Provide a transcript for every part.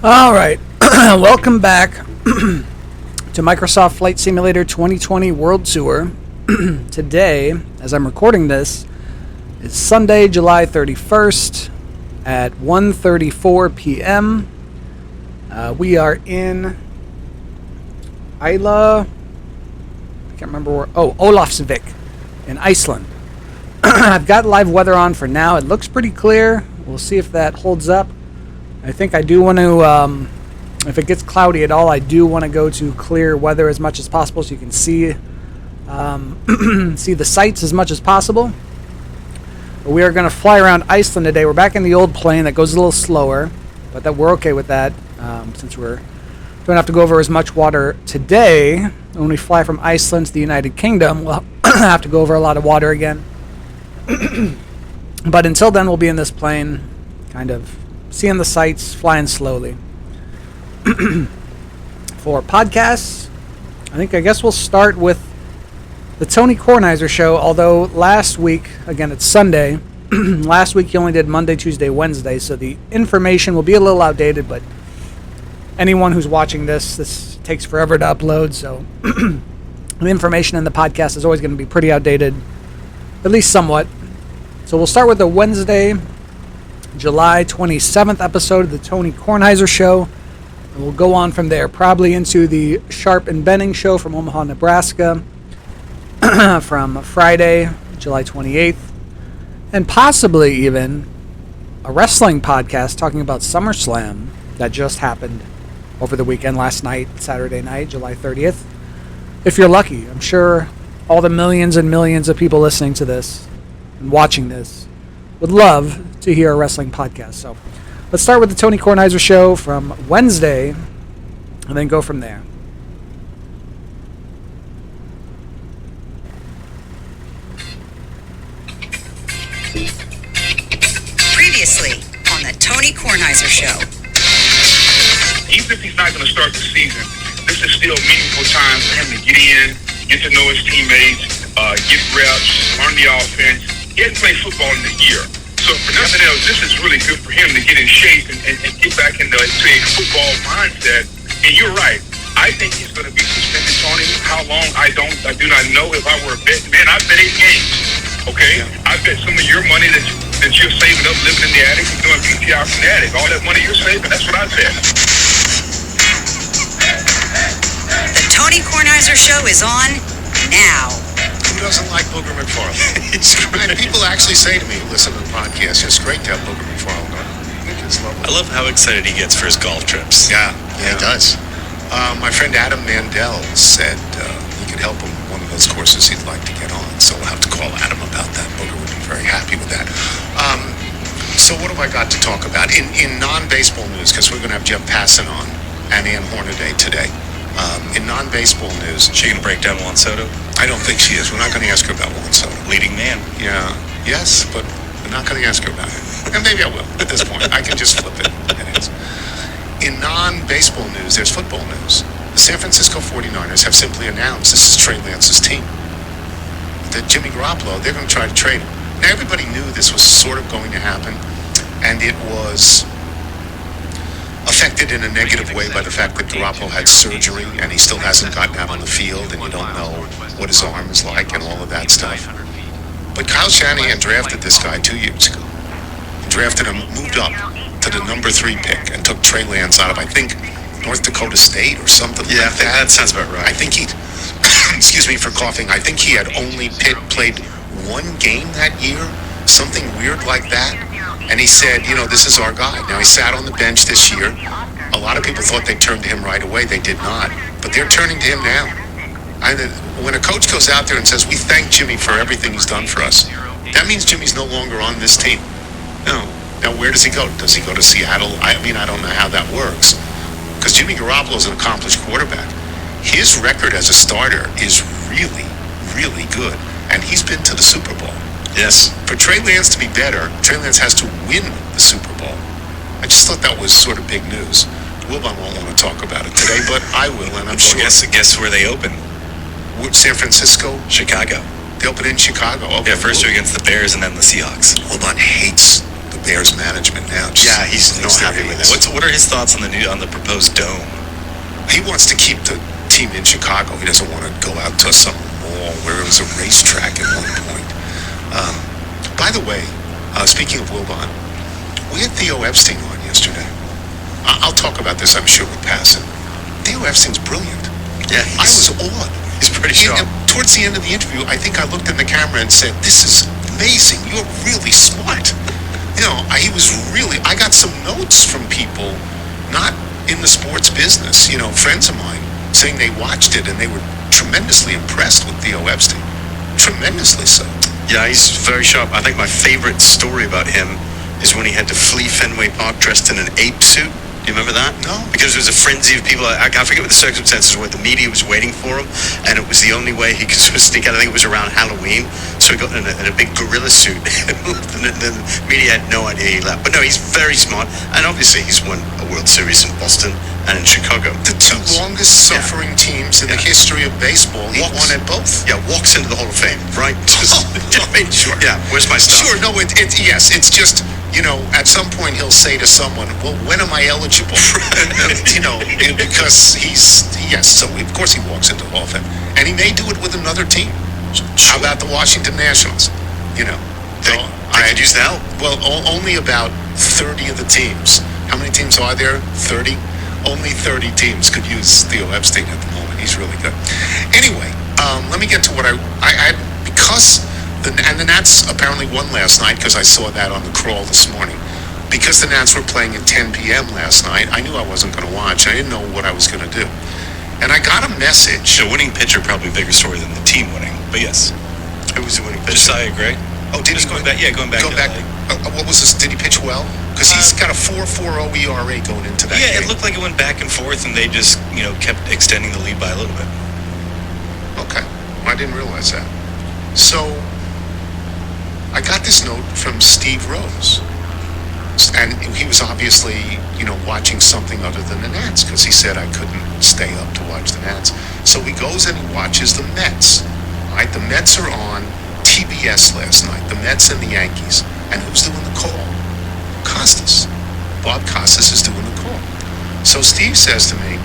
All right, welcome back to Microsoft Flight Simulator 2020 World Tour. Today, as I'm recording this, is Sunday, July 31st at 1:34 p.m. We are in I can't remember where. Oh, Olafsvik in Iceland. I've got live weather on for now. It looks pretty clear. We'll see if that holds up. I think I do want to, if it gets cloudy at all, I do want to go to clear weather as much as possible so you can see see the sights as much as possible. But we are going to fly around Iceland today. We're back in the old plane that goes a little slower, but that we're okay with that since we're don't have to go over as much water today. When we fly from Iceland to the United Kingdom, we'll have to go over a lot of water again. But until then, we'll be in this plane, kind of seeing the sights, flying slowly. For podcasts, I guess we'll start with the Tony Kornheiser Show, although last week, again, it's Sunday. Last week you only did Monday, Tuesday, Wednesday, so the information will be a little outdated, but anyone who's watching this takes forever to upload, so the information in the podcast is always going to be pretty outdated, at least somewhat. So we'll start with the Wednesday, July 27th episode of the Tony Kornheiser Show, and we'll go on from there, probably into the Sharp and Benning Show from Omaha, Nebraska, from Friday, July 28th, and possibly even a wrestling podcast talking about SummerSlam that just happened over the weekend, last night, Saturday night, July 30th. If you're lucky, I'm sure all the millions and millions of people listening to this and watching this would love to hear a wrestling podcast. So let's start with the Tony Kornheiser Show from Wednesday and then go from there. Previously on the Tony Kornheiser Show. Even if he's not going to start the season, this is still a meaningful time for him to get in, get to know his teammates, get reps, learn the offense. He hasn't played football in a year. So for nothing else, this is really good for him to get in shape and get back into a football mindset. And you're right. I think he's going to be suspended, Tony. How long? I do not know. If I were a betting man, I'd bet 8 games. Okay? Yeah. I bet some of your money that you're saving up living in the attic and doing PTI from the attic. All that money you're saving, that's what I bet. The Tony Kornheiser Show is on now. Who doesn't like Booger McFarland? And people actually say to me, listen to the podcast, it's great to have Booger McFarland on. I think it's lovely. I love how excited he gets for his golf trips. Yeah, he does. My friend Adam Mandel said he could help him one of those courses he'd like to get on. So we'll have to call Adam about that. Booger would be very happy with that. So what have I got to talk about? In non-baseball news, because we're going to have Jeff Passan on and Ann Hornaday today. In non-baseball news... She going to break down Juan Soto? I don't think she is. We're not going to ask her about Juan Soto. Leading man. Yeah. Yes, but we're not going to ask her about it. And maybe I will at this point. I can just flip it. In non-baseball news, there's football news. The San Francisco 49ers have simply announced, this is Trey Lance's team, that Jimmy Garoppolo, they're going to try to trade him. Now, everybody knew this was sort of going to happen, and it was affected in a negative way by the fact that Garoppolo had surgery and he still hasn't gotten out on the field and you don't know what his arm is like and all of that stuff. But Kyle Shanahan drafted this guy 2 years ago. He drafted him, moved up to the number 3 pick and took Trey Lance out of, I think, North Dakota State or something like that. Yeah, that sounds about right. I think he'd, excuse me for coughing, I think he had only played 1 game that year, something weird like that. And he said, this is our guy. Now, he sat on the bench this year. A lot of people thought they'd turn to him right away. They did not. But they're turning to him now. When a coach goes out there and says, we thank Jimmy for everything he's done for us, that means Jimmy's no longer on this team. No. Now, where does he go? Does he go to Seattle? I don't know how that works. Because Jimmy Garoppolo is an accomplished quarterback. His record as a starter is really, really good. And he's been to the Super Bowl. Yes. For Trey Lance to be better, Trey Lance has to win the Super Bowl. I just thought that was sort of big news. Wilbon won't want to talk about it today, but I will, and I'm sure. Guess where they open? San Francisco? Chicago. They open in Chicago. Okay. Yeah, first year against the Bears and then the Seahawks. Wilbon hates the Bears management now. Yeah, he's not their happy with it. hands. What are his thoughts on the proposed dome? He wants to keep the team in Chicago. He doesn't want to go out to some mall where it was a racetrack at one point. By the way, speaking of Wilbon, we had Theo Epstein on yesterday. I'll talk about this, I'm sure, with Passon. Theo Epstein's brilliant. Yeah, I was awed. He's pretty sharp. And towards the end of the interview, I think I looked in the camera and said, "This is amazing. You're really smart." He was really. I got some notes from people, not in the sports business. Friends of mine saying they watched it and they were tremendously impressed with Theo Epstein. Tremendously so. Yeah, he's very sharp. I think my favorite story about him is when he had to flee Fenway Park dressed in an ape suit. Do you remember that? No. Because there was a frenzy of people. I forget what the circumstances were. The media was waiting for him, and it was the only way he could sort of sneak out. I think it was around Halloween, so he got in a big gorilla suit. The media had no idea he left. But no, he's very smart, and obviously he's won a World Series in Boston and in Chicago. The two longest suffering teams in the history of baseball, he won at both. Yeah, walks into the Hall of Fame, right? Just made sure. Yeah, where's my stuff? Sure, no, yes, it's just, at some point he'll say to someone, well, when am I eligible? Because so of course he walks into the Hall of Fame. And he may do it with another team. How about the Washington Nationals? I could use the help. Well, only about 30 of the teams. How many teams are there? 30? Only 30 teams could use Theo Epstein at the moment. He's really good. Anyway, let me get to what because the Nats apparently won last night, because I saw that on the crawl this morning. Because the Nats were playing at 10 p.m. last night, I knew I wasn't going to watch. I didn't know what I was going to do. And I got a message. The winning pitcher probably a bigger story than the team winning, but yes. Who was the winning pitcher? Josiah Gray. Oh, did he going back? Yeah, going back. What was this? Did he pitch well? Because he's got a 4.40 ERA going into that game. Yeah, it looked like it went back and forth, and they just, kept extending the lead by a little bit. Okay. I didn't realize that. So, I got this note from Steve Rose. And he was obviously, watching something other than the Nats, because he said I couldn't stay up to watch the Nats. So he goes and he watches the Mets. All right, the Mets are on TBS last night, the Mets and the Yankees. And who's doing the call? Costas. Bob Costas is doing the call. So Steve says to me,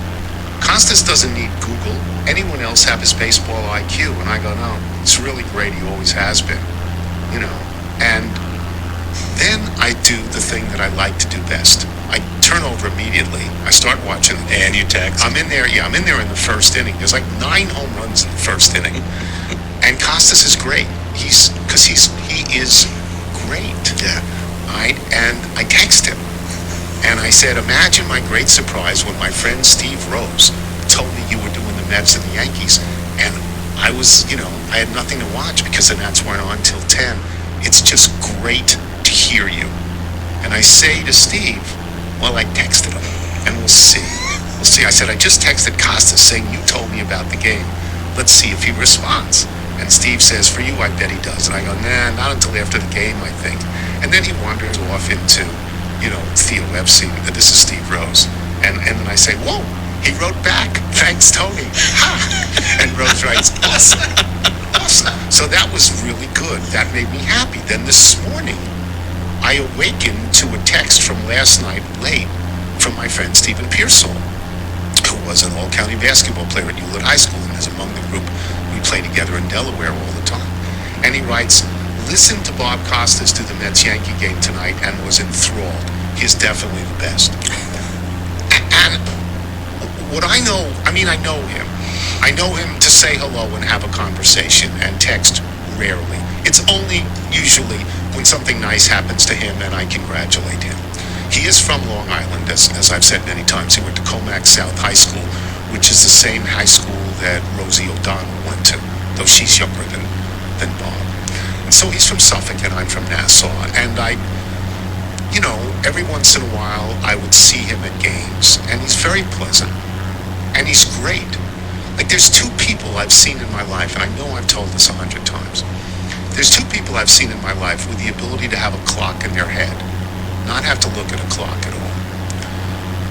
Costas doesn't need Google. Anyone else have his baseball IQ? And I go, no, it's really great. He always has been, And then I do the thing that I like to do best. I turn over immediately. I start watching the game. And you text. I'm in there in the first inning. There's like 9 home runs in the first inning. And Costas is great. He is great. Yeah. All right. And I text him. And I said, imagine my great surprise when my friend Steve Rose told me you were doing the Mets and the Yankees. And I was, I had nothing to watch because the Nats weren't on till 10. It's just great to hear you. And I say to Steve, well, I texted him, and we'll see. We'll see. I said, I just texted Costas saying you told me about the game. Let's see if he responds. And Steve says, for you, I bet he does. And I go, nah, not until after the game, I think. And then he wanders off into, Theo Epstein. This is Steve Rose. And then I say, whoa, he wrote back. Thanks, Tony. Ha! And Rose writes, awesome. Awesome. So that was really good. That made me happy. Then this morning, I awakened to a text from last night late from my friend Stephen Pearsall, who was an all-county basketball player at Hewlett High School and is among the group we play together in Delaware all the time. And he writes, listen to Bob Costas do the Mets-Yankee game tonight and was enthralled. He is definitely the best. And what I know, I know him. I know him to say hello and have a conversation and text rarely. It's only usually when something nice happens to him and I congratulate him. He is from Long Island, as I've said many times. He went to Comac South High School, which is the same high school that Rosie O'Donnell went to, though she's younger than Bob. And so he's from Suffolk and I'm from Nassau. And every once in a while I would see him at games, and he's very pleasant. And he's great. Like, there's 2 people I've seen in my life, and I know I've told this 100 times. There's 2 people I've seen in my life with the ability to have a clock in their head, not have to look at a clock at all.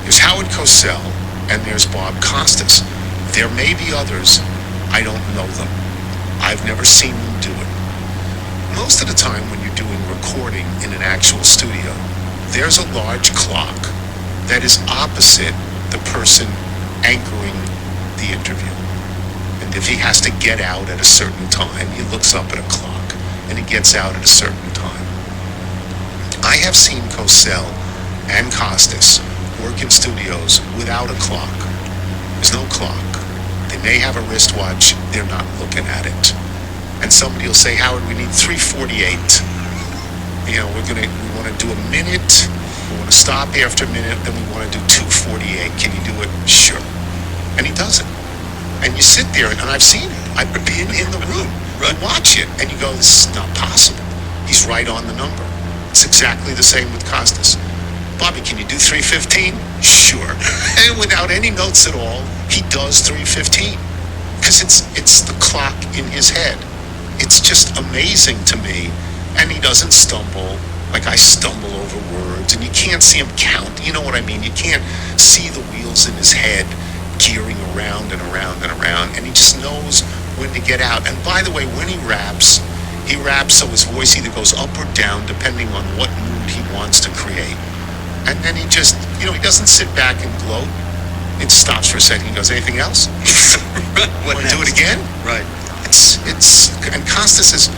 There's Howard Cosell, and there's Bob Costas. There may be others. I don't know them. I've never seen them do it. Most of the time when you're doing recording in an actual studio, there's a large clock that is opposite the person anchoring the interview. And if he has to get out at a certain time, he looks up at a clock and he gets out at a certain time. I have seen Cosell and Costas work in studios without a clock. There's no clock. They may have a wristwatch, they're not looking at it. And somebody will say, Howard, we need 3:48. We want to do a minute, we want to stop after a minute, then we want to do 2:48. Can you do it? Sure. And he does it. And you sit there, and I've seen it. I've been in the room. You watch it, and you go, this is not possible. He's right on the number. It's exactly the same with Costas. Bobby, can you do 3:15? Sure. And without any notes at all, he does 3:15. Because it's the clock in his head. It's just amazing to me. And he doesn't stumble like I stumble over words. And you can't see him count. You know what I mean? You can't see the wheels in his head gearing around and around and around. And he just knows when to get out. And by the way, when he raps so his voice either goes up or down depending on what mood he wants to create. And then he just, he doesn't sit back and gloat. It stops for a second. He goes, anything else? Want to do it again? Right. And Costas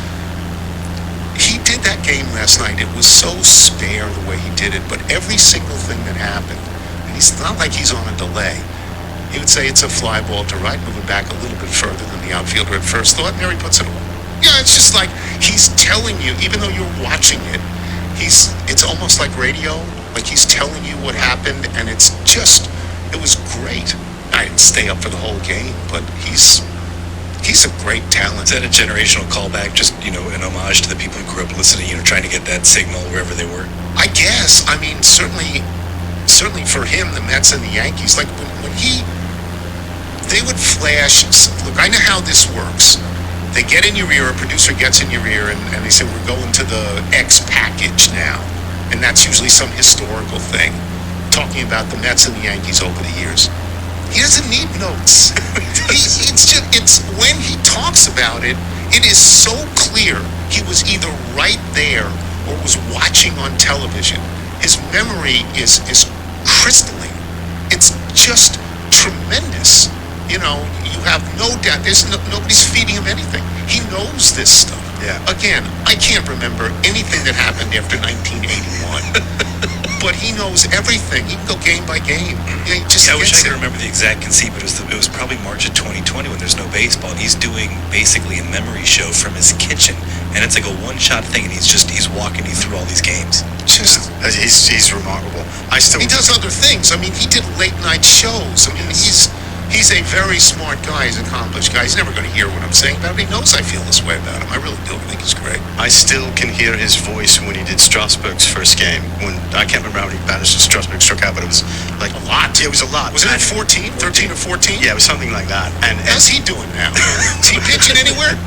he did that game last night. It was so spare the way he did it, but every single thing that happened, and it's not like he's on a delay. He would say it's a fly ball to right, moving back a little bit further than the outfielder at first thought, and there he puts it away. Yeah, it's just like he's telling you, even though you're watching it, it's almost like radio, like he's telling you what happened, and it was great. I didn't stay up for the whole game, but he's a great talent. Is that a generational callback, just, an homage to the people who grew up listening, trying to get that signal wherever they were? I guess. I mean, certainly for him, the Mets and the Yankees, like when they would flash, look, I know how this works. They get in your ear, a producer gets in your ear, and they say, we're going to the X package now. And that's usually some historical thing, talking about the Mets and the Yankees over the years. He doesn't need notes. It's when he talks about it, it is so clear he was either right there or was watching on television. His memory is crystalline. It's just tremendous. You have no doubt. Nobody's feeding him anything. He knows this stuff. Yeah. Again, I can't remember anything that happened after 1981. But he knows everything. He can go game by game. He just I wish I gets could it. remember the exact conceit, but it was probably March of 2020 when there's no baseball. And he's doing basically a memory show from his kitchen, and it's like a one-shot thing, and he's walking you through all these games. He's remarkable. He does other things. I mean, he did late-night shows. I mean, he's a very smart guy. He's an accomplished guy. He's never going to hear what I'm saying about him. He knows I feel this way about him. I really do. I think he's great. I still can hear his voice when he did Strasbourg's first game. When I can't remember how many batters Strasbourg struck out, but it was like A lot. Yeah, it was a lot. Was it 13 or 14? Yeah, it was something like that. And How's he doing now? Is he pitching anywhere?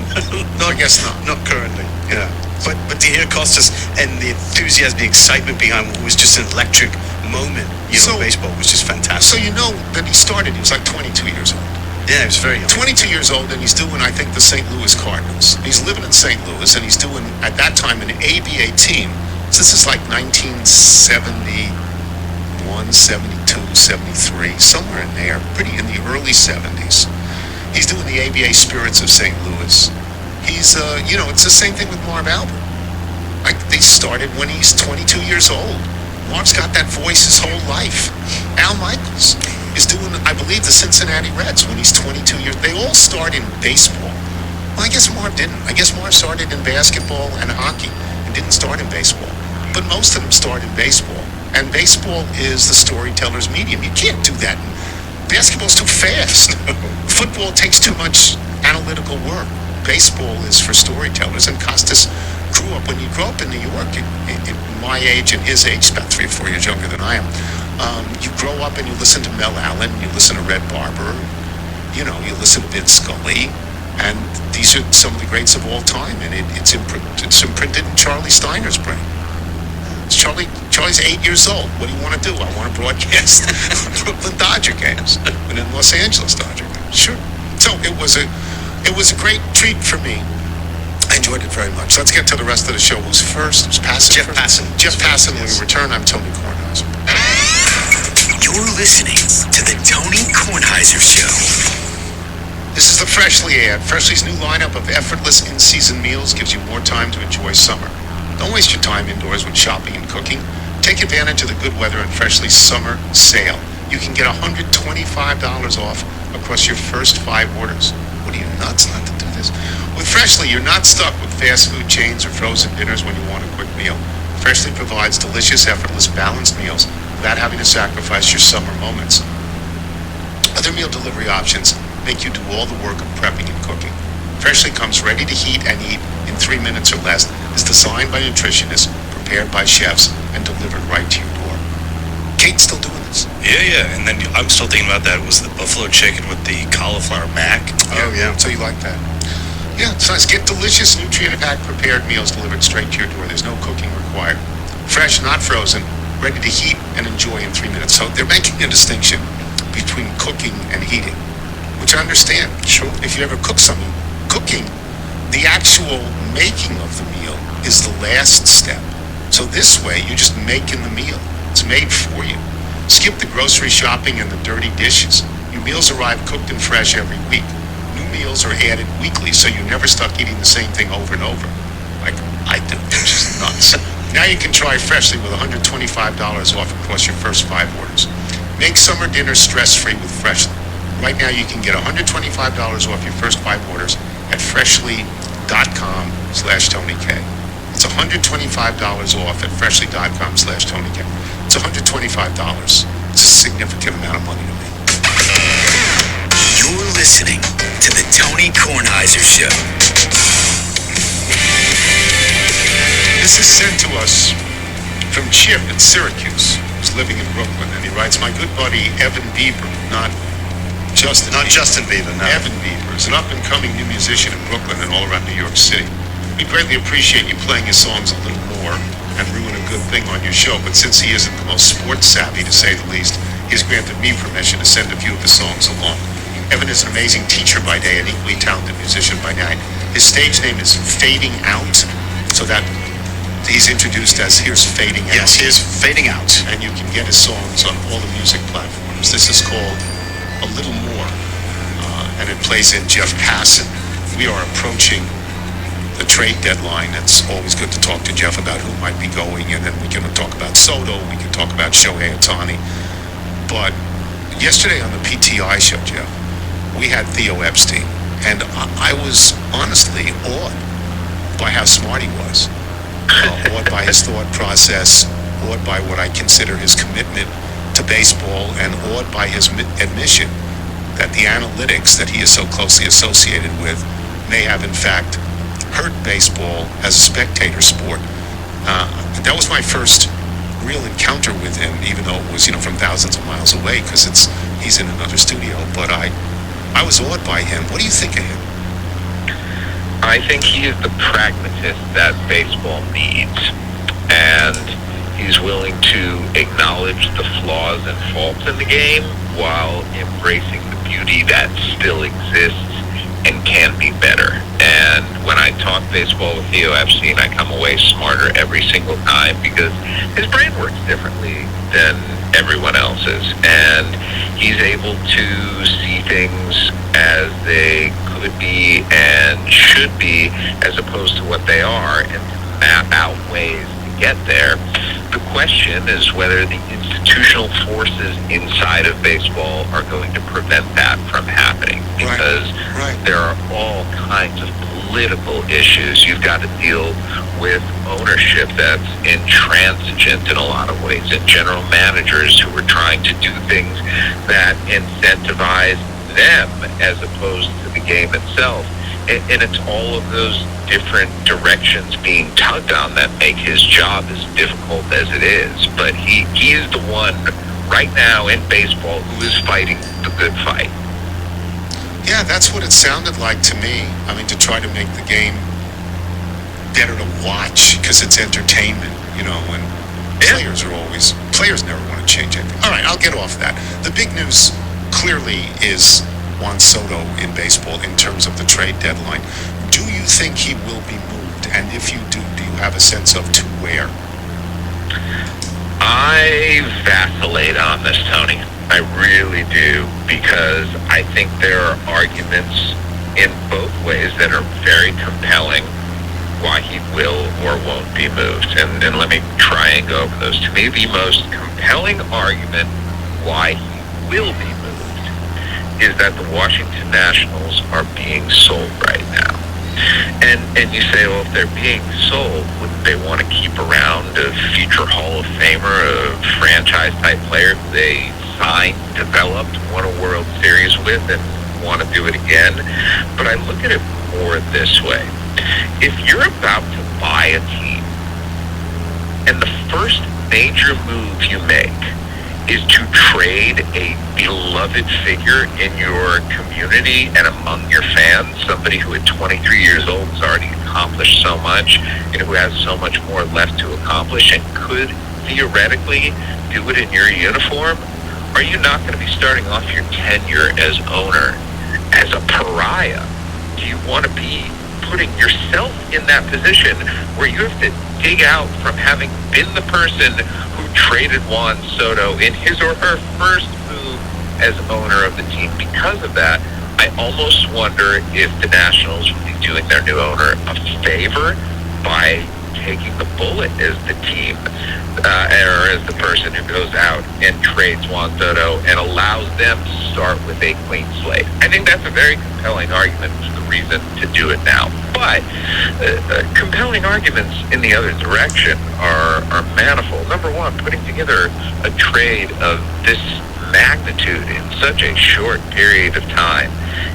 no, I guess not. Not currently. Yeah. But to hear Costas and the enthusiasm, the excitement behind what was just an electric moment, baseball was just fantastic. So that he started, he was like 22 years old. Yeah, he was very young. 22 years old, and he's doing, I think, the St. Louis Cardinals. He's living in St. Louis, and he's doing, at that time, an ABA team. So this is like 1971, 72, 73, somewhere in there, pretty in the early 70s. He's doing the ABA Spirits of St. Louis. He's, it's the same thing with Marv Albert. Like, they started when he's 22 years old. Marv's got that voice his whole life. Al Michaels is doing, I believe, the Cincinnati Reds when he's 22 years. They all start in baseball. Well, I guess Marv didn't. I guess Marv started in basketball and hockey and didn't start in baseball. But most of them start in baseball. And baseball is the storyteller's medium. You can't do that. Basketball's too fast. Football takes too much analytical work. Baseball is for storytellers. And Costas grew up, when you grow up in New York, in my age and his age, about 3 or 4 years younger than I am, you grow up and you listen to Mel Allen, you listen to Red Barber, you listen to Vince Scully, and these are some of the greats of all time, and it's imprinted in Charlie Steiner's brain. Charlie's 8 years old. What do you want to do? I want to broadcast Brooklyn Dodger games and then Los Angeles Dodger games. Sure. So it was a great treat for me I enjoyed it very much. Let's get to the rest of the show. Who's first? Who's Passon? Jeff first? Passon. Jeff Passon. When we return, I'm Tony Kornheiser. You're listening to the Tony Kornheiser Show. This is the Freshly ad. Freshly's new lineup of effortless in-season meals gives you more time to enjoy summer. Don't waste your time indoors with shopping and cooking. Take advantage of the good weather and Freshly's summer sale. You can get $125 off across your first 5 orders. What are you, nuts not to do this? With Freshly, you're not stuck with fast food chains or frozen dinners when you want a quick meal. Freshly provides delicious, effortless, balanced meals without having to sacrifice your summer moments. Other meal delivery options make you do all the work of prepping and cooking. Freshly comes ready to heat and eat in 3 minutes or less, is designed by nutritionists, prepared by chefs, and delivered right to your door. Kate's still doing this. Yeah. And then I'm still thinking about that was the buffalo chicken with the cauliflower mac. Oh, yeah. So you like that? Yeah, it's nice. Get delicious, nutrient-packed prepared meals delivered straight to your door. There's no cooking required. Fresh, not frozen, ready to heat and enjoy in 3 minutes. So they're making a distinction between cooking and heating, which I understand. Sure. If you ever cook something, cooking, the actual making of the meal is the last step. So this way, you're just making the meal. It's made for you. Skip the grocery shopping and the dirty dishes. Your meals arrive cooked and fresh every week. New meals are added weekly, so you're never stuck eating the same thing over and over. Like I do, which is nuts. Now you can try Freshly with $125 off across your first 5 orders. Make summer dinner stress-free with Freshly. Right now you can get $125 off your first 5 orders at freshly.com/TonyK. It's $125 off at freshly.com/TonyK. It's $125. It's a significant amount of money to me. You're listening to the Tony Kornheiser Show. This is sent to us from Chip in Syracuse, who's living in Brooklyn, and he writes, "My good buddy Evan Bieber, not Justin Bieber, no. Evan Bieber is an up-and-coming new musician in Brooklyn and all around New York City. We greatly appreciate you playing his songs a little more and ruin a good thing on your show, but since he isn't the most sports-savvy, to say the least, he's granted me permission to send a few of his songs along. Evan is an amazing teacher by day and equally talented musician by night. His stage name is Fading Out, so that he's introduced as Here's Fading Out. Yes, here's Fading Out. And you can get his songs on all the music platforms. This is called A Little More, and it plays in Jeff Passon. We are approaching the trade deadline. It's always good to talk to Jeff about who might be going, and then we can talk about Soto, we can talk about Shohei Ohtani. But yesterday on the PTI show, Jeff, we had Theo Epstein, and I was honestly awed by how smart he was, awed by his thought process, awed by what I consider his commitment to baseball, and awed by his admission that the analytics that he is so closely associated with may have in fact hurt baseball as a spectator sport. That was my first real encounter with him, even though it was from thousands of miles away, because he's in another studio. But I was awed by him. What do you think of him? I think he is the pragmatist that baseball needs, and he's willing to acknowledge the flaws and faults in the game while embracing the beauty that still exists and can be better. And when I talk baseball with Theo Epstein, I come away smarter every single time because his brain works differently than everyone else's, and he's able to see things as they could be and should be as opposed to what they are, and to map out ways to get there. The question is whether the institutional forces inside of baseball are going to prevent that from happening, because there are all kinds of political issues. You've got to deal with ownership that's intransigent in a lot of ways, and general managers who are trying to do things that incentivize them as opposed to the game itself. And it's all of those different directions being tugged on that make his job as difficult as it is. But he is the one right now in baseball who is fighting the good fight. Yeah, that's what it sounded like to me. I mean, to try to make the game better to watch because it's entertainment, and players never want to change anything. All right, I'll get off that. The big news clearly is Juan Soto in baseball in terms of the trade deadline. Do you think he will be moved? And if you do you have a sense of to where? I vacillate on this, Tony. I really do, because I think there are arguments in both ways that are very compelling why he will or won't be moved. And let me try and go over those. To me, the most compelling argument why he will be moved is that the Washington Nationals are being sold right now. And you say, well, if they're being sold, wouldn't they want to keep around a future Hall of Famer, a franchise-type player who they signed, developed, won a World Series with, and want to do it again? But I look at it more this way. If you're about to buy a team, and the first major move you make is to trade a beloved figure in your community and among your fans, somebody who at 23 years old has already accomplished so much, and who has so much more left to accomplish and could theoretically do it in your uniform, are you not going to be starting off your tenure as owner as a pariah? Do you want to be putting yourself in that position where you have to dig out from having been the person who traded Juan Soto in his or her first move as owner of the team? Because of that, I almost wonder if the Nationals would be doing their new owner a favor by taking the bullet as the team, or as the person who goes out and trades Juan Soto and allows them to start with a clean slate. I think that's a very compelling argument for the reason to do it now. But compelling arguments in the other direction are manifold. Number one, putting together a trade of this magnitude in such a short period of time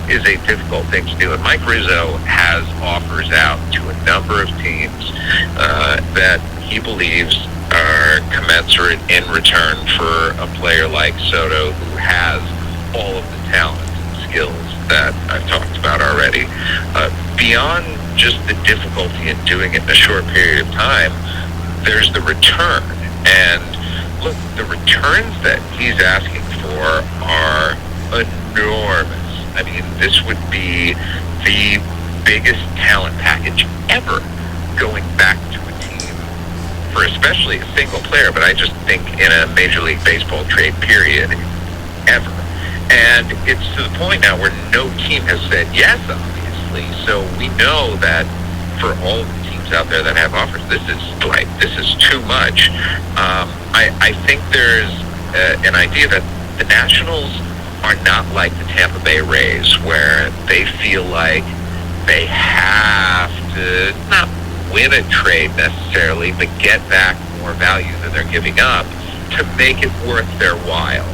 is a difficult thing to do. And Mike Rizzo has offers out to a number of teams that he believes are commensurate in return for a player like Soto, who has all of the talent and skills that I've talked about already. Beyond just the difficulty in doing it in a short period of time, there's the return. And look, the returns that he's asking for are enormous. I mean, this would be the biggest talent package ever going back to a team for especially a single player, but I just think in a Major League Baseball trade period ever. And it's to the point now where no team has said yes, obviously. So we know that for all the teams out there that have offers, this is too much. I think there's an idea that the Nationals are not like the Tampa Bay Rays, where they feel like they have to not win a trade necessarily, but get back more value than they're giving up to make it worth their while.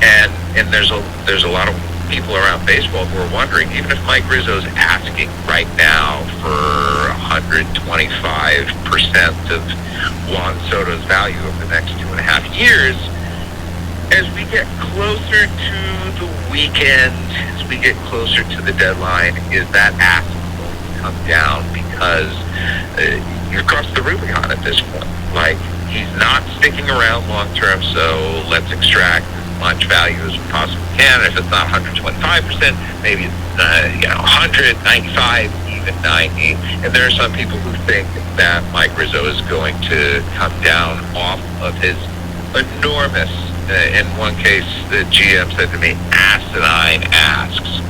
And there's a lot of people around baseball who are wondering, even if Mike Rizzo's asking right now for 125% of Juan Soto's value over the next 2.5 years, as we get closer to the weekend, as we get closer to the deadline, is that ask going to come down? Because you've crossed the Rubicon at this point. Like, he's not sticking around long term, so let's extract as much value as we possibly can. If it's not 125%, maybe it's 100, 95, even 90. And there are some people who think that Mike Rizzo is going to come down off of his enormous, in one case, the GM said to me, asinine asks,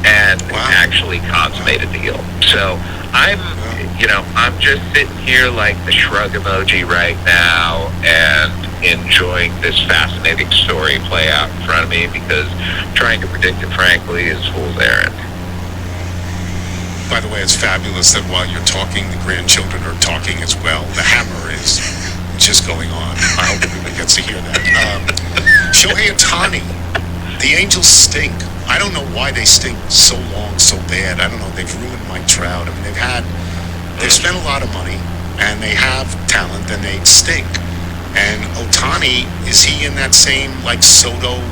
and actually consummate a deal. So I'm just sitting here like the shrug emoji right now and enjoying this fascinating story play out in front of me, because trying to predict it, frankly, is fool's errand. By the way, it's fabulous that while you're talking, the grandchildren are talking as well. The hammer is just going on. I hope everybody gets to hear that. Shohei Ohtani, the Angels stink. I don't know why they stink so long, so bad. I don't know. They've ruined Mike Trout. I mean, they've spent a lot of money, and they have talent, and they stink. And Ohtani, is he in that same, like, Soto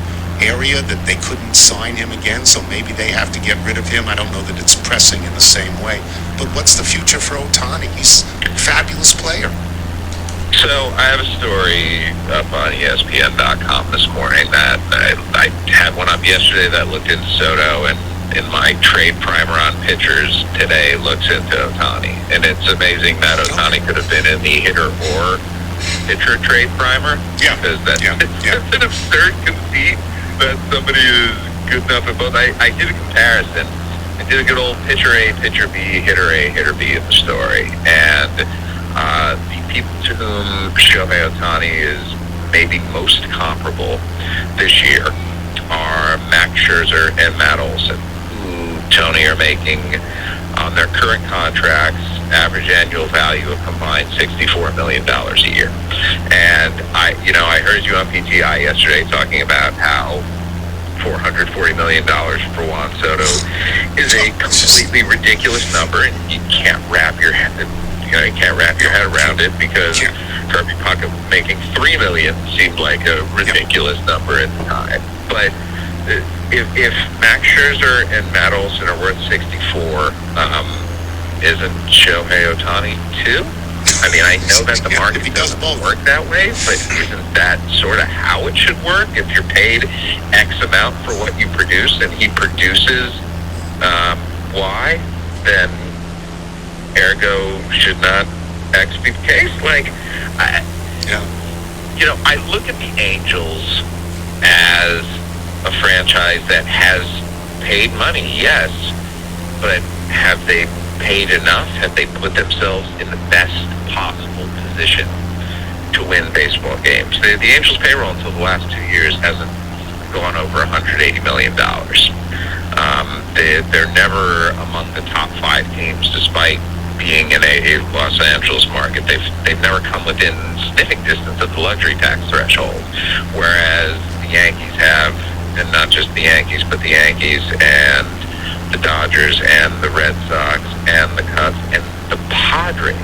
area that they couldn't sign him again, so maybe they have to get rid of him? I don't know that it's pressing in the same way. But what's the future for Ohtani? He's a fabulous player. So I have a story up on ESPN.com this morning that I had one up yesterday that looked into Soto, and in my trade primer on pitchers today looks into Ohtani. And it's amazing that Ohtani could have been in the hitter or pitcher trade primer. Yeah. Because that's an absurd conceit that somebody is good enough at both. I did a comparison. I did a good old pitcher A, pitcher B, hitter A, hitter B in the story. And the people to whom Shohei Ohtani is maybe most comparable this year are Max Scherzer and Matt Olson, who, Tony, are making on their current contracts average annual value of combined $64 million a year. And I heard you on PTI yesterday talking about how $440 million for Juan Soto is a completely ridiculous number, and you can't wrap your head around it, because Kirby Puckett making $3 million seemed like a ridiculous number at the time. But if Max Scherzer and Matt Olson are worth 64, isn't Shohei Ohtani too? I mean, I know that the market doesn't work that way, but isn't that sort of how it should work? If you're paid X amount for what you produce and he produces Y, then ergo should not X be the case? Like, I look at the Angels as a franchise that has paid money, yes, but have they paid enough? Have they put themselves in the best possible position to win baseball games? The Angels' payroll until the last 2 years hasn't gone over $180 million. They're never among the top 5 teams, despite being in a Los Angeles market. They've never come within sniffing distance of the luxury tax threshold, whereas the Yankees have, and not just the Yankees, but the Yankees and the Dodgers and the Red Sox and the Cubs and the Padres.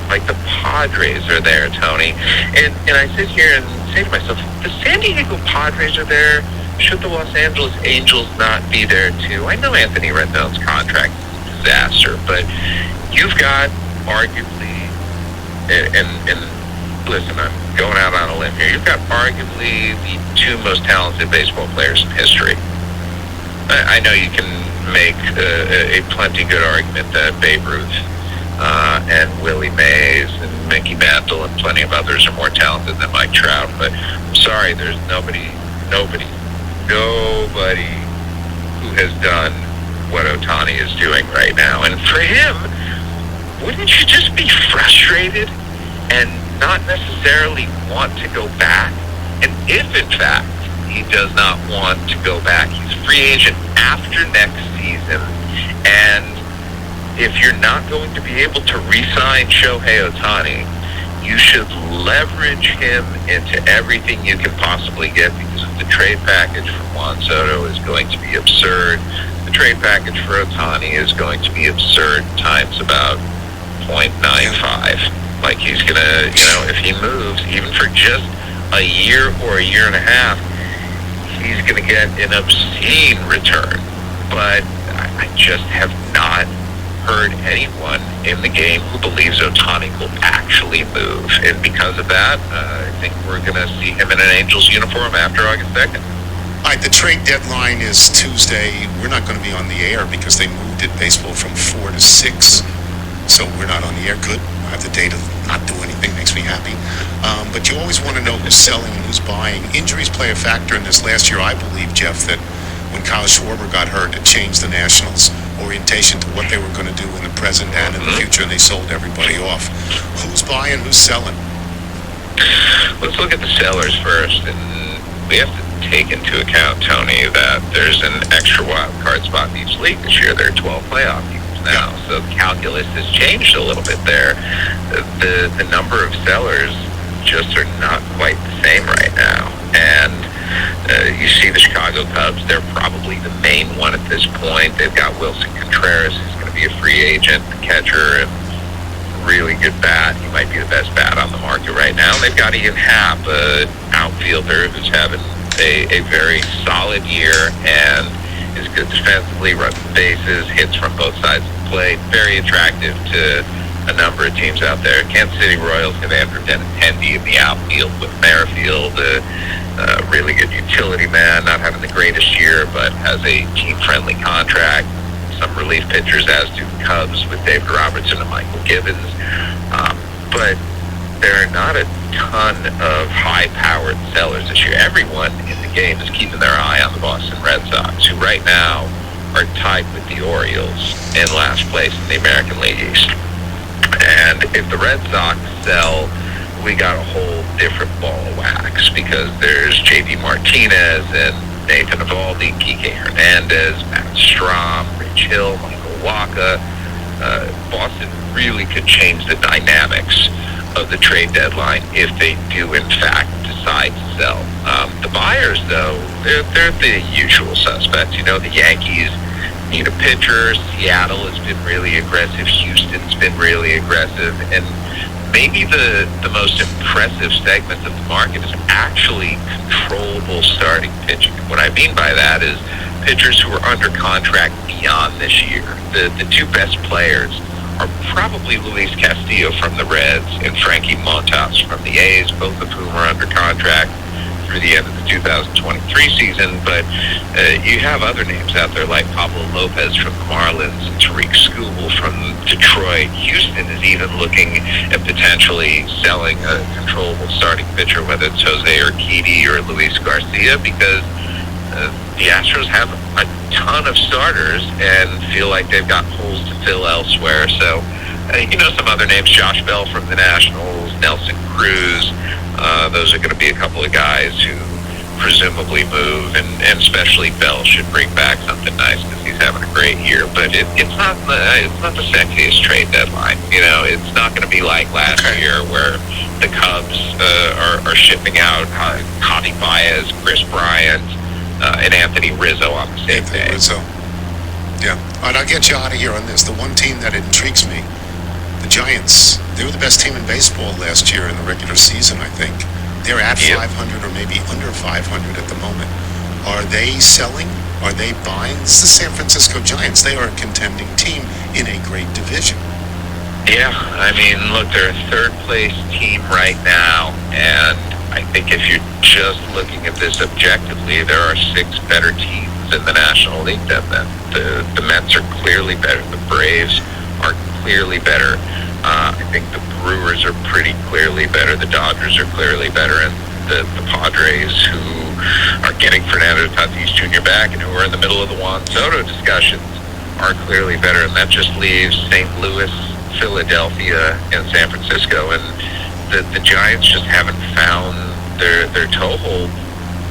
Like, the Padres are there, Tony. And I sit here and say to myself, the San Diego Padres are there. Should the Los Angeles Angels not be there too? I know Anthony Rendon's contract is a disaster, but you've got arguably, and listen, I'm going out on a limb here, you've got arguably the 2 most talented baseball players in history. I know you can make a plenty good argument that Babe Ruth and Willie Mays and Mickey Mantle and plenty of others are more talented than Mike Trout, but I'm sorry, there's nobody who has done what Ohtani is doing right now. And for him, wouldn't you just be frustrated and not necessarily want to go back? And if, in fact, he does not want to go back, he's a free agent after next season. And if you're not going to be able to re-sign Shohei Ohtani, you should leverage him into everything you can possibly get, because the trade package for Juan Soto is going to be absurd. The trade package for Ohtani is going to be absurd times about 0.95. Like, he's going to, if he moves, even for just a year or a year and a half, he's going to get an obscene return. But I just have not heard anyone in the game who believes Ohtani will actually move. And because of that, I think we're going to see him in an Angels uniform after August 2nd. All right, the trade deadline is Tuesday. We're not going to be on the air because they moved it baseball from 4 to 6. So we're not on the air. Good. I have the day to not do anything. Makes me happy. But you always want to know who's selling and who's buying. Injuries play a factor in this last year. I believe, Jeff, that when Kyle Schwarber got hurt, it changed the Nationals' orientation to what they were going to do in the present and in the future, and they sold everybody off. Who's buying? Who's selling? Let's look at the sellers first. And we have to take into account, Tony, that there's an extra wild card spot in each league this year. There are 12 playoff teams now, so the calculus has changed a little bit there. The number of sellers just are not quite the same right now. And you see the Chicago Cubs, they're probably the main one at this point. They've got Wilson Contreras, who's going to be a free agent, the catcher, and really good bat. He might be the best bat on the market right now. And they've got Ian Happ, an outfielder who's having a very solid year and is good defensively, runs the bases, hits from both sides of the plate. Very attractive to a number of teams out there. Kansas City Royals have Andrew Benintendi in the outfield with Merrifield, really good utility man, not having the greatest year, but has a team-friendly contract. Some relief pitchers, as do the Cubs with David Robertson and Michael Gibbons. But there are not a ton of high-powered sellers this year. Everyone in the game is keeping their eye on the Boston Red Sox, who right now are tied with the Orioles in last place in the American League East. And if the Red Sox sell, we got a whole different ball of wax, because there's J.D. Martinez and Nathan Eovaldi, Kike Hernandez, Matt Strahm, Rich Hill, Michael Wacha. Boston really could change the dynamics of the trade deadline if they do in fact decide to sell. The buyers, though, they're the usual suspects. You know, the Yankees need a pitcher. Seattle has been really aggressive. Houston's been really aggressive. And maybe the most impressive segment of the market is actually controllable starting pitching. And what I mean by that is pitchers who are under contract beyond this year. The two best players are probably Luis Castillo from the Reds and Frankie Montas from the A's, both of whom are under contract through the end of the 2023 season. But you have other names out there like Pablo Lopez from the Marlins and Tariq Skubal from Detroit. Houston is even looking at potentially selling a controllable starting pitcher, whether it's Jose Urquidy or Luis Garcia, because the Astros have a ton of starters and feel like they've got holes to fill elsewhere. So, some other names, Josh Bell from the Nationals, Nelson Cruz. Those are going to be a couple of guys who presumably move, and especially Bell should bring back something nice because he's having a great year. But it's not the sexiest trade deadline. It's not going to be like last year where the Cubs are shipping out Javi Baez, Chris Bryant, and Anthony Rizzo on the same day. Rizzo. Yeah. All right, I'll get you out of here on this. The one team that intrigues me, the Giants. They were the best team in baseball last year in the regular season, I think. They're at 500 or maybe under 500 at the moment. Are they selling? Are they buying? It's the San Francisco Giants. They are a contending team in a great division. Yeah, I mean, look, they're a third-place team right now, and I think if you're just looking at this objectively, there are 6 better teams in the National League than them. The Mets are clearly better. The Braves are clearly better. I think the Brewers are pretty clearly better. The Dodgers are clearly better. And the Padres, who are getting Fernando Tatis Jr. back and who are in the middle of the Juan Soto discussions, are clearly better. And that just leaves St. Louis, Philadelphia, and San Francisco. And the Giants just haven't found their toehold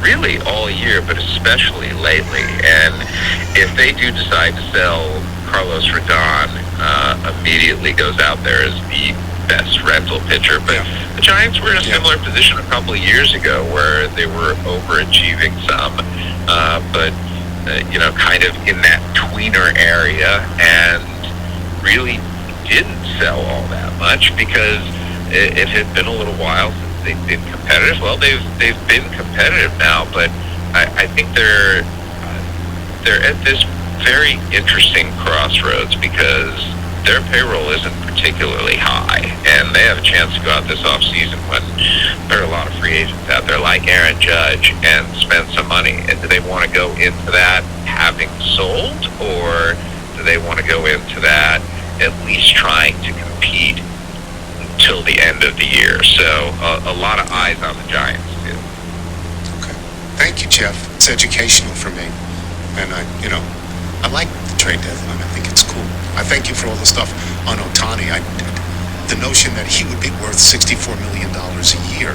really all year, but especially lately. And if they do decide to sell, Carlos Rodon immediately goes out there as the best rental pitcher. But the Giants were in a similar position a couple of years ago where they were overachieving some, but kind of in that tweener area, and really didn't sell all that much because it had been a little while since they've been competitive. Well, they've been competitive now, but I think they're at this very interesting crossroads because their payroll isn't particularly high, and they have a chance to go out this offseason when there are a lot of free agents out there like Aaron Judge and spend some money. And do they want to go into that having sold, or do they want to go into that at least trying to compete until the end of the year? So a lot of eyes on the Giants too. Okay. Thank you, Jeff. It's educational for me. And I like the trade deadline. I think it's cool. I thank you for all the stuff on Ohtani. The notion that he would be worth $64 million a year,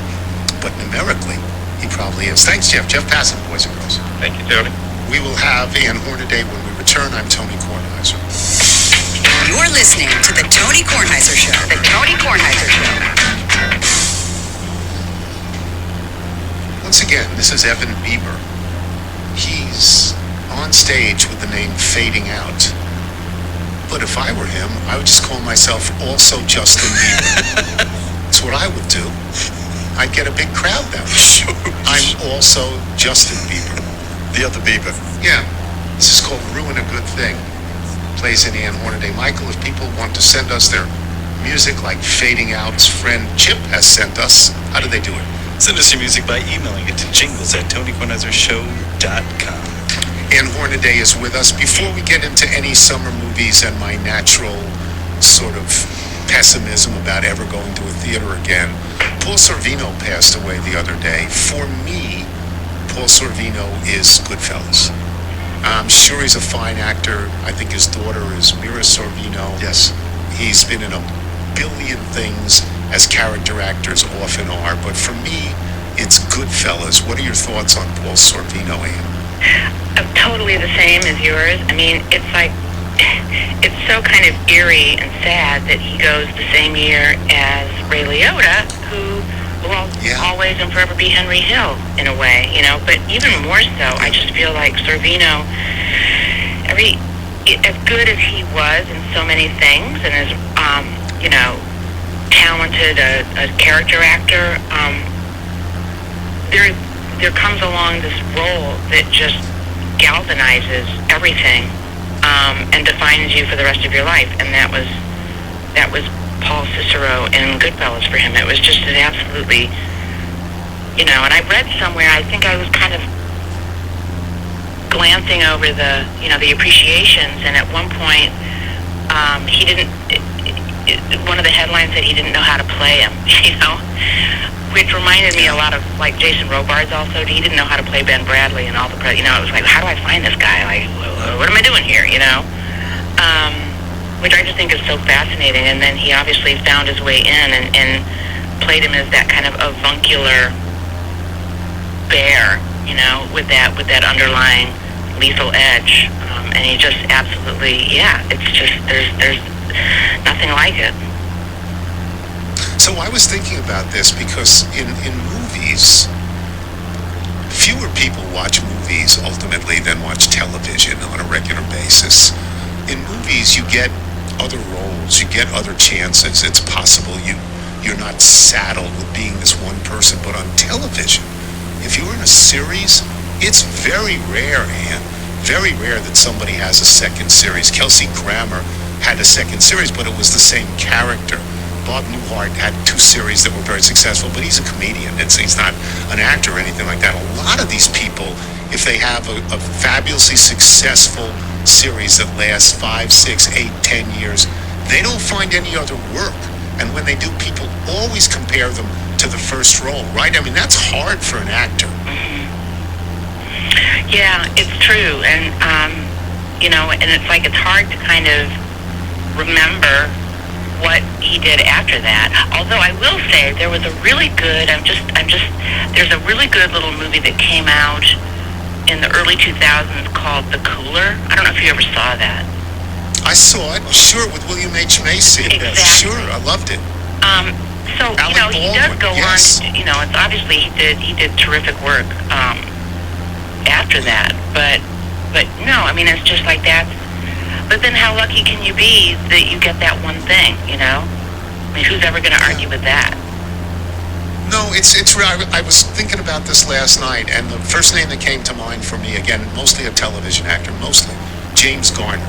but numerically, he probably is. Thanks, Jeff. Jeff Passan, boys and girls. Thank you, Tony. We will have Ann Hornaday when we return. I'm Tony Kornheiser. You're listening to The Tony Kornheiser Show. The Tony Kornheiser Show. Once again, this is Evan Bieber. He's on stage with the name Fading Out. But if I were him, I would just call myself also Justin Bieber. That's what I would do. I'd get a big crowd that way. I'm also Justin Bieber. The other Bieber. Yeah. This is called Ruin a Good Thing. Plays in Ann Hornaday. Michael, if people want to send us their music like Fading Out's friend Chip has sent us, how do they do it? Send us your music by emailing it to jingles@TonyKornizersShow.com. Ann Hornaday is with us. Before we get into any summer movies and my natural sort of pessimism about ever going to a theater again, Paul Sorvino passed away the other day. For me, Paul Sorvino is Goodfellas. I'm sure he's a fine actor. I think his daughter is Mira Sorvino. Yes. He's been in a billion things, as character actors often are. But for me, it's Goodfellas. What are your thoughts on Paul Sorvino, Ann? Totally the same as yours. I mean, it's like, it's so kind of eerie and sad that he goes the same year as Ray Liotta, who will always and forever be Henry Hill in a way, you know. But even more so, I just feel like Sorvino, as good as he was in so many things, and as you know, talented a character actor, there comes along this role that just galvanizes everything and defines you for the rest of your life. And that was Paul Cicero in Goodfellas for him. It was just an absolutely, you know. And I read somewhere, I think I was kind of glancing over the appreciations, and at one point he didn't. One of the headlines said he didn't know how to play him, you know, which reminded me a lot of like Jason Robards. Also, he didn't know how to play Ben Bradley and all the, you know. It was like, how do I find this guy? Like, what am I doing here? You know, which I just think is so fascinating. And then he obviously found his way in and played him as that kind of avuncular bear, you know, with that underlying lethal edge. And he just absolutely, it's just there's nothing like it. So I was thinking about this because in movies, fewer people watch movies ultimately than watch television on a regular basis. In movies, you get other roles, you get other chances. It's possible you're not saddled with being this one person. But on television, if you're in a series, it's very rare, Ann, very rare that somebody has a second series. Kelsey Grammer had a second series, but it was the same character. Bob Newhart had 2 series that were very successful, but he's a comedian. He's not an actor or anything like that. A lot of these people, if they have a fabulously successful series that lasts 5, 6, 8, 10 years, they don't find any other work. And when they do, people always compare them to the first role, right? I mean, that's hard for an actor. Yeah, it's true. And, you know, and it's like it's hard to kind of remember what he did after that. Although I will say there was a really good, there's a really good little movie that came out in the early 2000s called The Cooler. I don't know if you ever saw that. I saw it, sure, with William H. Macy. Exactly. Sure, I loved it. So, you know, he does go on, you know, it's obviously he did terrific work after that. But no, I mean, it's just like that. But then how lucky can you be that you get that one thing, you know? I mean, who's ever going to argue with that? No, it's I was thinking about this last night, and the first name that came to mind for me, again, mostly a television actor, mostly, James Garner.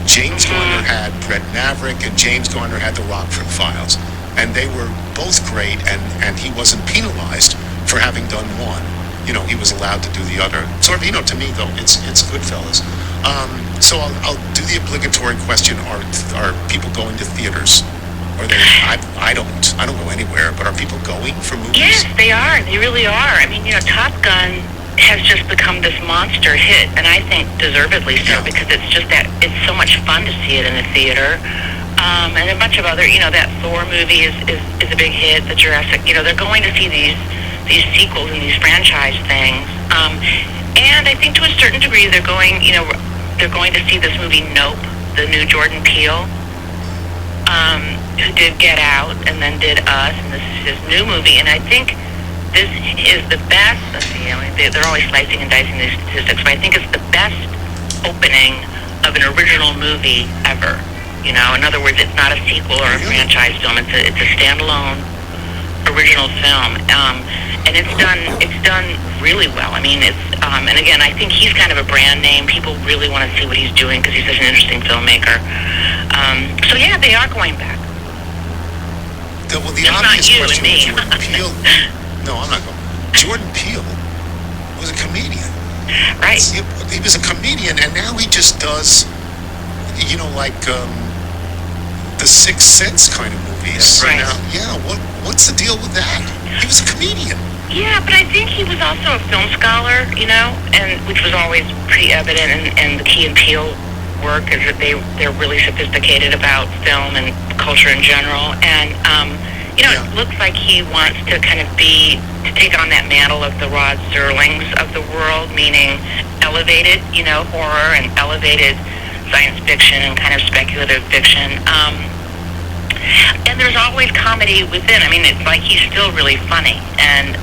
James Garner had Bret Maverick, and James Garner had The Rockford Files. And they were both great, and he wasn't penalized for having done one. You know, he was allowed to do the other. Sorvino, to me, though, it's Goodfellas. So I'll do the obligatory question: Are people going to theaters? Or they? I don't go anywhere. But are people going for movies? Yes, they are. They really are. I mean, you know, Top Gun has just become this monster hit, and I think deservedly so, because it's just that it's so much fun to see it in a theater. And a bunch of other, you know, that Thor movie is a big hit. The Jurassic, you know, they're going to see these sequels and these franchise things. And I think to a certain degree they're going to see this movie Nope, the new Jordan Peele, who did Get Out and then did Us, and this is his new movie. And I think this is the best. You know, they're always slicing and dicing these statistics, but I think it's the best opening of an original movie ever. You know, in other words, it's not a sequel or a franchise film. It's a standalone original film, and it's done really well. I mean, and again, I think he's kind of a brand name. People really want to see what he's doing because he's such an interesting filmmaker. So yeah, they are going back. The obvious question with Jordan Peele. No, I'm not going. Jordan Peele was a comedian. Right. He was a comedian, and now he just does, like the Sixth Sense kind of movies. Right. Now, what's the deal with that? He was a comedian. Yeah, but I think he was also a film scholar, and which was always pretty evident in the Key and Peele work, is that they're really sophisticated about film and culture in general. And it looks like he wants to kind of take on that mantle of the Rod Serlings of the world, meaning elevated, horror and elevated science fiction and kind of speculative fiction. And there's always comedy within. I mean, it's like he's still really funny. And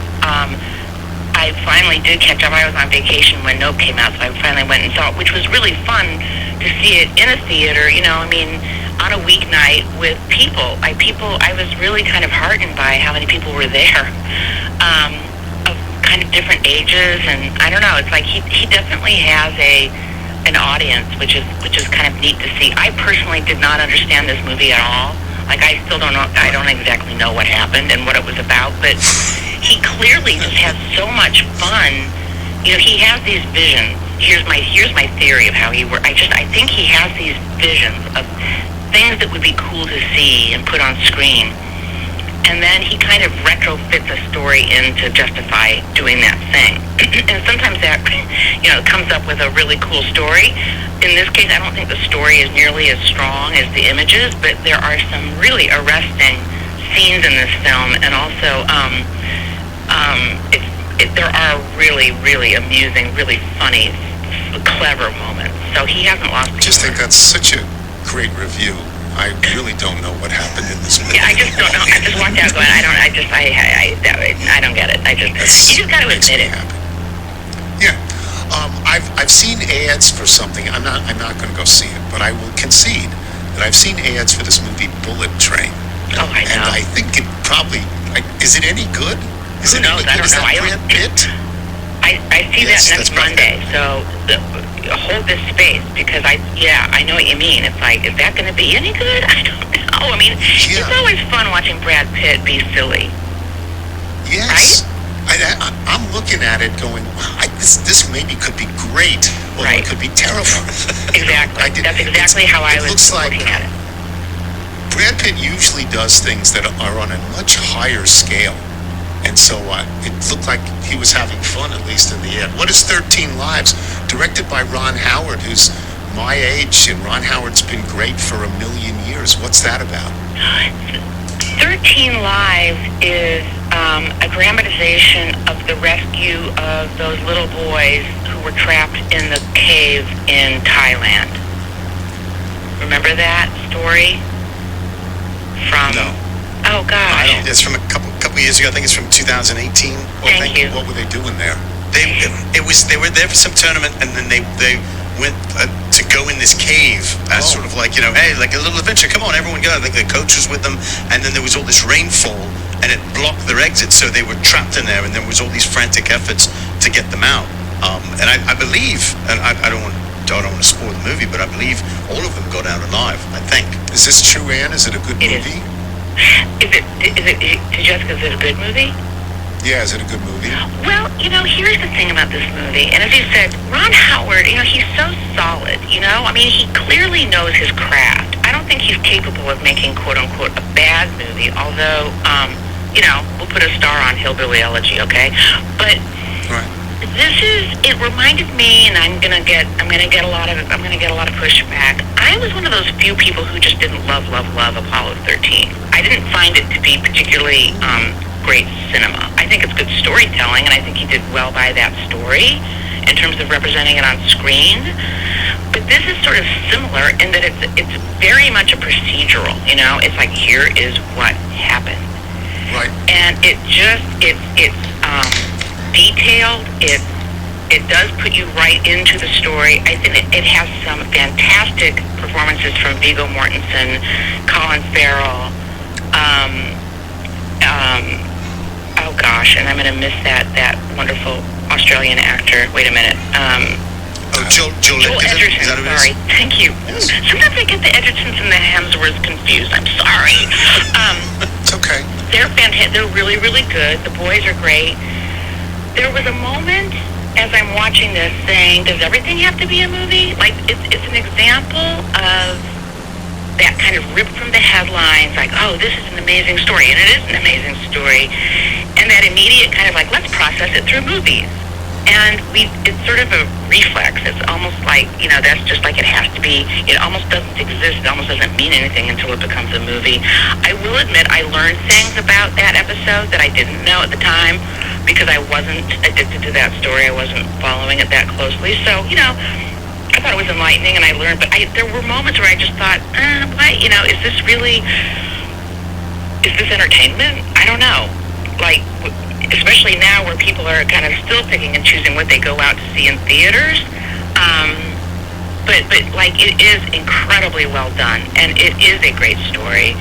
I finally did catch up. I was on vacation when Nope came out, so I finally went and saw it, which was really fun to see it in a theater, on a weeknight with people. I was really kind of heartened by how many people were there, of kind of different ages, and I don't know. It's like he definitely has an audience, which is kind of neat to see. I personally did not understand this movie at all. Like, I still don't know. I don't exactly know what happened and what it was about, but he clearly just has so much fun. He has these visions. Here's my theory of how he works. I think he has these visions of things that would be cool to see and put on screen. And then he kind of retrofits a story in to justify doing that thing. And sometimes that, comes up with a really cool story. In this case, I don't think the story is nearly as strong as the images, but there are some really arresting scenes in this film, and also there are really, really amusing, really funny, clever moments. So he hasn't lost. I just think that's such a great review. I really don't know what happened in this movie. Yeah, I just don't know. I just walked out going, I don't get it. You just got to admit it. Yeah. I've seen ads for something. I'm not going to go see it, but I will concede that I've seen ads for this movie Bullet Train. Oh, I know. And I think it probably, is it any good? Is Who it knows? any I good? don't Is know. that Brad Pitt? I see Yes, that that's next Monday. So hold this space, because I know what you mean. It's like, is that going to be any good? I don't know. I mean, Yeah. It's always fun watching Brad Pitt be silly. Yes. I'm looking at it going, wow, this maybe could be great, or Right. it could be terrible. Exactly. That's exactly how I was looks like, looking at it. Brad Pitt usually does things that are on a much higher scale. And so it looked like he was having fun, at least in the end. What is 13 Lives? Directed by Ron Howard, who's my age, and Ron Howard's been great for a million years. What's that about? 13 Lives is a dramatization of the rescue of those little boys who were trapped in the cave in Thailand. Remember that story? No. Oh gosh. It's from a couple years ago. I think it's from 2018. Thank you. What were they doing there? They were there for some tournament, and then they went to go in this cave as sort of like, hey, like a little adventure. Come on, everyone go. I think the coach was with them, and then there was all this rainfall, and it blocked their exit, so they were trapped in there, and there was all these frantic efforts to get them out. And I believe, and I don't want to spoil the movie, but I believe all of them got out alive. I think. Is this true, Ann? Is it a good It is. movie? Jessica, is it a good movie? Yeah, is it a good movie? Well, here's the thing about this movie, and as you said, Ron Howard, he's so solid, I mean, he clearly knows his craft. I don't think he's capable of making, quote-unquote, a bad movie, although, we'll put a star on Hillbilly Elegy, okay? But Right. it reminded me, and I'm gonna get a lot of pushback. I was one of those few people who just didn't love Apollo 13. I didn't find it to be particularly great cinema. I think it's good storytelling, and I think he did well by that story in terms of representing it on screen. But this is sort of similar in that it's very much a procedural. It's like, here is what happened, Right. and it's detailed. It does put you right into the story. I think it has some fantastic performances from Viggo Mortensen, Colin Farrell. Oh gosh, and I'm going to miss that wonderful Australian actor. Wait a minute. Joel Edgerton. Is that who it is? Sorry, thank you. Sometimes I get the Edgertons and the Hemsworths confused. I'm sorry. It's okay. They're fantastic. They're really, really good. The boys are great. There was a moment as I'm watching this saying, does everything have to be a movie? Like, it's an example of that kind of ripped from the headlines, like, oh, this is an amazing story, and it is an amazing story. And that immediate kind of like, let's process it through movies. And it's sort of a reflex. It's almost like, that's just like it has to be. It almost doesn't exist. It almost doesn't mean anything until it becomes a movie. I will admit I learned things about that episode that I didn't know at the time because I wasn't addicted to that story. I wasn't following it that closely. So, I thought it was enlightening and I learned, but there were moments where I just thought, what, is this entertainment? I don't know. Like, especially now where people are kind of still picking and choosing what they go out to see in theaters. But like, it is incredibly well done, and it is a great story.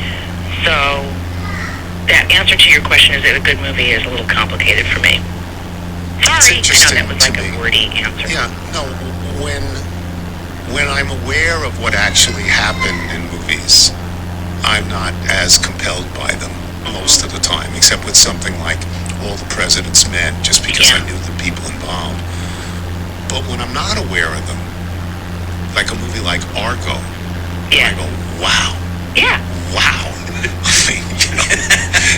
So that answer to your question, is it a good movie, is a little complicated for me. Sorry, I know that was like a wordy answer. Yeah, no, when I'm aware of what actually happened in movies, I'm not as compelled by them most of the time, except with something like All the President's Men, just because I knew the people involved. But when I'm not aware of them, like a movie like Argo, I go, wow. Yeah. Wow.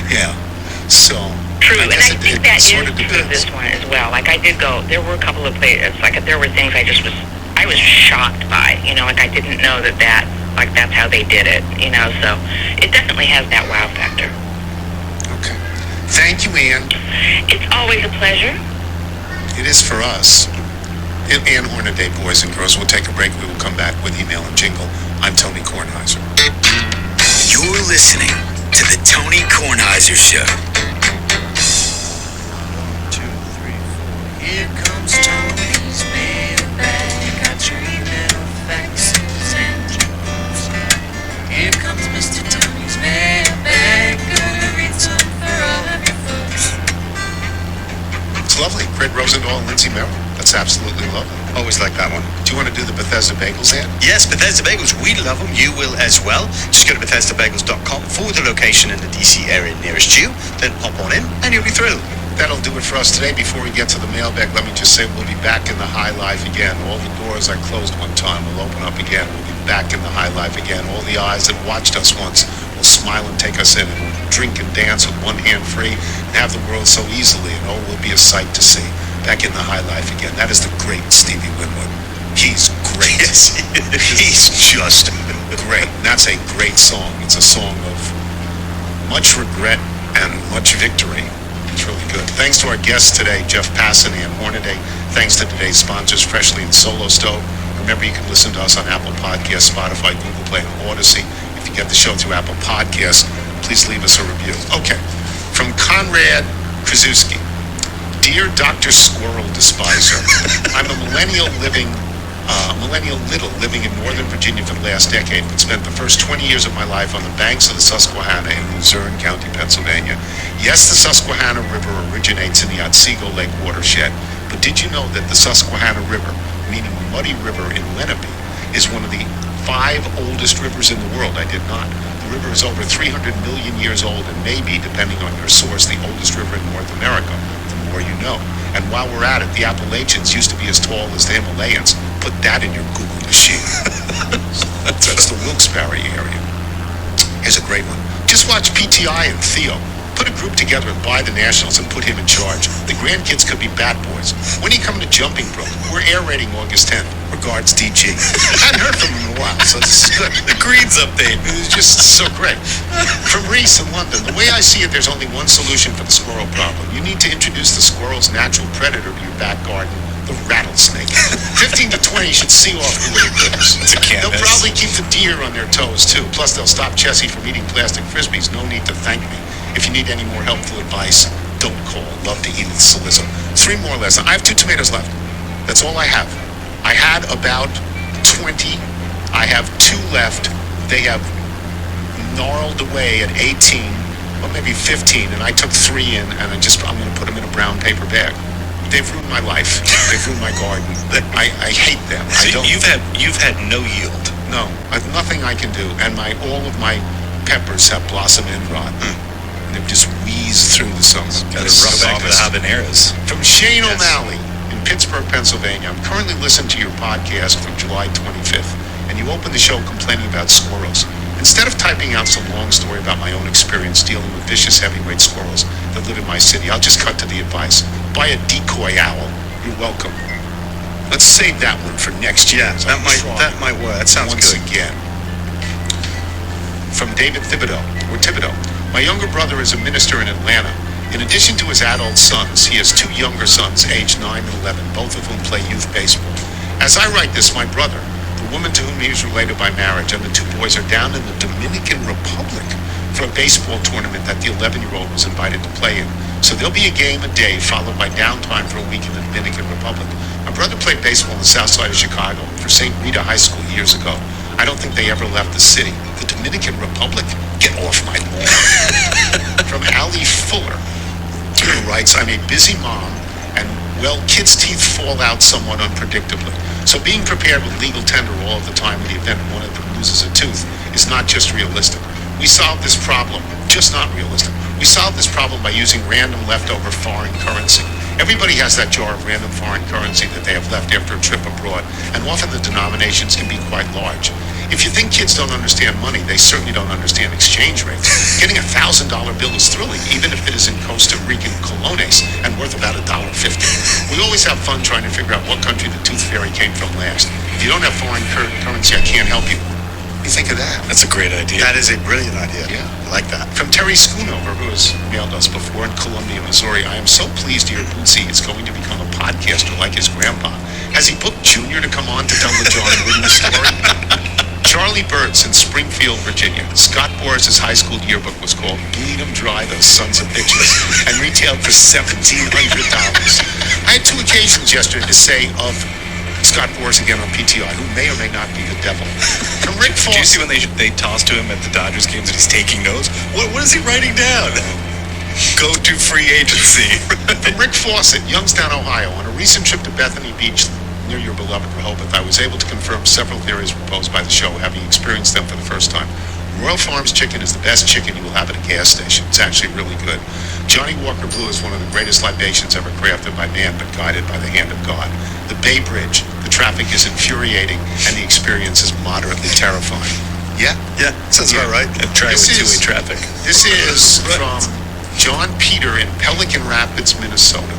Yeah. So, true, and I think that is true of this one as well. Like, I did go, there were a couple of places, like, there were things I was shocked by, like, I didn't know that's how they did it, so it definitely has that wow factor. Okay. Thank you, Ann. It's always a pleasure. It is for us. Ann Hornaday, boys and girls. We'll take a break. We will come back with email and jingle. I'm Tony Kornheiser. You're listening to the Tony Kornheiser Show. 1, 2, 3, 4. Here comes Tony's mailbag. I treat little faxes and jingles. Here comes Mr. Tony's mailbag. Gonna read some for all of your folks. It's lovely. Craig Rosendahl and Lindsay Merrill. That's absolutely lovely. Always like that one. Do you want to do the Bethesda Bagels, Ann? Yes, Bethesda Bagels. We love them. You will as well. Just go to BethesdaBagels.com for the location in the DC area nearest you. Then pop on in and you'll be through. That'll do it for us today. Before we get to the mailbag, let me just say we'll be back in the high life again. All the doors I closed one time will open up again. We'll be back in the high life again. All the eyes that watched us once will smile and take us in, and we'll drink and dance with one hand free and have the world so easily, and oh, we'll be a sight to see. Back in the high life again. That is the great Stevie Winwood. He's great. Yes, he's just great. And that's a great song. It's a song of much regret and much victory. It's really good. Thanks to our guests today, Jeff Passan and Hornaday. Thanks to today's sponsors, Freshly and Solo Stove. Remember, you can listen to us on Apple Podcasts, Spotify, Google Play, and Odyssey. If you get the show through Apple Podcasts, please leave us a review. Okay. From Conrad Krasuski. Dear Dr. Squirrel Despiser, I'm a millennial little living in Northern Virginia for the last decade, but spent the first 20 years of my life on the banks of the Susquehanna in Luzerne County, Pennsylvania. Yes, the Susquehanna River originates in the Otsego Lake watershed, but did you know that the Susquehanna River, meaning Muddy River in Lenape, is one of the 5 oldest rivers in the world? I did not. The river is over 300 million years old and may be, depending on your source, the oldest river in North America. More you know. And while we're at it, the Appalachians used to be as tall as the Himalayas. Put that in your Google machine. That's the Wilkes-Barre area. Here's a great one. Just watch PTI and Theo. Put a group together and buy the Nationals and put him in charge. The grandkids could be bat boys. When are you coming to Jumping Brook? We're air raiding August 10th. Regards, DG. I hadn't heard from him in a while, so this is good. The Greens update. It was just so great. From Reese in London, the way I see it, there's only one solution for the squirrel problem. You need to introduce the squirrel's natural predator to your back garden, the rattlesnake. 15 to 20 should see off the little critters. It's a canvas. They'll probably keep the deer on their toes, too. Plus, they'll stop Chessie from eating plastic Frisbees. No need to thank me. If you need any more helpful advice, don't call. Love to Edith Solism. 3 more less. I have 2 tomatoes left. That's all I have. I had about 20. I have 2 left. They have gnarled away at 18, or maybe 15, and I took 3 in, and I'm going to put them in a brown paper bag. They've ruined my life. They've ruined my garden. I hate them. So you've had no yield. No, I've nothing I can do, and all of my peppers have blossom end rot. and they've just wheezed through the summer. Got to rough off the habaneros. From Shane O'Malley in Pittsburgh, Pennsylvania. I'm currently listening to your podcast from July 25th, and you opened the show complaining about squirrels. Instead of typing out some long story about my own experience dealing with vicious heavyweight squirrels that live in my city, I'll just cut to the advice. Buy a decoy owl. You're welcome. Let's save that one for next year. Yeah, that might work. That sounds once good. again. From David Thibodeau. My younger brother is a minister in Atlanta. In addition to his adult sons, he has two younger sons, aged 9 and 11, both of whom play youth baseball. As I write this, my brother, the woman to whom he is related by marriage, and the two boys are down in the Dominican Republic for a baseball tournament that the 11-year-old was invited to play in. So there'll be a game a day, followed by downtime for a week in the Dominican Republic. My brother played baseball on the south side of Chicago for St. Rita High School years ago. I don't think they ever left the city. The Dominican Republic? Get off my lawn. From Allie Fuller, who writes, I'm a busy mom, and, well, kids' teeth fall out somewhat unpredictably. So being prepared with legal tender all of the time in the event one of them loses a tooth is not just realistic. We solve this problem, just not realistic. We solve this problem by using random leftover foreign currency. Everybody has that jar of random foreign currency that they have left after a trip abroad, and often the denominations can be quite large. If you think kids don't understand money, they certainly don't understand exchange rates. Getting a $1,000 bill is thrilling, even if it is in Costa Rican colones and worth about $1.50. We always have fun trying to figure out what country the tooth fairy came from last. If you don't have foreign currency, I can't help you. What do you think of that? That's a great idea. That is a brilliant idea. Yeah. I like that. From Terry Schoonover, who has mailed us before in Columbia, Missouri, I am so pleased to hear Bootsy is going to become a podcaster like his grandpa. Has he booked Junior to come on to tell the John Wooden story? Charlie Burt's in Springfield, Virginia. Scott Boris's high school yearbook was called Bleed 'em Dry, Those Sons of Bitches, and retailed for $1,700. I had two occasions yesterday to say of Scott Boris again on PTI, who may or may not be the devil. From Rick Fawcett. Do you see when they toss to him at the Dodgers games and he's taking notes? What is he writing down? Go to free agency. From Rick Fawcett, Youngstown, Ohio. On a recent trip to Bethany Beach near your beloved Rehoboth, I was able to confirm several theories proposed by the show, having experienced them for the first time. Royal Farms chicken is the best chicken you will have at a gas station. It's actually really good. Johnny Walker Blue is one of the greatest libations ever crafted by man, but guided by the hand of God. The Bay Bridge, the traffic is infuriating, and the experience is moderately terrifying. Yeah? Yeah, sounds about right. And try with two-way traffic. This is from John Peter in Pelican Rapids, Minnesota.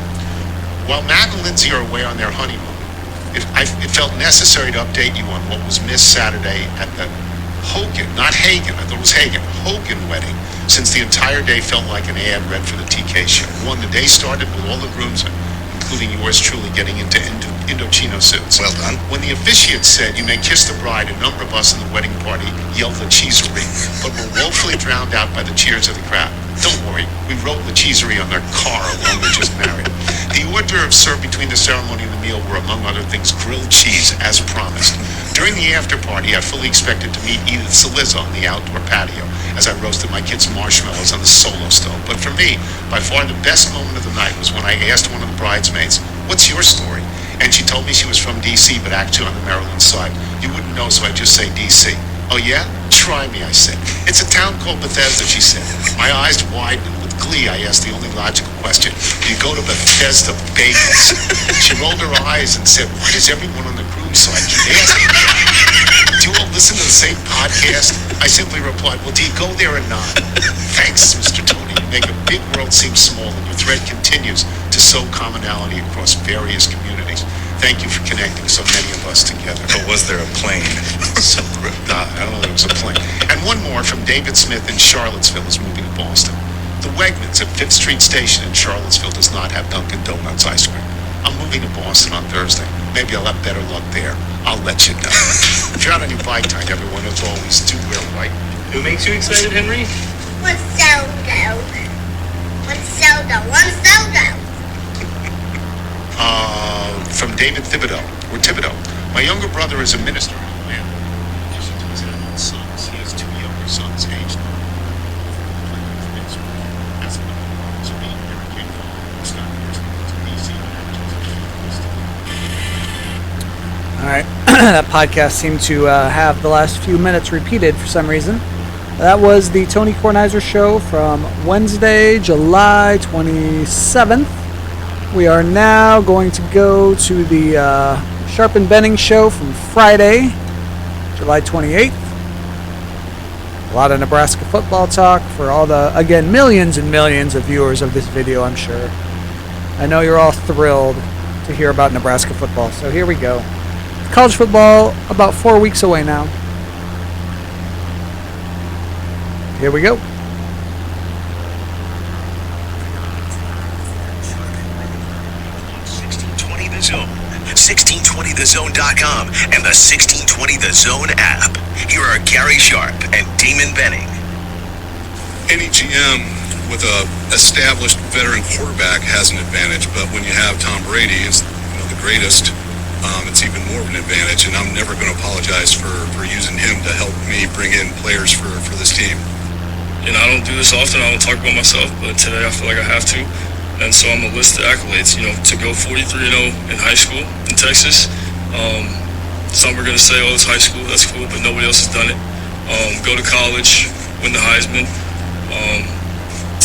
While Matt and Lindsay are away on their honeymoon, it felt necessary to update you on what was missed Saturday at the Hogan, not Hagen, I thought it was Hagen, Hogan wedding, since the entire day felt like an ad read for the TK show. One, the day started with all the groomsmen, including yours truly, getting into Indochino suits. Well done. When the officiant said, "You may kiss the bride," a number of us in the wedding party yelled the cheesery, but were woefully drowned out by the cheers of the crowd. Don't worry, we wrote the cheesery on their car along with just married. The hors d'oeuvres served between the ceremony and the meal were, among other things, grilled cheese, as promised. During the after party, I fully expected to meet Edith Saliza on the outdoor patio as I roasted my kids' marshmallows on the Solo stove. But for me, by far the best moment of the night was when I asked one of the bridesmaids, "What's your story?" And she told me she was from D.C., but actually on the Maryland side. You wouldn't know, so I just say D.C. "Oh yeah? Try me," I said. "It's a town called Bethesda," she said. My eyes widened. With glee, I asked the only logical question: "Do you go to Bethesda Bagels?" She rolled her eyes and said, "Why does everyone on the cruise side keep asking me that? Do you all listen to the same podcast?" I simply replied, "Well, do you go there or not?" Thanks, Mr. Tony. You make a big world seem small, and your thread continues to sow commonality across various communities. Thank you for connecting so many of us together. But was there a plane? I don't know, there was a plane. And one more from David Smith in Charlottesville is moving to Boston. The Wegmans at 5th Street Station in Charlottesville does not have Dunkin' Donuts ice cream. I'm moving to Boston on Thursday. Maybe I'll have better luck there. I'll let you know. If you're out on your bike time, everyone, as always, do wear white. Who makes you excited, Henry? One soda. One soda. One soda. From David Thibodeau, or Thibodeau. My younger brother is a minister in Atlanta. In addition to his adult sons, he has two younger sons, aged 9. All right, that podcast seemed to have the last few minutes repeated for some reason. That was the Tony Kornheiser Show from Wednesday, July 27th. We are now going to go to the Sharp and Benning Show from Friday, July 28th. A lot of Nebraska football talk for all the, again, millions and millions of viewers of this video, I'm sure. I know you're all thrilled to hear about Nebraska football, so here we go. College football about 4 weeks away now. Here we go. The Zone, 1620thezone.com, and the 1620 The Zone app. Here are Gary Sharp and Damon Benning. Any GM with a established veteran quarterback has an advantage, but when you have Tom Brady, it's the greatest, it's even more of an advantage, and I'm never going to apologize for using him to help me bring in players for this team. I don't do this often. I don't talk about myself, but today I feel like I have to. And so I'm a list of accolades, to go 43-0 in high school in Texas. Some are going to say, oh, it's high school, that's cool, but nobody else has done it. Go to college, win the Heisman,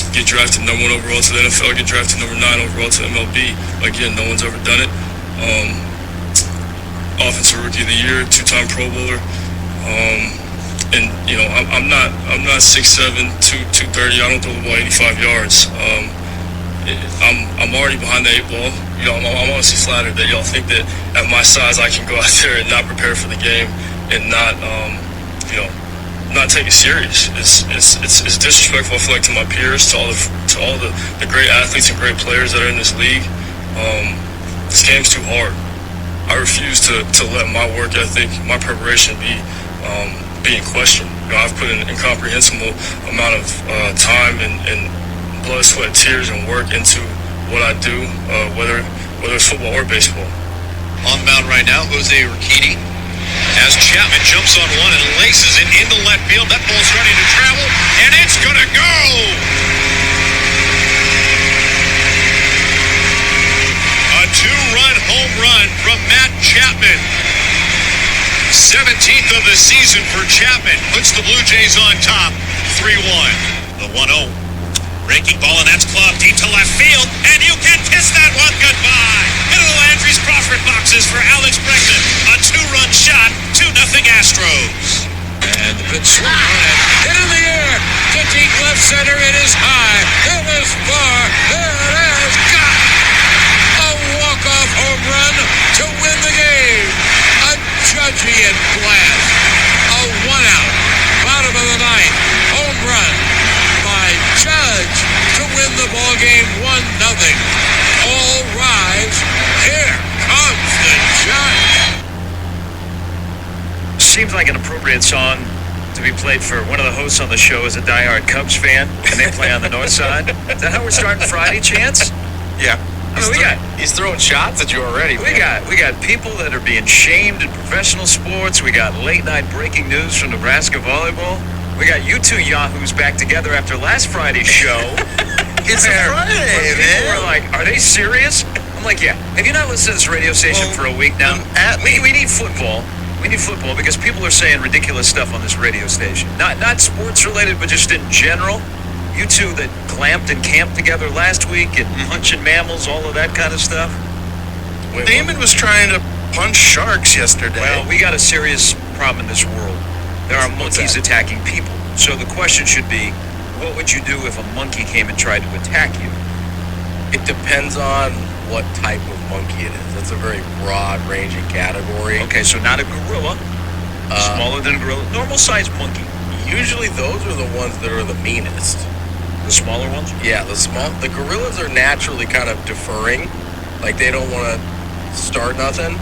get drafted number 1 overall to the NFL, get drafted number 9 overall to MLB. Again, no one's ever done it. Offensive Rookie of the Year, 2-time Pro Bowler. And I'm not 6'7", 230. I don't throw the ball 85 yards. I'm already behind the 8 ball. I'm honestly flattered that y'all think that at my size I can go out there and not prepare for the game and not take it serious. It's disrespectful, I feel like, to my peers, to all the great athletes and great players that are in this league. This game's too hard. I refuse to let my work ethic, my preparation be in question. I've put an incomprehensible amount of time and blood, sweat, tears, and work into what I do, whether it's football or baseball. On the mound right now, Jose Urquidy, as Chapman jumps on one and laces it into left field. That ball's ready to travel, and it's gonna go! A 2-run home run from Matt Chapman. 17th of the season for Chapman. Puts the Blue Jays on top, 3-1. The 1-0. Breaking ball, and that's clubbed deep to left field, and you can kiss that one goodbye. Into the Landry's Crawford boxes for Alex Bregman. A 2-run shot, 2-0 Astros. And the pitch swung on and hit in the air to deep left center. It is high, it is far, it is got a walk-off home run to win the game. A Judgian blast. A 1-out, bottom of the ninth, home run by Judge to win the ball game 1-0. All rise. Here comes the Judge. Seems like an appropriate song to be played for one of the hosts on the show is a diehard Cubs fan, and they play on the north side. Is that how we're starting Friday, Chance? Yeah. He's throwing shots at you already. We got people that are being shamed in professional sports. We got late night breaking news from Nebraska volleyball. We got you two yahoos back together after last Friday's show. It's a Friday, man. People were like, are they serious? I'm like, yeah. Have you not listened to this radio station for a week now? We need football. We need football because people are saying ridiculous stuff on this radio station. Not sports related, but just in general. You two that clamped and camped together last week and punching mammals, all of that kind of stuff. Damon was trying to punch sharks yesterday. Well, we got a serious problem in this world. There are monkeys attacking people. So the question should be, what would you do if a monkey came and tried to attack you? It depends on what type of monkey it is. That's a very broad-ranging category. Okay, so not a gorilla, smaller than a gorilla, normal-sized monkey. Usually those are the ones that are the meanest. The smaller ones? Yeah, the gorillas are naturally kind of deferring. Like, they don't want to start nothing.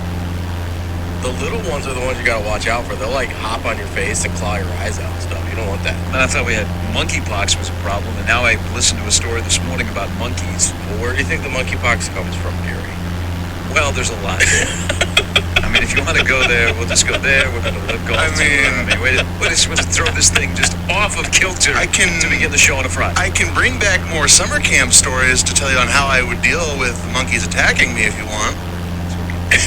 The little ones are the ones you gotta watch out for. They'll like hop on your face and claw your eyes out and stuff. You don't want that. And I thought we had monkeypox was a problem, and now I listened to a story this morning about monkeys. Well, where do you think the monkeypox comes from, Gary? Well, there's a lot. I mean, if you want to go there, we'll just go there. We're going to go. Wait to throw this thing just off of kilter to begin the show on a Friday. I can bring back more summer camp stories to tell you on how I would deal with monkeys attacking me if you want.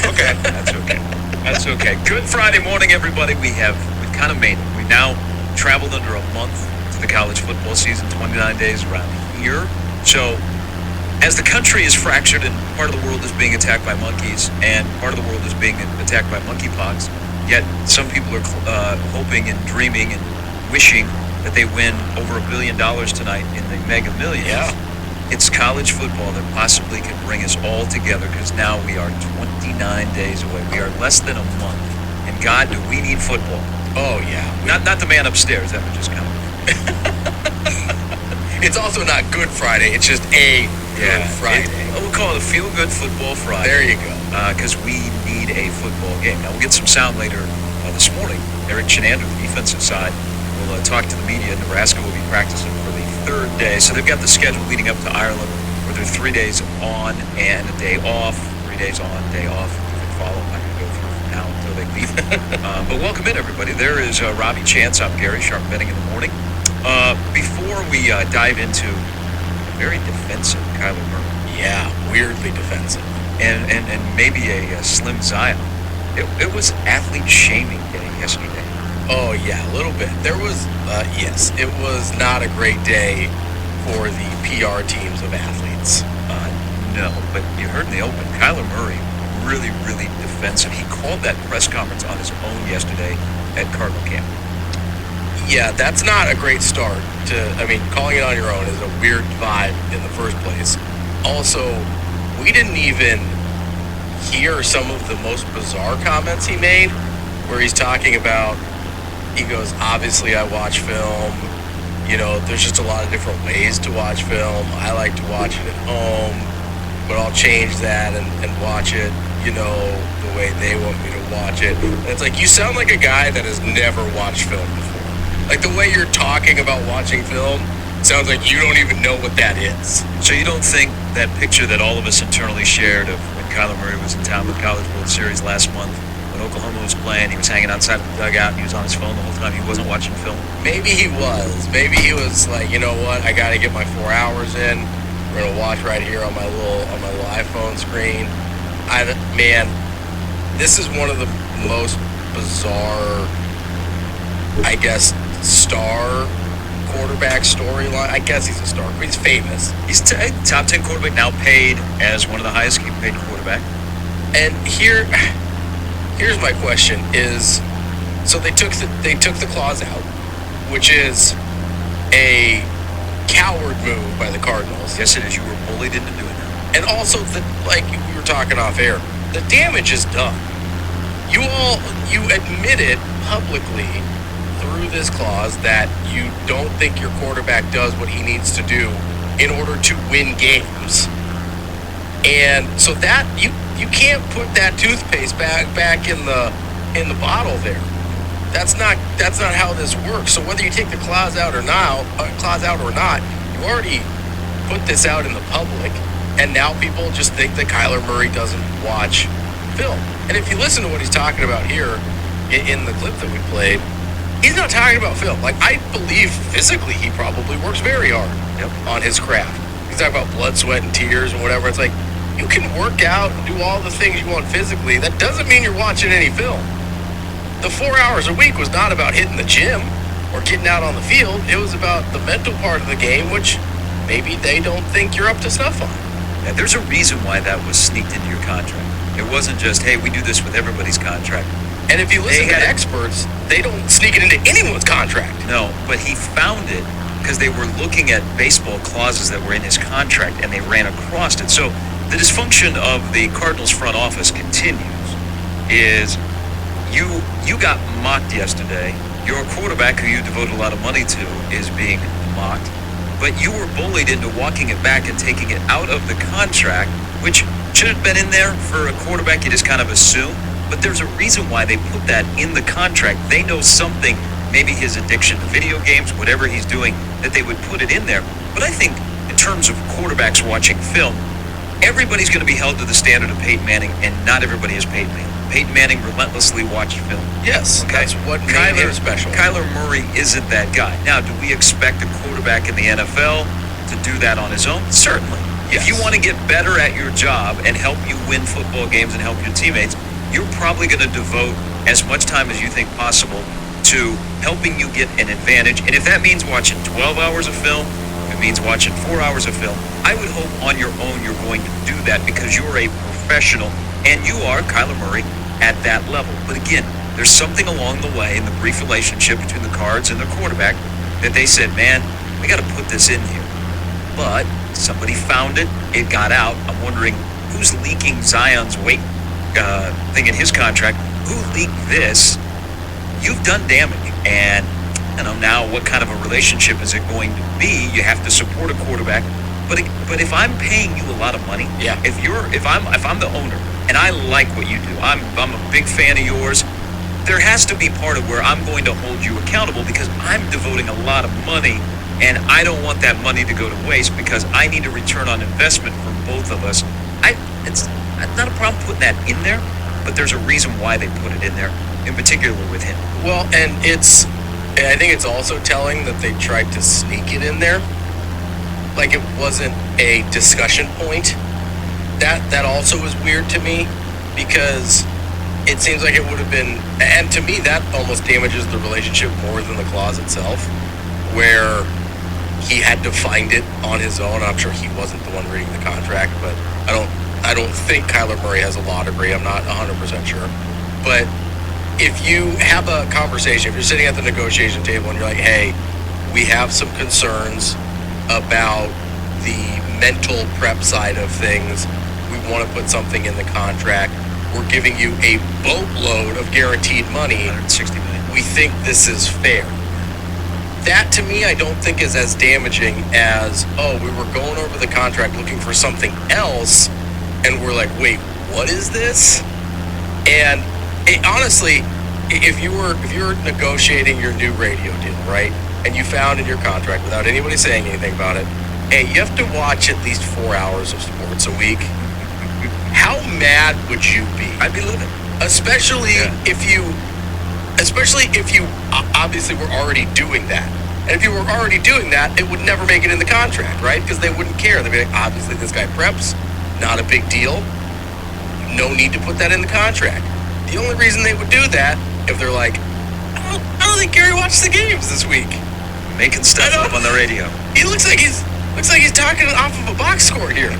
Okay. That's okay. That's okay. Good Friday morning, everybody. We've kind of made it. We now traveled under a month to the college football season, 29 days around here. So as the country is fractured and part of the world is being attacked by monkeys and part of the world is being attacked by monkeypox, yet some people are hoping and dreaming and wishing that they win over $1 billion tonight in the Mega Millions. Yeah. It's college football that possibly can bring us all together, because now we are 29 days away. We are less than a month. And God, do we need football? Oh, yeah. Not the man upstairs. That would just count. It's also not Good Friday. It's just a Good Friday. We'll call it a feel-good football Friday. There you go. Because we need a football game. Now, we'll get some sound later this morning. Eric Chenander, the defensive side, will talk to the media. Nebraska will be practicing for the third day. So they've got the schedule leading up to Ireland, where they're 3 days on and a day off. 3 days on, day off. You can follow. I'm going to go through from now until they leave. But welcome in, everybody. There is Robbie Chance. I'm Gary Sharp betting in the morning. Before we dive into very defensive Kyler Murray. Yeah, weirdly defensive. And maybe a slim Zion. It was athlete shaming day yesterday. Oh, yeah, a little bit. There was, yes, it was not a great day for the PR teams of athletes. No, but you heard in the open, Kyler Murray, really, really defensive. He called that press conference on his own yesterday at Cardinal camp. Yeah, that's not a great start. Calling it on your own is a weird vibe in the first place. Also, we didn't even hear some of the most bizarre comments he made, where he's talking about, he goes, obviously I watch film, there's just a lot of different ways to watch film. I like to watch it at home, but I'll change that and watch it, the way they want me to watch it. And it's like, you sound like a guy that has never watched film before. Like, the way you're talking about watching film sounds like you don't even know what that is. So you don't think that picture that all of us internally shared of when Kyler Murray was in town with College World Series last month, when Oklahoma was playing, he was hanging outside the dugout and he was on his phone the whole time, he wasn't watching film? Maybe he was. Maybe he was like, you know what, I got to get my 4 hours in. We're going to watch right here on my little iPhone screen. Man, this is one of the most bizarre, I guess, star quarterback storyline. I guess he's a star, but he's famous. He's top 10 quarterback, now paid as one of the highest paid quarterback. And here's my question is, so they took the clause out, which is a coward move by the Cardinals. Yes, it is. You were bullied into doing that. And also, like we were talking off air, the damage is done. You admitted publicly through this clause that you don't think your quarterback does what he needs to do in order to win games. And so that you can't put that toothpaste back in the bottle there. That's not how this works. So whether you take the clause out or not, you already put this out in the public, and now people just think that Kyler Murray doesn't watch film. And if you listen to what he's talking about here in the clip that we played, he's not talking about film. Like, I believe physically he probably works very hard on his craft. He's talking about blood, sweat, and tears and whatever. It's like, you can work out and do all the things you want physically. That doesn't mean you're watching any film. The 4 hours a week was not about hitting the gym or getting out on the field. It was about the mental part of the game, which maybe they don't think you're up to snuff on. Yeah, there's a reason why that was sneaked into your contract. It wasn't just, hey, we do this with everybody's contract. And if you listen to experts, they don't sneak it into anyone's contract. No, but he found it because they were looking at baseball clauses that were in his contract, and they ran across it. So the dysfunction of the Cardinals front office continues. Is you got mocked yesterday. Your quarterback, who you devoted a lot of money to, is being mocked. But you were bullied into walking it back and taking it out of the contract, which should have been in there for a quarterback. You just kind of assume. But there's a reason why they put that in the contract. They know something, maybe his addiction to video games, whatever he's doing, that they would put it in there. But I think in terms of quarterbacks watching film, everybody's going to be held to the standard of Peyton Manning, and not everybody is Peyton Manning. Peyton Manning relentlessly watched film. Yes, okay? That's what made him special. Kyler Murray isn't that guy. Now, do we expect a quarterback in the NFL to do that on his own? Certainly. Yes. If you want to get better at your job and help you win football games and help your teammates, you're probably going to devote as much time as you think possible to helping you get an advantage. And if that means watching 12 hours of film, if it means watching 4 hours of film, I would hope on your own you're going to do that because you're a professional and you are, Kyler Murray, at that level. But again, there's something along the way in the brief relationship between the Cards and their quarterback that they said, man, we got to put this in here. But somebody found it. It got out. I'm wondering who's leaking Zion's weight thing in his contract. Who leaked this? You've done damage. And now what kind of a relationship is it going to be? You have to support a quarterback. But if I'm paying you a lot of money, if I'm the owner and I like what you do, I'm a big fan of yours. There has to be part of where I'm going to hold you accountable because I'm devoting a lot of money and I don't want that money to go to waste because I need a return on investment from both of us. It's not a problem putting that in there, but there's a reason why they put it in there, in particular with him. Well, and I think it's also telling that they tried to sneak it in there. Like it wasn't a discussion point. That also was weird to me because it seems like it would have been, and to me that almost damages the relationship more than the clause itself, where he had to find it on his own. I'm sure he wasn't the one reading the contract, but I don't think Kyler Murray has a law degree. I'm not 100% sure. But if you have a conversation, if you're sitting at the negotiation table and you're like, hey, we have some concerns about the mental prep side of things. We want to put something in the contract. We're giving you a boatload of guaranteed money. $160 million. We think this is fair. That to me, I don't think is as damaging as, we were going over the contract looking for something else, and we're like, wait, what is this? And honestly, if you were negotiating your new radio deal, right, and you found in your contract without anybody saying anything about it, hey, you have to watch at least 4 hours of sports a week. How mad would you be? I'd be livid. Especially if you obviously were already doing that. And if you were already doing that, it would never make it in the contract, right? Because they wouldn't care. They'd be like, obviously this guy preps, not a big deal. No need to put that in the contract. The only reason they would do that if they're like, I don't think Gary watched the games this week. Making stuff up on the radio. He looks like he's talking off of a box score here.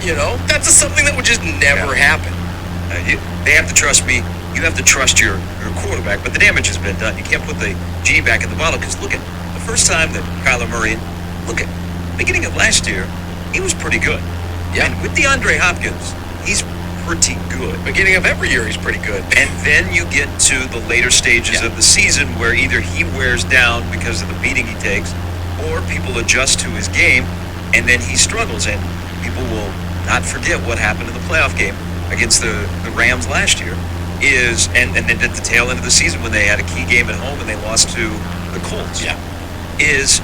You know, that's something that would just never happen. They have to trust me. You have to trust your quarterback, but the damage has been done. You can't put the G back in the bottle because look at the first time that Kyler Murray, beginning of last year, he was pretty good. Yeah. And with DeAndre Hopkins, he's pretty good. Beginning of every year, he's pretty good. And then you get to the later stages of the season where either he wears down because of the beating he takes, or people adjust to his game, and then he struggles. And people will not forget what happened in the playoff game against the Rams last year. And then at the tail end of the season when they had a key game at home and they lost to the Colts. Yeah. Is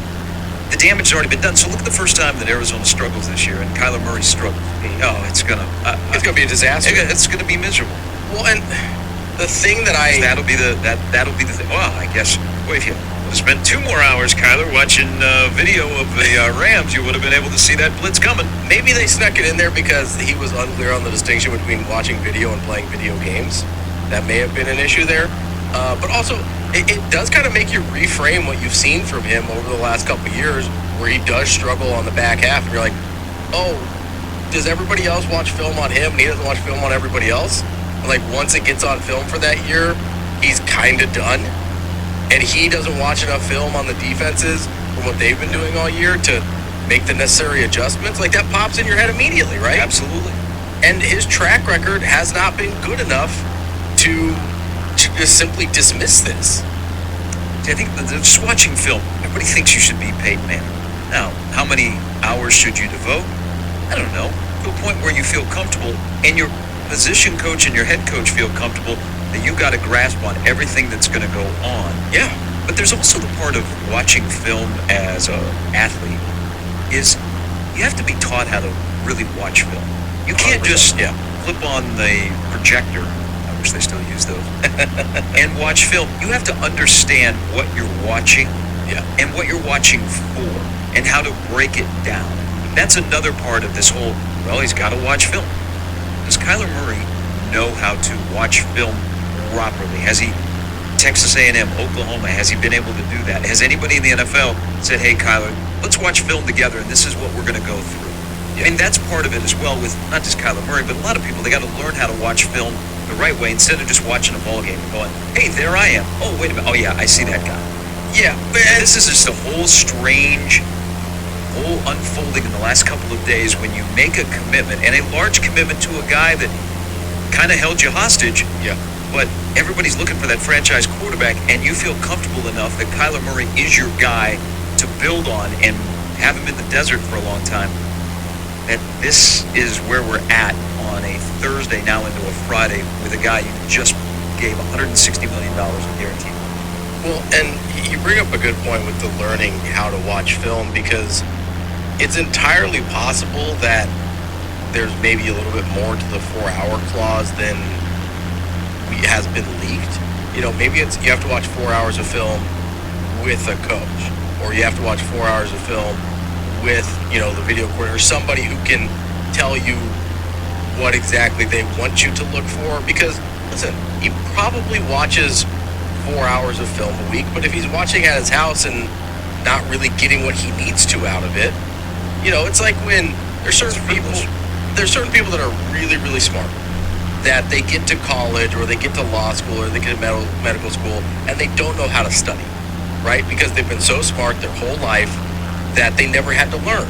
the damage has already been done. So look at the first time that Arizona struggles this year and Kyler Murray struggles. Oh, it's gonna be a disaster. It's gonna be miserable. Well, and the thing that that'll be the thing. Well, I guess if you would have spent 2 more hours, Kyler, watching video of the Rams, you would have been able to see that blitz coming. Maybe they snuck it in there because he was unclear on the distinction between watching video and playing video games. That may have been an issue there. But also, it does kind of make you reframe what you've seen from him over the last couple of years where he does struggle on the back half. And you're like, does everybody else watch film on him and he doesn't watch film on everybody else? And like once it gets on film for that year, he's kind of done. And he doesn't watch enough film on the defenses from what they've been doing all year to make the necessary adjustments. Like that pops in your head immediately, right? Absolutely. And his track record has not been good enough to just simply dismiss this. See, I think just watching film, everybody thinks you should be paid man. Now, how many hours should you devote? I don't know. To a point where you feel comfortable and your position coach and your head coach feel comfortable that you got a grasp on everything that's going to go on. Yeah. But there's also the part of watching film as an athlete is you have to be taught how to really watch film. You can't just flip on the projector. I wish they still use those. And watch film. You have to understand what you're watching and what you're watching for and how to break it down. That's another part of this whole, he's got to watch film. Does Kyler Murray know how to watch film properly? Has he Texas A&M, Oklahoma, has he been able to do that? Has anybody in the NFL said, hey, Kyler, let's watch film together, and this is what we're going to go through? I mean, that's part of it as well with not just Kyler Murray, but a lot of people. They got to learn how to watch film the right way instead of just watching a ball game and going, hey, there I am. Oh, wait a minute. Oh, yeah, I see that guy. Yeah. And this is just a whole strange, whole unfolding in the last couple of days when you make a commitment, and a large commitment to a guy that kind of held you hostage. Yeah. But everybody's looking for that franchise quarterback, and you feel comfortable enough that Kyler Murray is your guy to build on and have him in the desert for a long time. That this is where we're at on a Thursday, now into a Friday, with a guy you just gave $160 million in guarantee. Well, and you bring up a good point with the learning how to watch film, because it's entirely possible that there's maybe a little bit more to the 4-hour clause than has been leaked. You know, maybe it's you have to watch 4 hours of film with a coach, or you have to watch 4 hours of film with, you know, the video coordinator, somebody who can tell you what exactly they want you to look for. Because, listen, he probably watches 4 hours of film a week, but if he's watching at his house and not really getting what he needs to out of it, you know, it's like when there's certain people that are really, really smart, that they get to college or they get to law school or they get to medical school and they don't know how to study, right? Because they've been so smart their whole life that they never had to learn.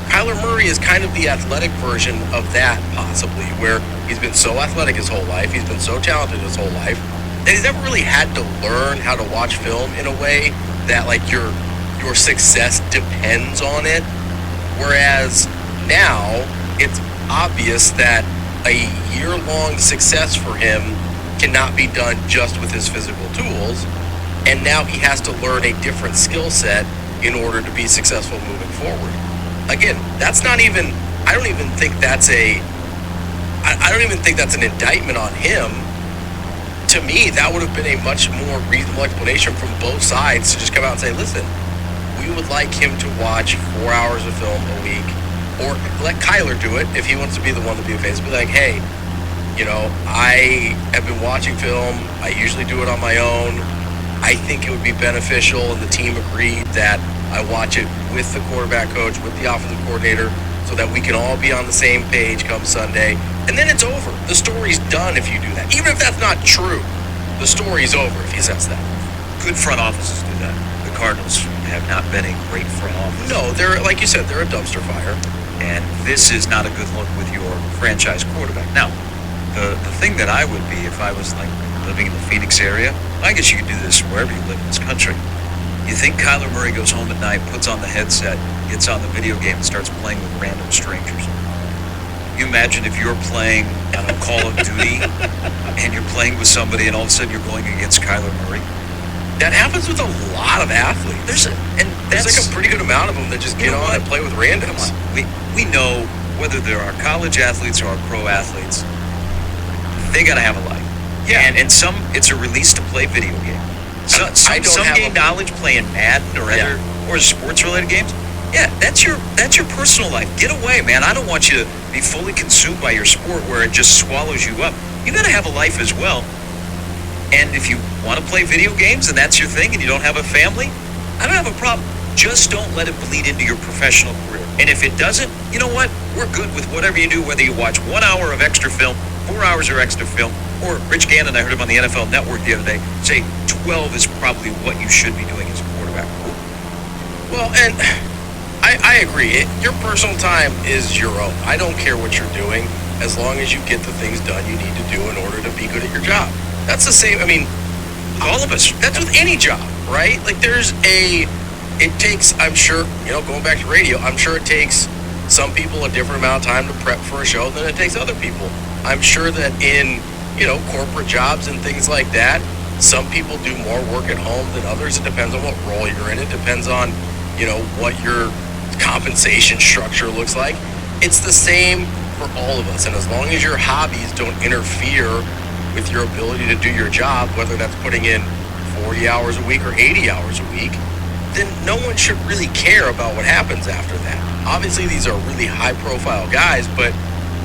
Kyler Murray is kind of the athletic version of that, possibly, where he's been so athletic his whole life, he's been so talented his whole life, that he's never really had to learn how to watch film in a way that, like, your success depends on it. Whereas now, it's obvious that a year-long success for him cannot be done just with his physical tools, and now he has to learn a different skill set in order to be successful moving forward. Again, that's not even, I don't even think that's an indictment on him. To me, that would have been a much more reasonable explanation from both sides to just come out and say, listen, we would like him to watch 4 hours of film a week, or let Kyler do it if he wants to be the one to be a face. Be like, hey, you know, I have been watching film. I usually do it on my own. I think it would be beneficial, and the team agreed that I watch it with the quarterback coach, with the offensive coordinator, so that we can all be on the same page come Sunday. And then it's over. The story's done if you do that. Even if that's not true, the story's over if he says that. Good front offices do that. The Cardinals have not been a great front office. No, they're, like you said, they're a dumpster fire. And this is not a good look with your franchise quarterback. Now, the thing that I would be if I was like living in the Phoenix area, I guess you could do this wherever you live in this country. You think Kyler Murray goes home at night, puts on the headset, gets on the video game, and starts playing with random strangers. You imagine if you're playing Call of Duty and you're playing with somebody and all of a sudden you're going against Kyler Murray. That happens with a lot of athletes. There's like a pretty good amount of them that just get on and play with randoms. We know whether there are college athletes or pro athletes, they got to have a life. Yeah. And some, it's a release to play video game. Some game knowledge playing Madden or other or sports-related games. Yeah, that's your personal life. Get away, man. I don't want you to be fully consumed by your sport where it just swallows you up. You got to have a life as well. And if you want to play video games and that's your thing and you don't have a family, I don't have a problem. Just don't let it bleed into your professional career. And if it doesn't, you know what? We're good with whatever you do, whether you watch 1 hour of extra film, 4 hours of extra film, or Rich Gannon, I heard him on the NFL Network the other day, say 12 is probably what you should be doing as a quarterback. Well, and I agree. Your personal time is your own. I don't care what you're doing as long as you get the things done you need to do in order to be good at your job. That's the same, I mean, all of us. That's with any job, right? Like it takes, I'm sure, you know, going back to radio, I'm sure it takes some people a different amount of time to prep for a show than it takes other people. I'm sure that in, you know, corporate jobs and things like that, some people do more work at home than others. It depends on what role you're in. It depends on, you know, what your compensation structure looks like. It's the same for all of us. And as long as your hobbies don't interfere with your ability to do your job, whether that's putting in 40 hours a week or 80 hours a week, then no one should really care about what happens after that. Obviously, these are really high-profile guys, but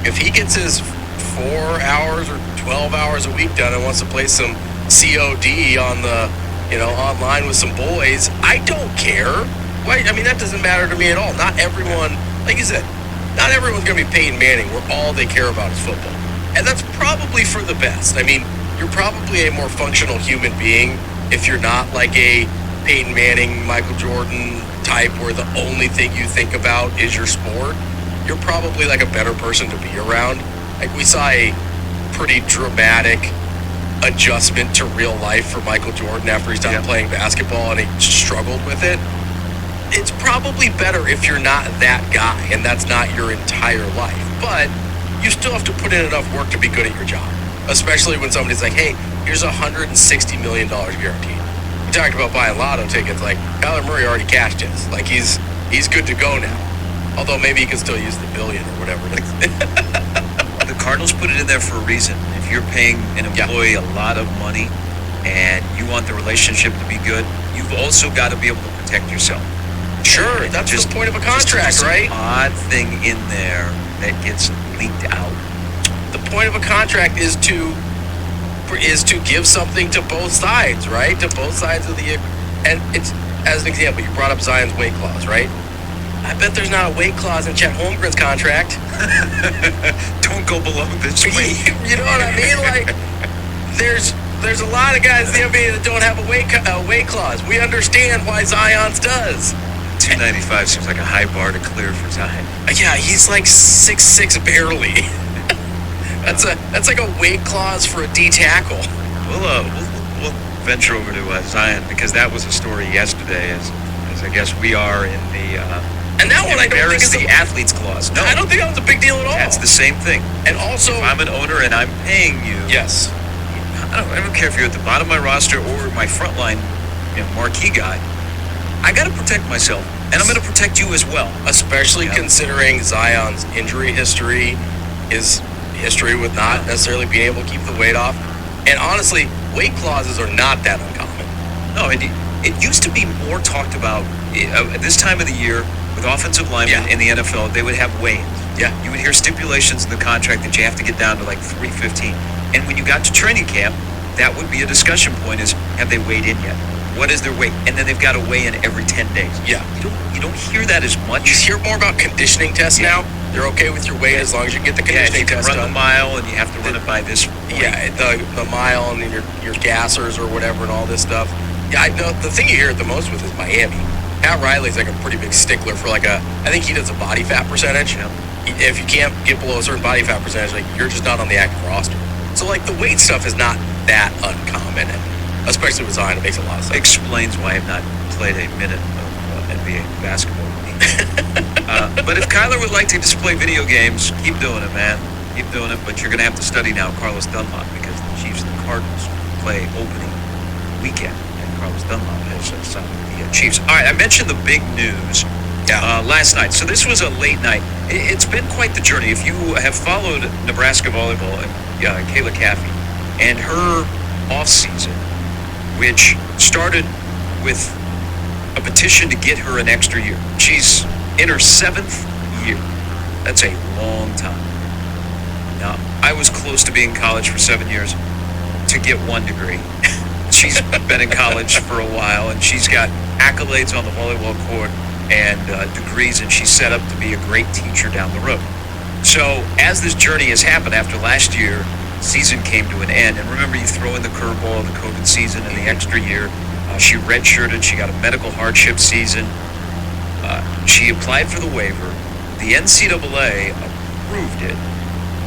if he gets his 4 hours or 12 hours a week done and wants to play some COD on the, online with some boys. I don't care. Why? I mean, that doesn't matter to me at all. Not everyone, like you said, not everyone's going to be Peyton Manning where all they care about is football. And that's probably for the best. I mean, you're probably a more functional human being if you're not like a Peyton Manning, Michael Jordan type where the only thing you think about is your sport. You're probably like a better person to be around. Like we saw a pretty dramatic adjustment to real life for Michael Jordan after he stopped playing basketball and he struggled with it. It's probably better if you're not that guy and that's not your entire life. But you still have to put in enough work to be good at your job. Especially when somebody's like, hey, here's $160 million guaranteed. We talked about buying lotto tickets. Like, Kyler Murray already cashed his. Like, he's good to go now. Although maybe he can still use the billion or whatever it is. The Cardinals put it in there for a reason. If you're paying an employee a lot of money and you want the relationship to be good, you've also got to be able to protect yourself. Sure, that's just the point of a contract, right? Odd thing in there that gets leaked out. The point of a contract is to give something to both sides, right? To both sides of the, and it's, as an example, you brought up Zion's weight clause, right? I bet there's not a weight clause in Chet Holmgren's contract. Don't go below this weight. You know what I mean? Like, there's a lot of guys in the NBA that don't have a weight clause. We understand why Zion's does. 295 seems like a high bar to clear for Zion. Yeah, he's like 6'6" barely. That's like a weight clause for a D tackle. We'll venture over to Zion because that was a story yesterday. As I guess we are in the and that one I don't think is the athlete's clause. No, I don't think that was a big deal at all. That's the same thing. And also, if I'm an owner and I'm paying you, yes, I don't care if you're at the bottom of my roster or my frontline, marquee guy. I got to protect myself, and I'm going to protect you as well. Especially considering Zion's injury history, his history with not necessarily being able to keep the weight off. And honestly, weight clauses are not that uncommon. No, it used to be more talked about at this time of the year with offensive linemen in the NFL. They would have weigh-ins. Yeah. You would hear stipulations in the contract that you have to get down to like 315. And when you got to training camp, that would be a discussion point is, have they weighed in yet? What is their weight? And then they've got to weigh in every 10 days. Yeah. You don't hear that as much. You hear more about conditioning tests now. They're okay with your weight as long as you get the conditioning test done. You can run the mile and you have to run it by this point. Yeah, the mile and then your gassers or whatever and all this stuff. Yeah, I know the thing you hear it the most with is Miami. Pat Riley's like a pretty big stickler for I think he does a body fat percentage. Yeah. If you can't get below a certain body fat percentage, like you're just not on the active roster. So like the weight stuff is not that uncommon, and especially with Zion, it makes a lot of sense. Explains why I've not played a minute of NBA basketball. But if Kyler would like to display video games, keep doing it, man. Keep doing it, but you're going to have to study now Carlos Dunlop because the Chiefs and the Cardinals play opening weekend, and Carlos Dunlop has signed with the Chiefs. All right, I mentioned the big news last night. So this was a late night. It's been quite the journey. If you have followed Nebraska volleyball and Kayla Caffey and her off-season, which started with a petition to get her an extra year. She's in her 7th year. That's a long time. Now, I was close to being in college for 7 years to get 1 degree. She's been in college for a while, and she's got accolades on the volleyball court and degrees, and she's set up to be a great teacher down the road. So as this journey has happened after last year, season came to an end. And remember, you throw in the curveball of the COVID season and the extra year. She redshirted. She got a medical hardship season. She applied for the waiver. The NCAA approved it.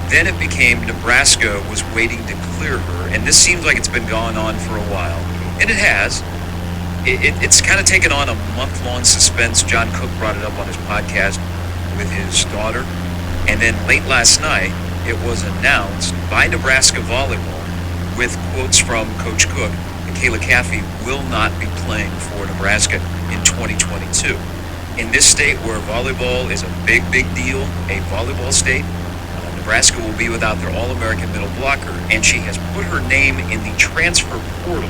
Then it became Nebraska was waiting to clear her. And this seems like it's been going on for a while. And it has. It's kind of taken on a month-long suspense. John Cook brought it up on his podcast with his daughter. And then late last night, it was announced by Nebraska Volleyball with quotes from Coach Cook that Kayla Caffey will not be playing for Nebraska in 2022. In this state where volleyball is a big, big deal, a volleyball state, Nebraska will be without their All-American middle blocker, and she has put her name in the transfer portal.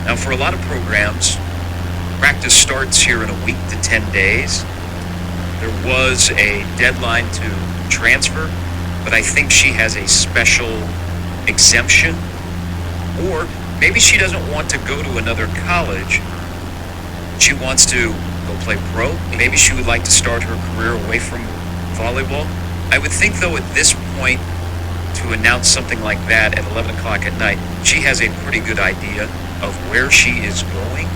Now, for a lot of programs, practice starts here in a week to 10 days. There was a deadline to transfer, but I think she has a special exemption, or maybe she doesn't want to go to another college. She wants to go play pro. Maybe she would like to start her career away from volleyball. I would think, though, at this point, to announce something like that at 11 o'clock at night, she has a pretty good idea of where she is going.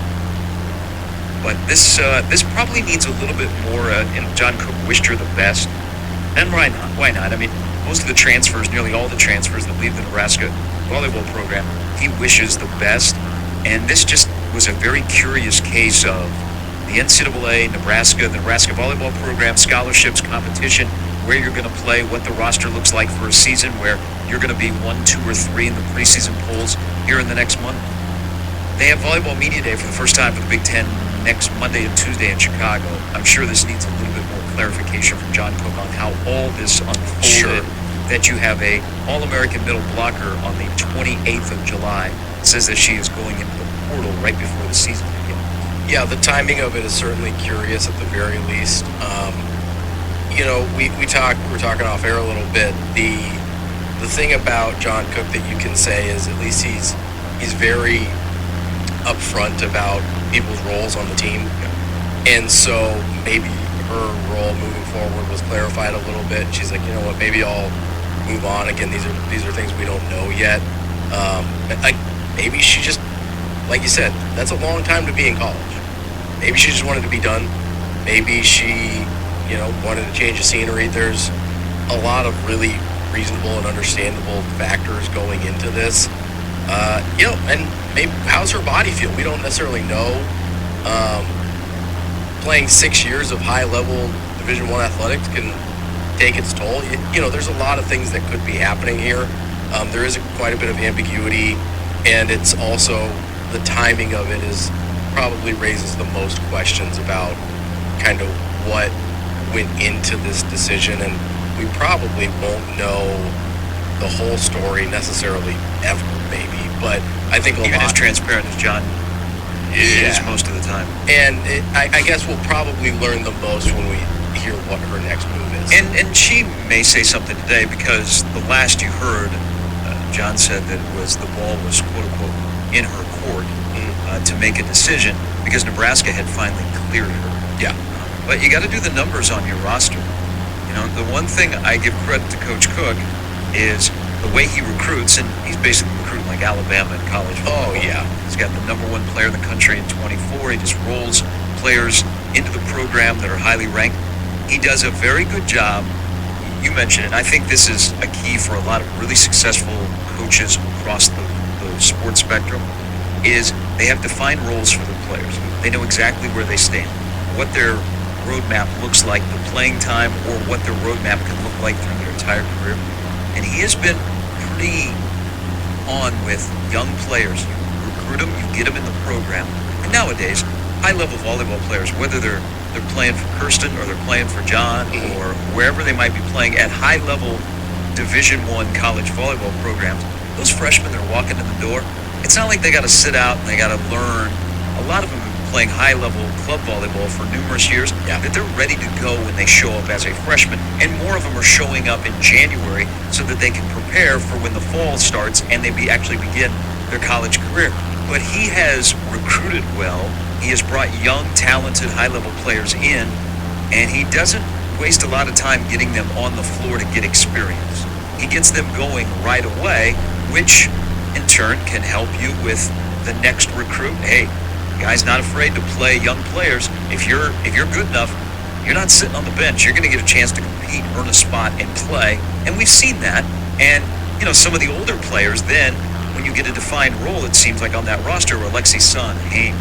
But this probably needs a little bit more. John Cook wished her the best, and why not? Why not? I mean, most of the transfers, nearly all the transfers that leave the Nebraska volleyball program, he wishes the best. And this just was a very curious case of the NCAA, Nebraska, the Nebraska volleyball program, scholarships, competition, where you're going to play, what the roster looks like for a season, where you're going to be 1, 2, or 3 in the preseason polls here in the next month. They have Volleyball Media Day for the first time for the Big Ten next Monday and Tuesday in Chicago. I'm sure this needs a little bit more clarification from John Cook on how all this unfolded. Sure. That you have a All-American middle blocker on the 28th of July says that she is going into the portal right before the season begins. Yeah, the timing of it is certainly curious at the very least. We were talking off air a little bit. The thing about John Cook that you can say is at least he's very upfront about people's roles on the team, and so maybe her role moving forward was clarified a little bit. She's like, you know what, maybe I'll move on. Again, these are things we don't know yet. Maybe she just, like you said, that's a long time to be in college. Maybe she just wanted to be done. Maybe she, wanted to change the scenery. There's a lot of really reasonable and understandable factors going into this. And maybe how's her body feel? We don't necessarily know. Playing 6 years of high-level Division I athletics can take its toll. There's a lot of things that could be happening here. There is quite a bit of ambiguity, and it's also the timing of it is probably raises the most questions about kind of what went into this decision, and we probably won't know the whole story necessarily ever, maybe. But I think even as transparent as John is most of the time. And I guess we'll probably learn the most when we hear what her next move is. And she may say something today, because the last you heard, John said that the ball was quote unquote in her court to make a decision, because Nebraska had finally cleared her. Yeah. But you got to do the numbers on your roster. The one thing I give credit to Coach Cook is the way he recruits, and he's basically recruiting like Alabama in college football. Oh, yeah. He's got the number 1 player in the country in 24. He just rolls players into the program that are highly ranked. He does a very good job. You mentioned it. I think this is a key for a lot of really successful coaches across the sports spectrum, is they have defined roles for their players. They know exactly where they stand, what their roadmap looks like, the playing time, or what their roadmap can look like through their entire career. And he has been pretty on with young players. You recruit them, you get them in the program. And nowadays, high-level volleyball players, whether they're playing for Kirsten or they're playing for John or wherever they might be playing at high-level Division I college volleyball programs, those freshmen that are walking in the door, it's not like they got to sit out and they got to learn. A lot of them have been playing high-level club volleyball for numerous years, that they're ready to go when they show up as a freshman, and more of them are showing up in January so that they can prepare for when the fall starts and they actually begin their college career. But he has recruited well. He has brought young, talented, high-level players in, and he doesn't waste a lot of time getting them on the floor to get experience. He gets them going right away, which in turn can help you with the next recruit. Hey, guy's not afraid to play young players. If you're good enough, you're not sitting on the bench. You're going to get a chance to compete, earn a spot, and play. And we've seen that. And some of the older players, then when you get a defined role, it seems like on that roster, where Alexi Sun, Haynes,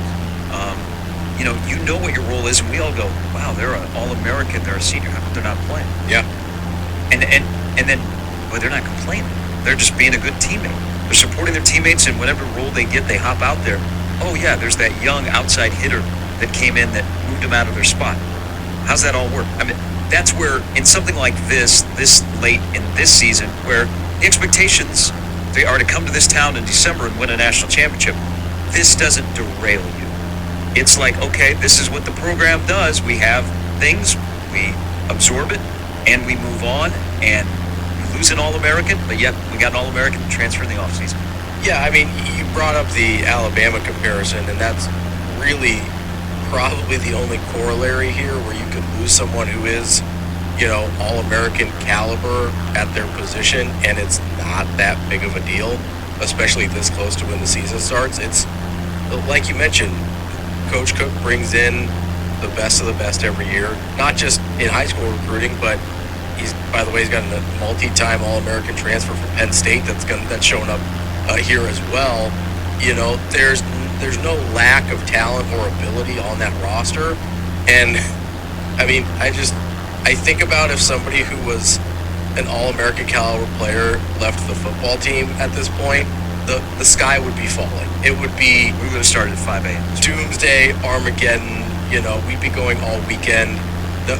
you know what your role is, and we all go, wow, they're an All-American, they're a senior, how come they're not playing? Yeah. And then, well, they're not complaining. They're just being a good teammate. They're supporting their teammates, and whatever role they get, they hop out there. Oh, yeah, there's that young outside hitter that came in that moved them out of their spot. How's that all work? I mean, that's where, in something like this late in this season, where the expectations, they are to come to this town in December and win a national championship, this doesn't derail you. It's like, okay, this is what the program does. We have things, we absorb it, and we move on, and we lose an All-American, but yet we got an All-American transfer in the offseason. Yeah, I mean, you brought up the Alabama comparison, and that's really probably the only corollary here where you could lose someone who is, All-American caliber at their position, and it's not that big of a deal, especially this close to when the season starts. It's, like you mentioned, Coach Cook brings in the best of the best every year, not just in high school recruiting, but he's got a multi-time All-American transfer from Penn State that's shown up here as well. There's no lack of talent or ability on that roster, and I mean, I think about if somebody who was an All-American caliber player left the football team at this point, the sky would be falling. It would be, we would have started at 5 a.m. Doomsday, Armageddon. We'd be going all weekend.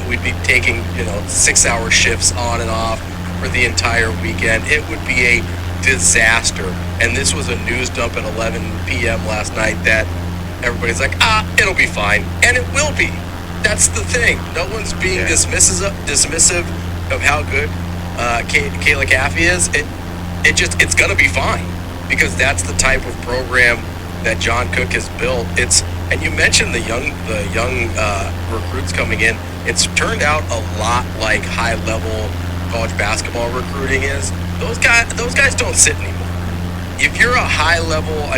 We'd be taking 6-hour shifts on and off for the entire weekend. It would be a disaster. And this was a news dump at 11 p.m. last night that everybody's like, it'll be fine, and it will be. That's the thing. No one's being dismissive of how good Kayla Caffey is. It's gonna be fine, because that's the type of program that John Cook has built. And you mentioned the young recruits coming in. It's turned out a lot like high-level college basketball recruiting is. Those guys don't sit anymore. If you're a high-level,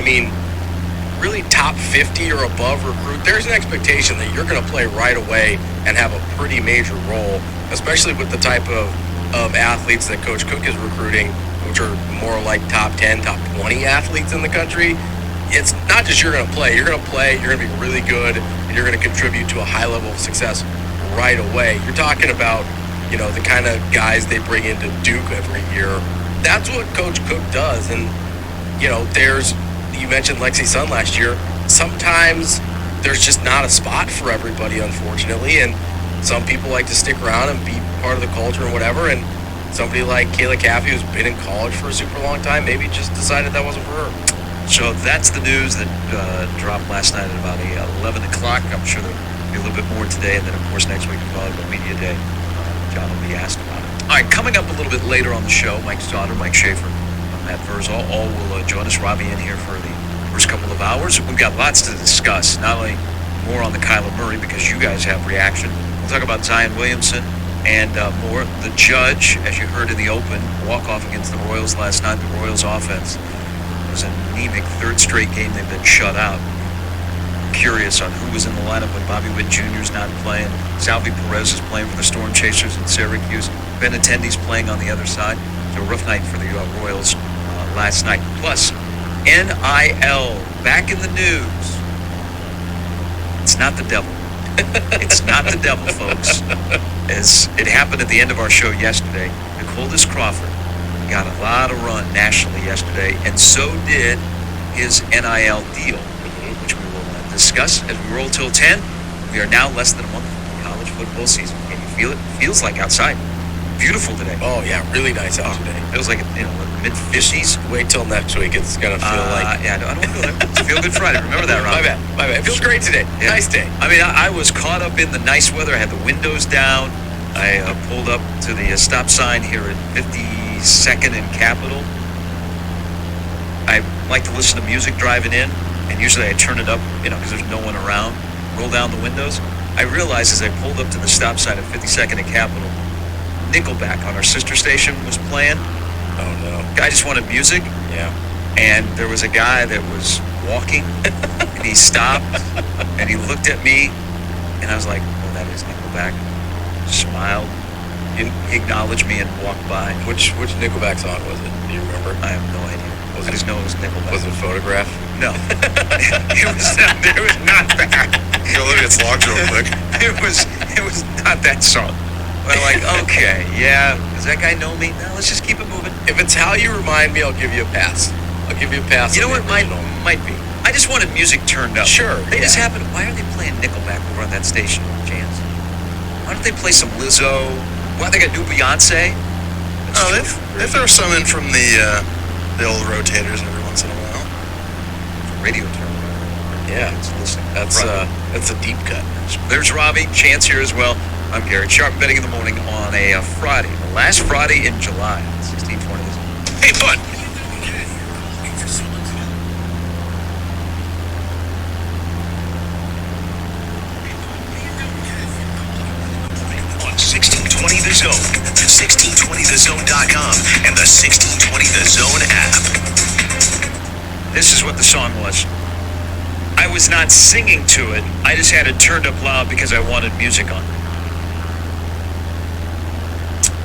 really top 50 or above recruit, there's an expectation that you're going to play right away and have a pretty major role, especially with the type of athletes that Coach Cook is recruiting, which are more like top 10, top 20 athletes in the country. It's not just you're going to play, you're going to be really good, and you're going to contribute to a high level of success right away. You're talking about, the kind of guys they bring into Duke every year. That's what Coach Cook does. And, you mentioned Lexi Sun last year. Sometimes there's just not a spot for everybody, unfortunately, and some people like to stick around and be part of the culture and whatever, and somebody like Kayla Caffey, who's been in college for a super long time, maybe just decided that wasn't for her. So that's the news that dropped last night at about 11 o'clock. I'm sure there'll be a little bit more today, and then, of course, next week, Volleyball Media Day, John will be asked about it. All right, coming up a little bit later on the show, Mike Stoddard, Mike Schaefer, Matt Verzal, all will join us. Robbie in here for the first couple of hours. We've got lots to discuss, not only more on the Kyler Murray, because you guys have reaction. We'll talk about Zion Williamson and more. The judge, as you heard in the open, walk-off against the Royals last night. The Royals offense was an anemic third straight game they've been shut out. Curious on who was in the lineup when Bobby Witt Jr. is not playing. Salvi Perez is playing for the Storm Chasers in Syracuse. Benintendi's playing on the other side. So a rough night for the Royals last night. Plus, NIL back in the news. It's not the devil. It's not the devil, folks. As it happened at the end of our show yesterday, Nicolas Crawford got a lot of run nationally yesterday, and so did his NIL deal, which we will discuss as we roll till 10. We are now less than a month from the college football season. Can you feel it? Feels like outside. Beautiful today. Oh, yeah, really nice out today. It was like, mid-50s. Wait till next week. It's going to feel like... Yeah, I don't want to go there. It's Feel Good Friday. Remember that, Rob? My bad. It feels great today. Yeah. Nice day. I was caught up in the nice weather. I had the windows down. I pulled up to the stop sign here at 52nd and Capitol. I like to listen to music driving in, and usually I turn it up, because there's no one around. Roll down the windows. I realized as I pulled up to the stop sign at 52nd and Capitol, Nickelback on our sister station was playing. Oh no. Guy just wanted music. Yeah. And there was a guy that was walking and he stopped and he looked at me and I was like, oh, that is Nickelback. Smiled. He acknowledged me and walked by. Which Nickelback song was it? Do you remember? I have no idea. I just know it was Nickelback. Was it Photograph? No. It was not that. Go look at its logs real quick. It was not that song. But like, okay, yeah, does that guy know me? No, let's just keep it moving. If it's How You Remind Me, I'll give you a pass. You know what? Might be. I just wanted music turned up. Sure. They just happened. Why are they playing Nickelback over on that station, Chance? Why don't they play some Lizzo? Why they got new Beyonce? Oh, they throw some in from the old rotators every once in a while. Radio term. Yeah, that's a deep cut. There's Robbie, Chance here as well. I'm Garrett Sharp, betting in the morning on a Friday, the last Friday in July, 16/20. Hey, bud. 1620thezone.com and the 1620 The Zone app. This is what the song was. I was not singing to it. I just had it turned up loud because I wanted music on.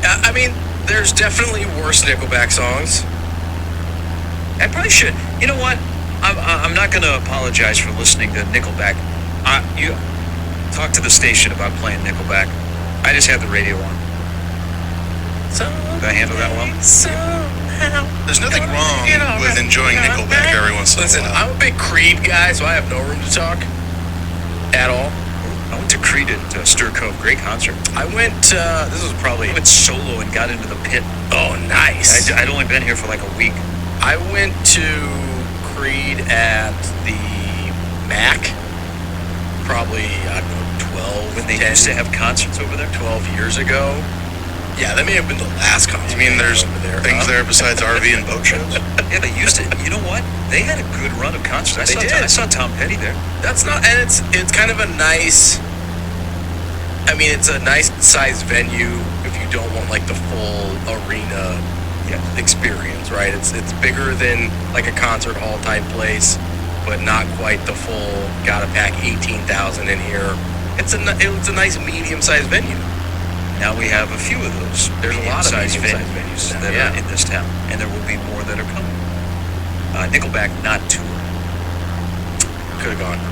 I mean, there's definitely worse Nickelback songs. I probably should. You know what? I'm not going to apologize for listening to Nickelback. You talk to the station about playing Nickelback. I just had the radio on. Did I handle that well? There's nothing wrong with enjoying Nickelback every once in a Listen, while. I'm a big Creed guy, so I have no room to talk at all. I went to Creed at Stir Cove. Great concert. I went solo and got into the pit. Oh, nice. I'd only been here for like a week. I went to Creed at the MAC probably, I don't know, 12, when they used to have concerts over there? 12 years ago. Yeah, that may have been the last concert. You mean there's things there besides RV and boat shows? Yeah, they used to. You know what? They had a good run of concerts. I saw Tom Petty there. That's not, and it's kind of a nice. I mean, it's a nice sized venue if you don't want like the full arena experience, right? It's bigger than like a concert hall type place, but not quite the full. Gotta pack 18,000 in here. It's a nice medium sized venue. Now we have a few of those. There's a lot of medium-sized venues that are in this town, and there will be more that are coming. Nickelback not touring. Could have gone.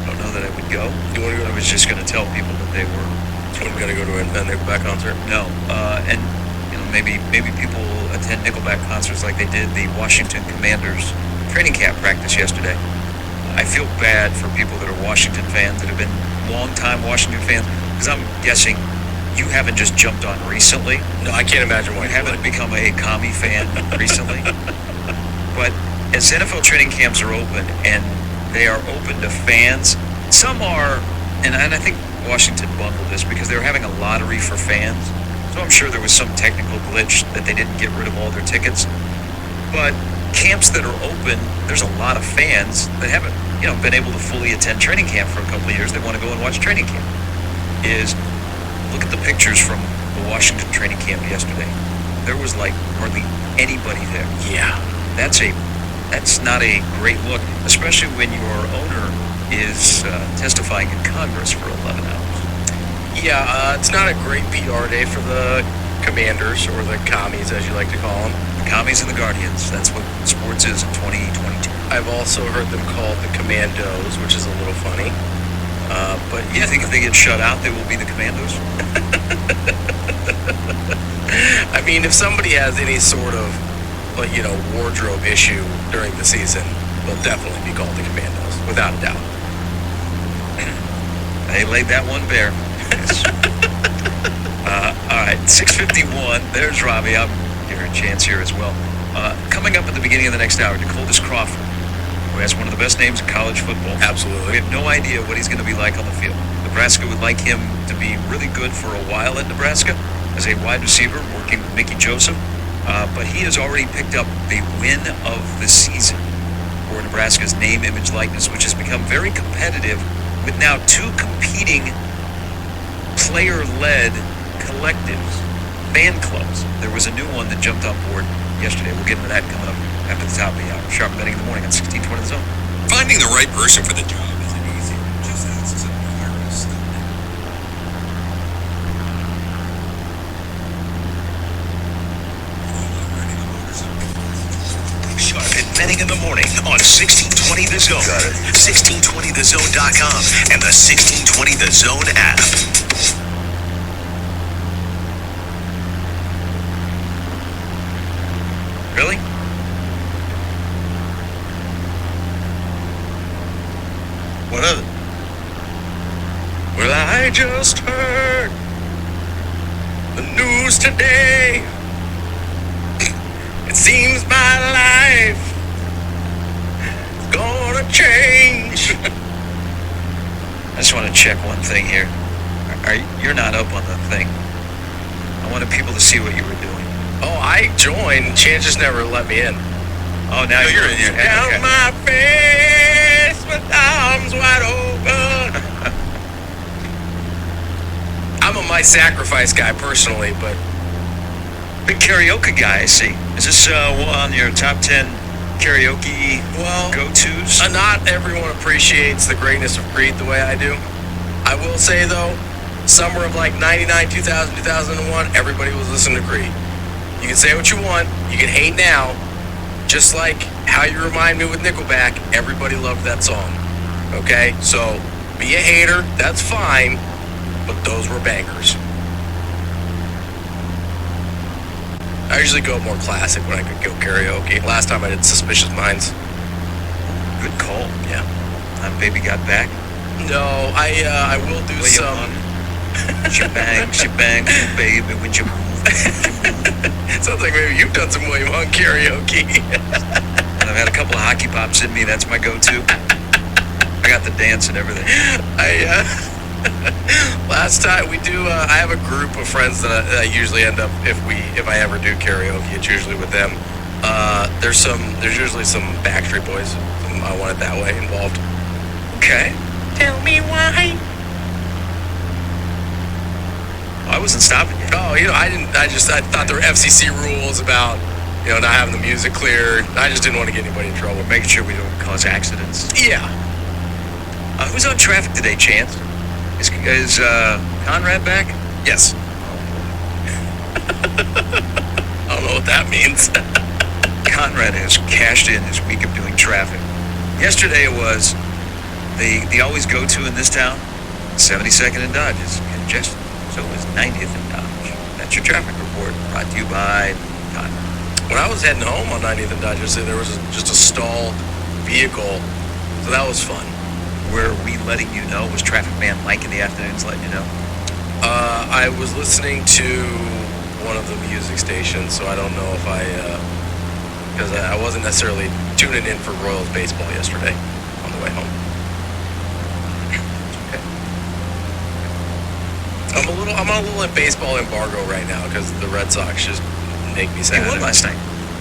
Don't know that I would go. You want to go? I was just going to tell people that they were. So we're going to go to a Nickelback concert? No, and maybe people attend Nickelback concerts like they did the Washington Commanders training camp practice yesterday. I feel bad for people that are Washington fans that have been long-time Washington fans, because I'm guessing you haven't just jumped on recently. No, I can't imagine why you haven't become a commie fan recently. But as NFL training camps are open, and they are open to fans, some are, and I think Washington bungled this because they were having a lottery for fans. So I'm sure there was some technical glitch that they didn't get rid of all their tickets. But camps that are open, there's a lot of fans that haven't, been able to fully attend training camp for a couple of years. They want to go and watch training camp. Look at the pictures from the Washington training camp yesterday. There was like hardly anybody there. Yeah. That's not a great look, especially when your owner is testifying in Congress for 11 hours. Yeah, it's not a great PR day for the Commanders, or the commies, as you like to call them. The commies and the Guardians. That's what sports is in 2022. I've also heard them called the Commandos, which is a little funny. But you think if they get shut out, they will be the Commandos? I mean, if somebody has any sort of, wardrobe issue during the season, they'll definitely be called the Commandos, without a doubt. They laid that one bare. All right, 6:51. There's Robbie. I'm giving her a chance here as well. Coming up at the beginning of the next hour, Dakotas Crawford, who has one of the best names in college football. Absolutely. We have no idea what he's going to be like on the field. Nebraska would like him to be really good for a while at Nebraska as a wide receiver, working with Mickey Joseph. But he has already picked up the win of the season for Nebraska's name, image, likeness, which has become very competitive with now two competing player-led collectives, fan clubs. There was a new one that jumped on board yesterday. We'll get into that coming up after the top of the hour. Sharp Betting in the morning on 1620 The Zone. Finding the right person for the job isn't easy. Just as is a virus. Sharp and Betting in the morning on 1620 The Zone. 1620thezone.com and the 1620 The Zone app. Really? What of it? Well, I just heard the news today. It seems my life is gonna change. I just want to check one thing here. You're not up on the thing. I wanted people to see what you were doing. Oh, I joined. Chan just never let me in. Oh, now you're in here. Down Okay. my face with arms wide open. I'm a My Sacrifice guy personally, but Big karaoke guy, I see. Is this on your top 10 karaoke go-tos? Not everyone appreciates the greatness of Creed the way I do. I will say, though, summer of like 99, 2000, 2001, everybody was listening to Creed. You can say what you want. You can hate now. Just like how you remind me with Nickelback, everybody loved that song. Okay? So, be a hater. That's fine. But those were bangers. I usually go more classic when I could go karaoke. Last time I did Suspicious Minds. Good call. Yeah. Baby Got Back. No, I will do some. Shebang, baby, when you move. Sounds like maybe you've done some William Hung karaoke. And I've had a couple of hockey pops in me. That's my go-to. I got the dance and everything. Last time we do, I have a group of friends that I usually end up if I ever do karaoke, it's usually with them. There's usually some Backstreet Boys, I Want It That Way involved. Okay. Tell me why. I wasn't stopping you. Oh, I thought there were FCC rules about, not having the music clear. I just didn't want to get anybody in trouble. Making sure we don't cause accidents. Yeah. Who's on traffic today, Chance? Is Conrad back? Yes. I don't know what that means. Conrad has cashed in his week of doing traffic. Yesterday it was the always go-to in this town, 72nd and Dodge is congested. So it was 90th and Dodge. That's your traffic report, brought to you by Conrad. When I was heading home on 90th and Dodge, there was just a stalled vehicle, so that was fun. Were we letting you know? Was Traffic Man Mike in the afternoons letting you know? I was listening to one of the music stations, so I don't know if because I wasn't necessarily tuning in for Royals baseball yesterday on the way home. Okay. I'm on a little baseball embargo right now because the Red Sox just make me sad. They won last night.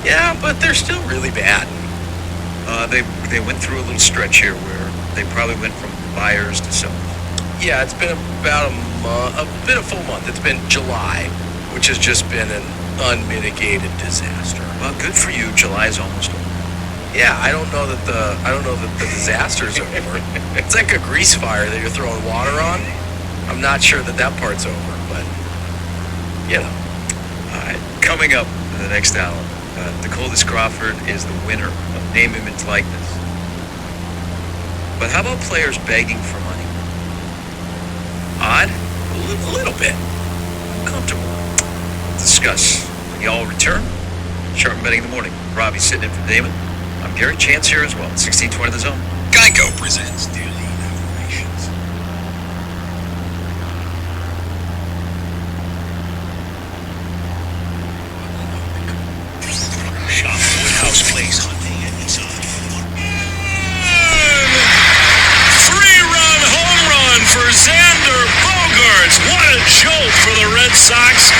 Yeah, but they're still really bad. They went through a little stretch here where they probably went from buyers to sellers. Yeah, it's been about a full month. It's been July, which has just been an unmitigated disaster. Well, good for you. July is almost over. Yeah, I don't know that the disaster's over. It's like a grease fire that you're throwing water on. I'm not sure that part's over, but All right, coming up in the next hour, Dakotas Crawford is the winner of Name, Image, Likeness. But how about players begging for money? Odd? A little bit. Comfortable. We'll discuss when y'all return. Sharp Betting in the Morning. Robbie's sitting in for Damon. I'm Gary. Chance here as well. 1620 The Zone. Geico presents Dearly Operations. Shop Woodhouse Place Hunting and Design. Three-run home run for Xander Bogaerts. What a jolt for the Red Sox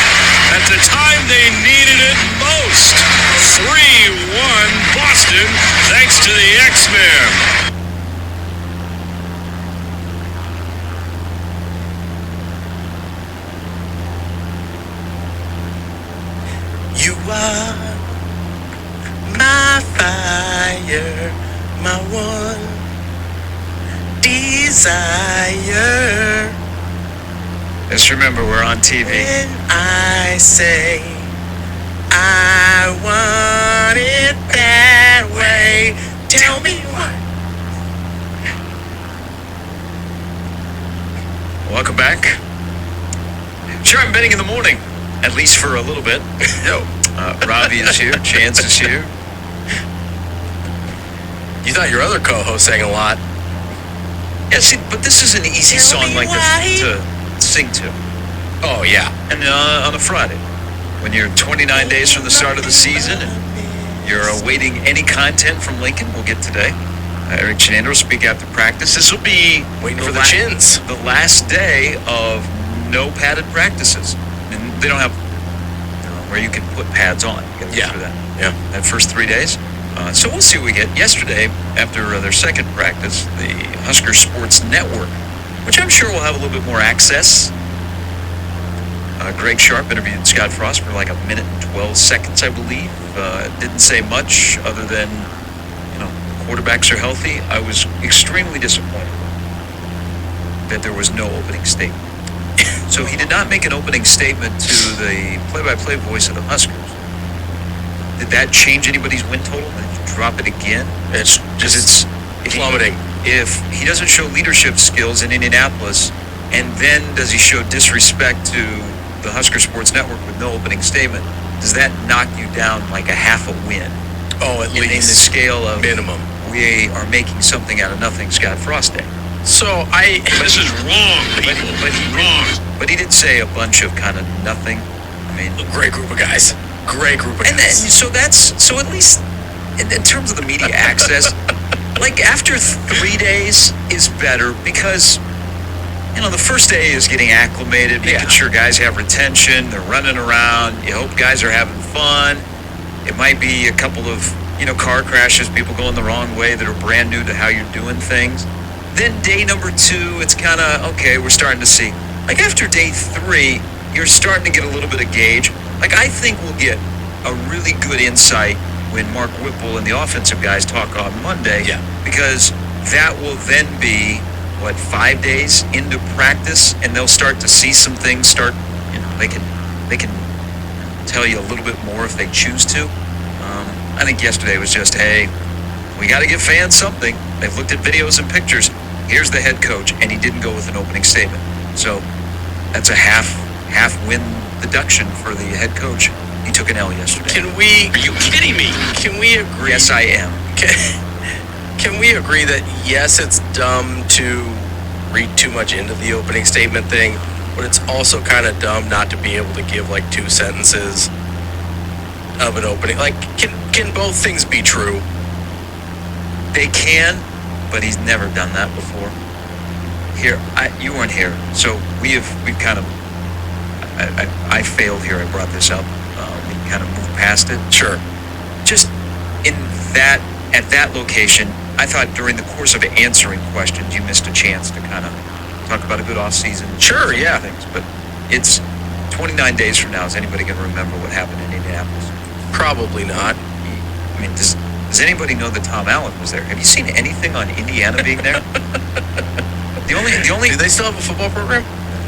at the time they needed it most. 3-1 Boston, thanks to the X-Men. You are my fire, my one desire. Just remember, we're on TV. When I say I want it that way, tell me why. Welcome back. Sharp Betting in the Morning, at least for a little bit. Robbie is here. Chance is here. You thought your other co-host sang a lot. Yeah, see, but this is an easy song like this to sing to. Oh, yeah. And on a Friday, when you're 29 days from the start of the season and you're awaiting any content from Lincoln, we'll get today. Eric Chenander will speak after practice. This will be waiting for the chins. The last day of no padded practices. And they don't have where you can put pads on. You gotta go through that. Yeah. That first 3 days. So we'll see what we get. Yesterday, after their second practice, the Husker Sports Network, which I'm sure will have a little bit more access Greg Sharp interviewed Scott Frost for like a minute and 12 seconds, I believe. Didn't say much other than, quarterbacks are healthy. I was extremely disappointed that there was no opening statement. So he did not make an opening statement to the play-by-play voice of the Huskers. Did that change anybody's win total? Did you drop it again? It's plummeting. If he doesn't show leadership skills in Indianapolis, and then does he show disrespect to the Husker Sports Network with no opening statement, does that knock you down like a half a win? Oh, at least. In the scale of minimum. We are making something out of nothing, Scott Frost Day. So This is wrong, people. Wrong. But he did say a bunch of kind of nothing. I mean, a great group of guys. Great group of guys. So at least in terms of the media access, like after 3 days is better because, the first day is getting acclimated, making sure guys have retention, they're running around, you hope guys are having fun. It might be a couple of, car crashes, people going the wrong way that are brand new to how you're doing things. Then day number 2, it's kind of, okay, we're starting to see. Like after day 3, you're starting to get a little bit of gauge. Like I think we'll get a really good insight when Mark Whipple and the offensive guys talk on Monday. Yeah. Because that will then be, 5 days into practice, and they'll start to see some things they can tell you a little bit more if they choose to. I think yesterday was just, hey, we got to give fans something. They've looked at videos and pictures. Here's the head coach, and he didn't go with an opening statement. So that's a half win deduction for the head coach. He took an L yesterday. Are you kidding me? Can we agree? Yes, I am. Can we agree that, yes, it's dumb to read too much into the opening statement thing, but it's also kind of dumb not to be able to give like 2 sentences of an opening? Like, can both things be true? They can, but he's never done that before. You weren't here, so we've kind of. I failed here. I brought this up. We kind of moved past it. Sure. Just at that location, I thought during the course of answering questions, you missed a chance to kind of talk about a good off season. Sure, yeah. Things, but it's 29 days from now. Is anybody going to remember what happened in Indianapolis? Probably not. I mean, does anybody know that Tom Allen was there? Have you seen anything on Indiana being there? The only. Do they still have a football program?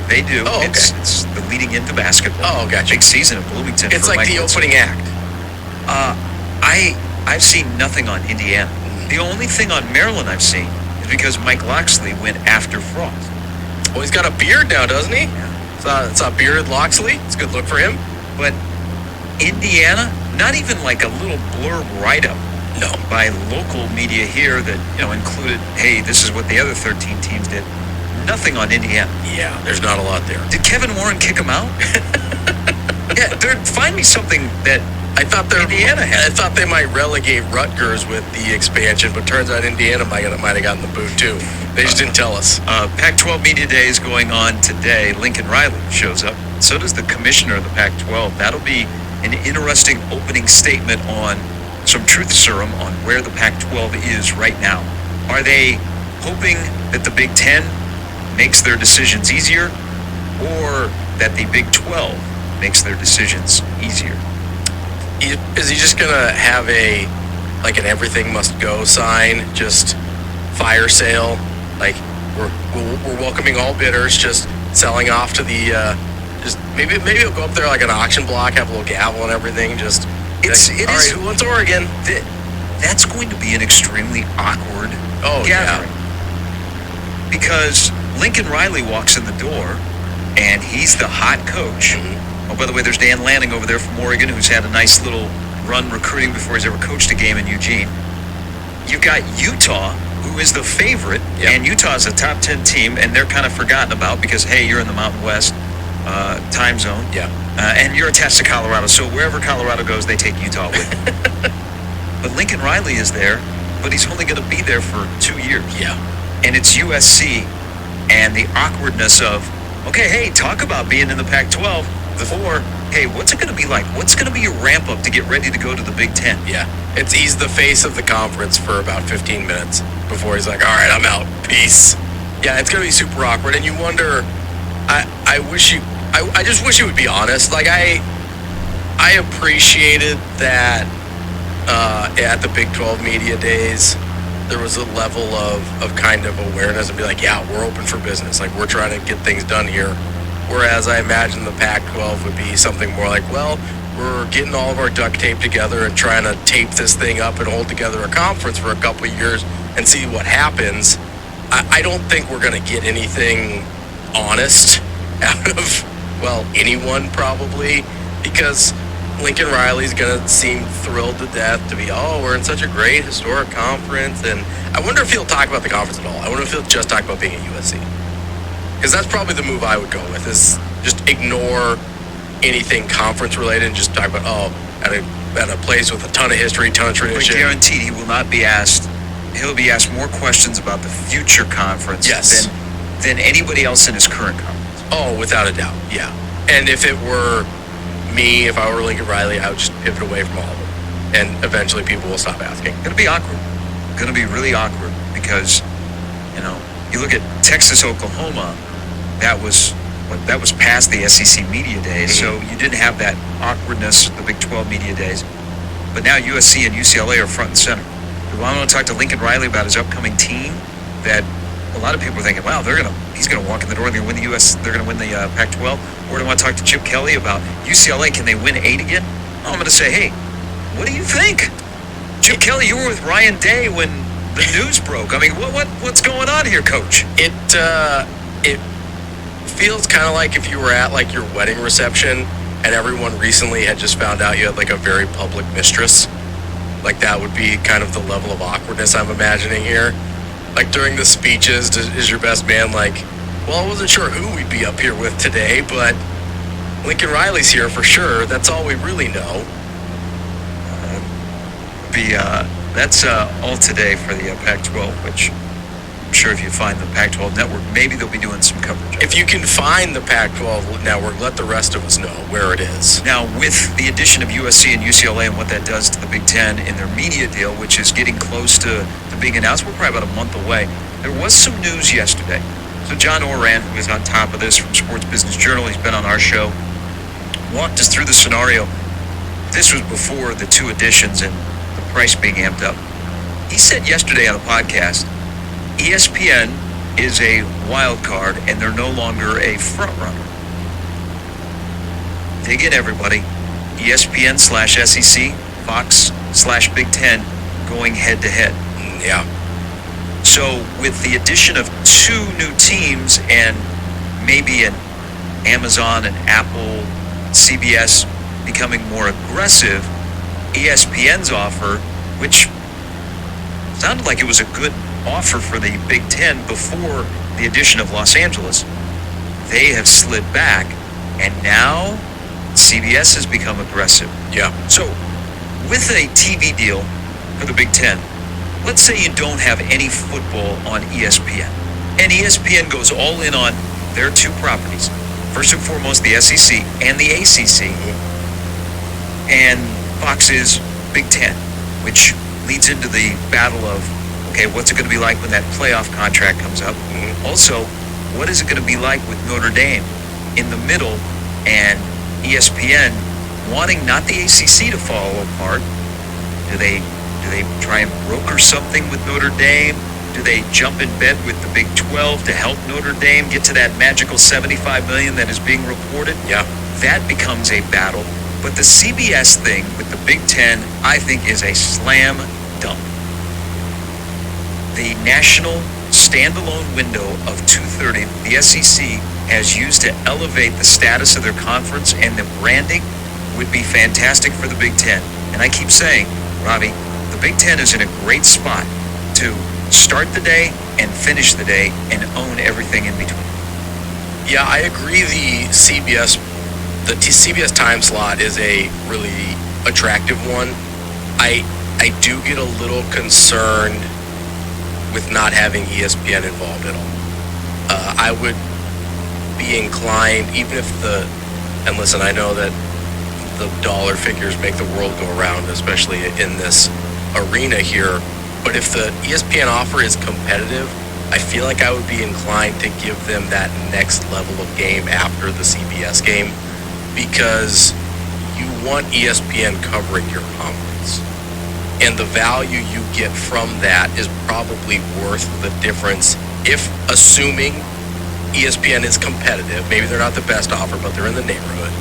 They do. Oh, okay. It's the leading into basketball. Oh, gotcha. Big season in Bloomington. It's like the opening act. I've seen nothing on Indiana. The only thing on Maryland I've seen is because Mike Loxley went after Frost. Well, he's got a beard now, doesn't he? Yeah. It's a bearded Loxley. It's a good look for him. But Indiana, not even like a little blurb write-up. No. By local media here that, included, hey, this is what the other 13 teams did. Nothing on Indiana. Yeah, there's not a lot there. Did Kevin Warren kick him out? Find me something that I thought Indiana had. I thought they might relegate Rutgers with the expansion, but turns out Indiana might have gotten the boot too. They just didn't tell us. Pac-12 Media Day is going on today. Lincoln Riley shows up. So does the commissioner of the Pac-12. That'll be an interesting opening statement on some truth serum on where the Pac-12 is right now. Are they hoping that the Big Ten makes their decisions easier, or that the Big 12 makes their decisions easier? Is he just gonna have an everything must go sign, just fire sale, like we're welcoming all bidders, just selling off to the just maybe he'll go up there like an auction block, have a little gavel and everything, just all right, who wants Oregon? That's going to be an extremely awkward gathering. Yeah. Because Lincoln Riley walks in the door, and he's the hot coach. Mm-hmm. Oh, by the way, there's Dan Lanning over there from Oregon, who's had a nice little run recruiting before he's ever coached a game in Eugene. You've got Utah, who is the favorite, and Utah's a top 10 team, and they're kind of forgotten about because, hey, you're in the Mountain West time zone. Yeah. And you're attached to Colorado, so wherever Colorado goes, they take Utah with them. But Lincoln Riley is there, but he's only going to be there for 2 years. Yeah. And it's USC, and the awkwardness of, okay, hey, talk about being in the Pac-12, or, hey, what's it going to be like? What's going to be your ramp up to get ready to go to the Big Ten? Yeah. He's the face of the conference for about 15 minutes before he's like, all right, I'm out. Peace. Yeah, it's going to be super awkward. And you wonder, I wish I just wish he would be honest. Like, I appreciated that at the Big 12 media days, there was a level of kind of awareness and be like, yeah, we're open for business. Like, we're trying to get things done here. Whereas I imagine the Pac-12 would be something more like, well, we're getting all of our duct tape together and trying to tape this thing up and hold together a conference for a couple of years and see what happens. I don't think we're going to get anything honest out of, well, anyone probably, because Lincoln Riley's going to seem thrilled to death to be, we're in such a great historic conference. And I wonder if he'll talk about the conference at all. I wonder if he'll just talk about being at USC. Because that's probably the move I would go with, is just ignore anything conference related and just talk about, at a place with a ton of history, ton of tradition. But guaranteed he will not be asked. He'll be asked more questions about the future conference than anybody else in his current conference. Oh, without a doubt, yeah. And if it were me, if I were Lincoln Riley, I would just pivot away from all of them. And eventually people will stop asking. It's going to be awkward. It's going to be really awkward because, you look at Texas, Oklahoma, that was past the SEC media days, so you didn't have that awkwardness of the Big 12 media days. But now USC and UCLA are front and center. Do I want to talk to Lincoln Riley about his upcoming team that a lot of people are thinking, wow, he's going to walk in the door and they're going to win the Pac-12? Or do I want to talk to Chip Kelly about UCLA? Can they win 8 again? I'm going to say, hey, what do you think? Chip Kelly, you were with Ryan Day when the news broke. I mean, what's going on here, Coach? It feels kind of like if you were at like your wedding reception and everyone recently had just found out you had like a very public mistress. Like, that would be kind of the level of awkwardness I'm imagining here. Like, during the speeches, is your best man like, well, I wasn't sure who we'd be up here with today, but Lincoln Riley's here for sure. That's all we really know. That's all today for the Pac-12, which I'm sure if you find the Pac-12 network, maybe they'll be doing some coverage. If you can find the Pac-12 network, let the rest of us know where it is. Now, with the addition of USC and UCLA and what that does to the Big Ten in their media deal, which is getting close to being announced, we're probably about a month away. There was some news yesterday. So John Oran, who is on top of this from Sports Business Journal, he's been on our show, walked us through the scenario. This was before the 2 additions and the price being amped up. He said yesterday on the podcast, ESPN is a wild card and they're no longer a front runner. Dig in, everybody. ESPN/SEC, Fox/Big Ten going head to head. Yeah. So with the addition of 2 new teams and maybe an Amazon and Apple, CBS becoming more aggressive, ESPN's offer, which sounded like it was a good offer for the Big Ten before the addition of Los Angeles, they have slid back, and now CBS has become aggressive. Yeah. So with a TV deal for the Big Ten, let's say you don't have any football on ESPN, and ESPN goes all in on their 2 properties. First and foremost, the SEC and the ACC, and Fox is Big Ten, which leads into the battle of, okay, what's it going to be like when that playoff contract comes up? Also, what is it going to be like with Notre Dame in the middle and ESPN wanting not the ACC to fall apart? Do they try and broker something with Notre Dame? Do they jump in bed with the Big 12 to help Notre Dame get to that magical $75 million that is being reported? Yeah. That becomes a battle. But the CBS thing with the Big Ten, I think, is a slam dunk. The national standalone window of 2:30, the SEC has used to elevate the status of their conference, and the branding would be fantastic for the Big Ten. And I keep saying, Robbie, the Big Ten is in a great spot to start the day and finish the day and own everything in between. Yeah, I agree. The CBS time slot is a really attractive one. I do get a little concerned with not having ESPN involved at all. I would be inclined, even if and listen, I know that the dollar figures make the world go around, especially in this arena here, but if the ESPN offer is competitive, I feel like I would be inclined to give them that next level of game after the CBS game, because you want ESPN covering your conference. And the value you get from that is probably worth the difference if, assuming ESPN is competitive, maybe they're not the best offer, but they're in the neighborhood.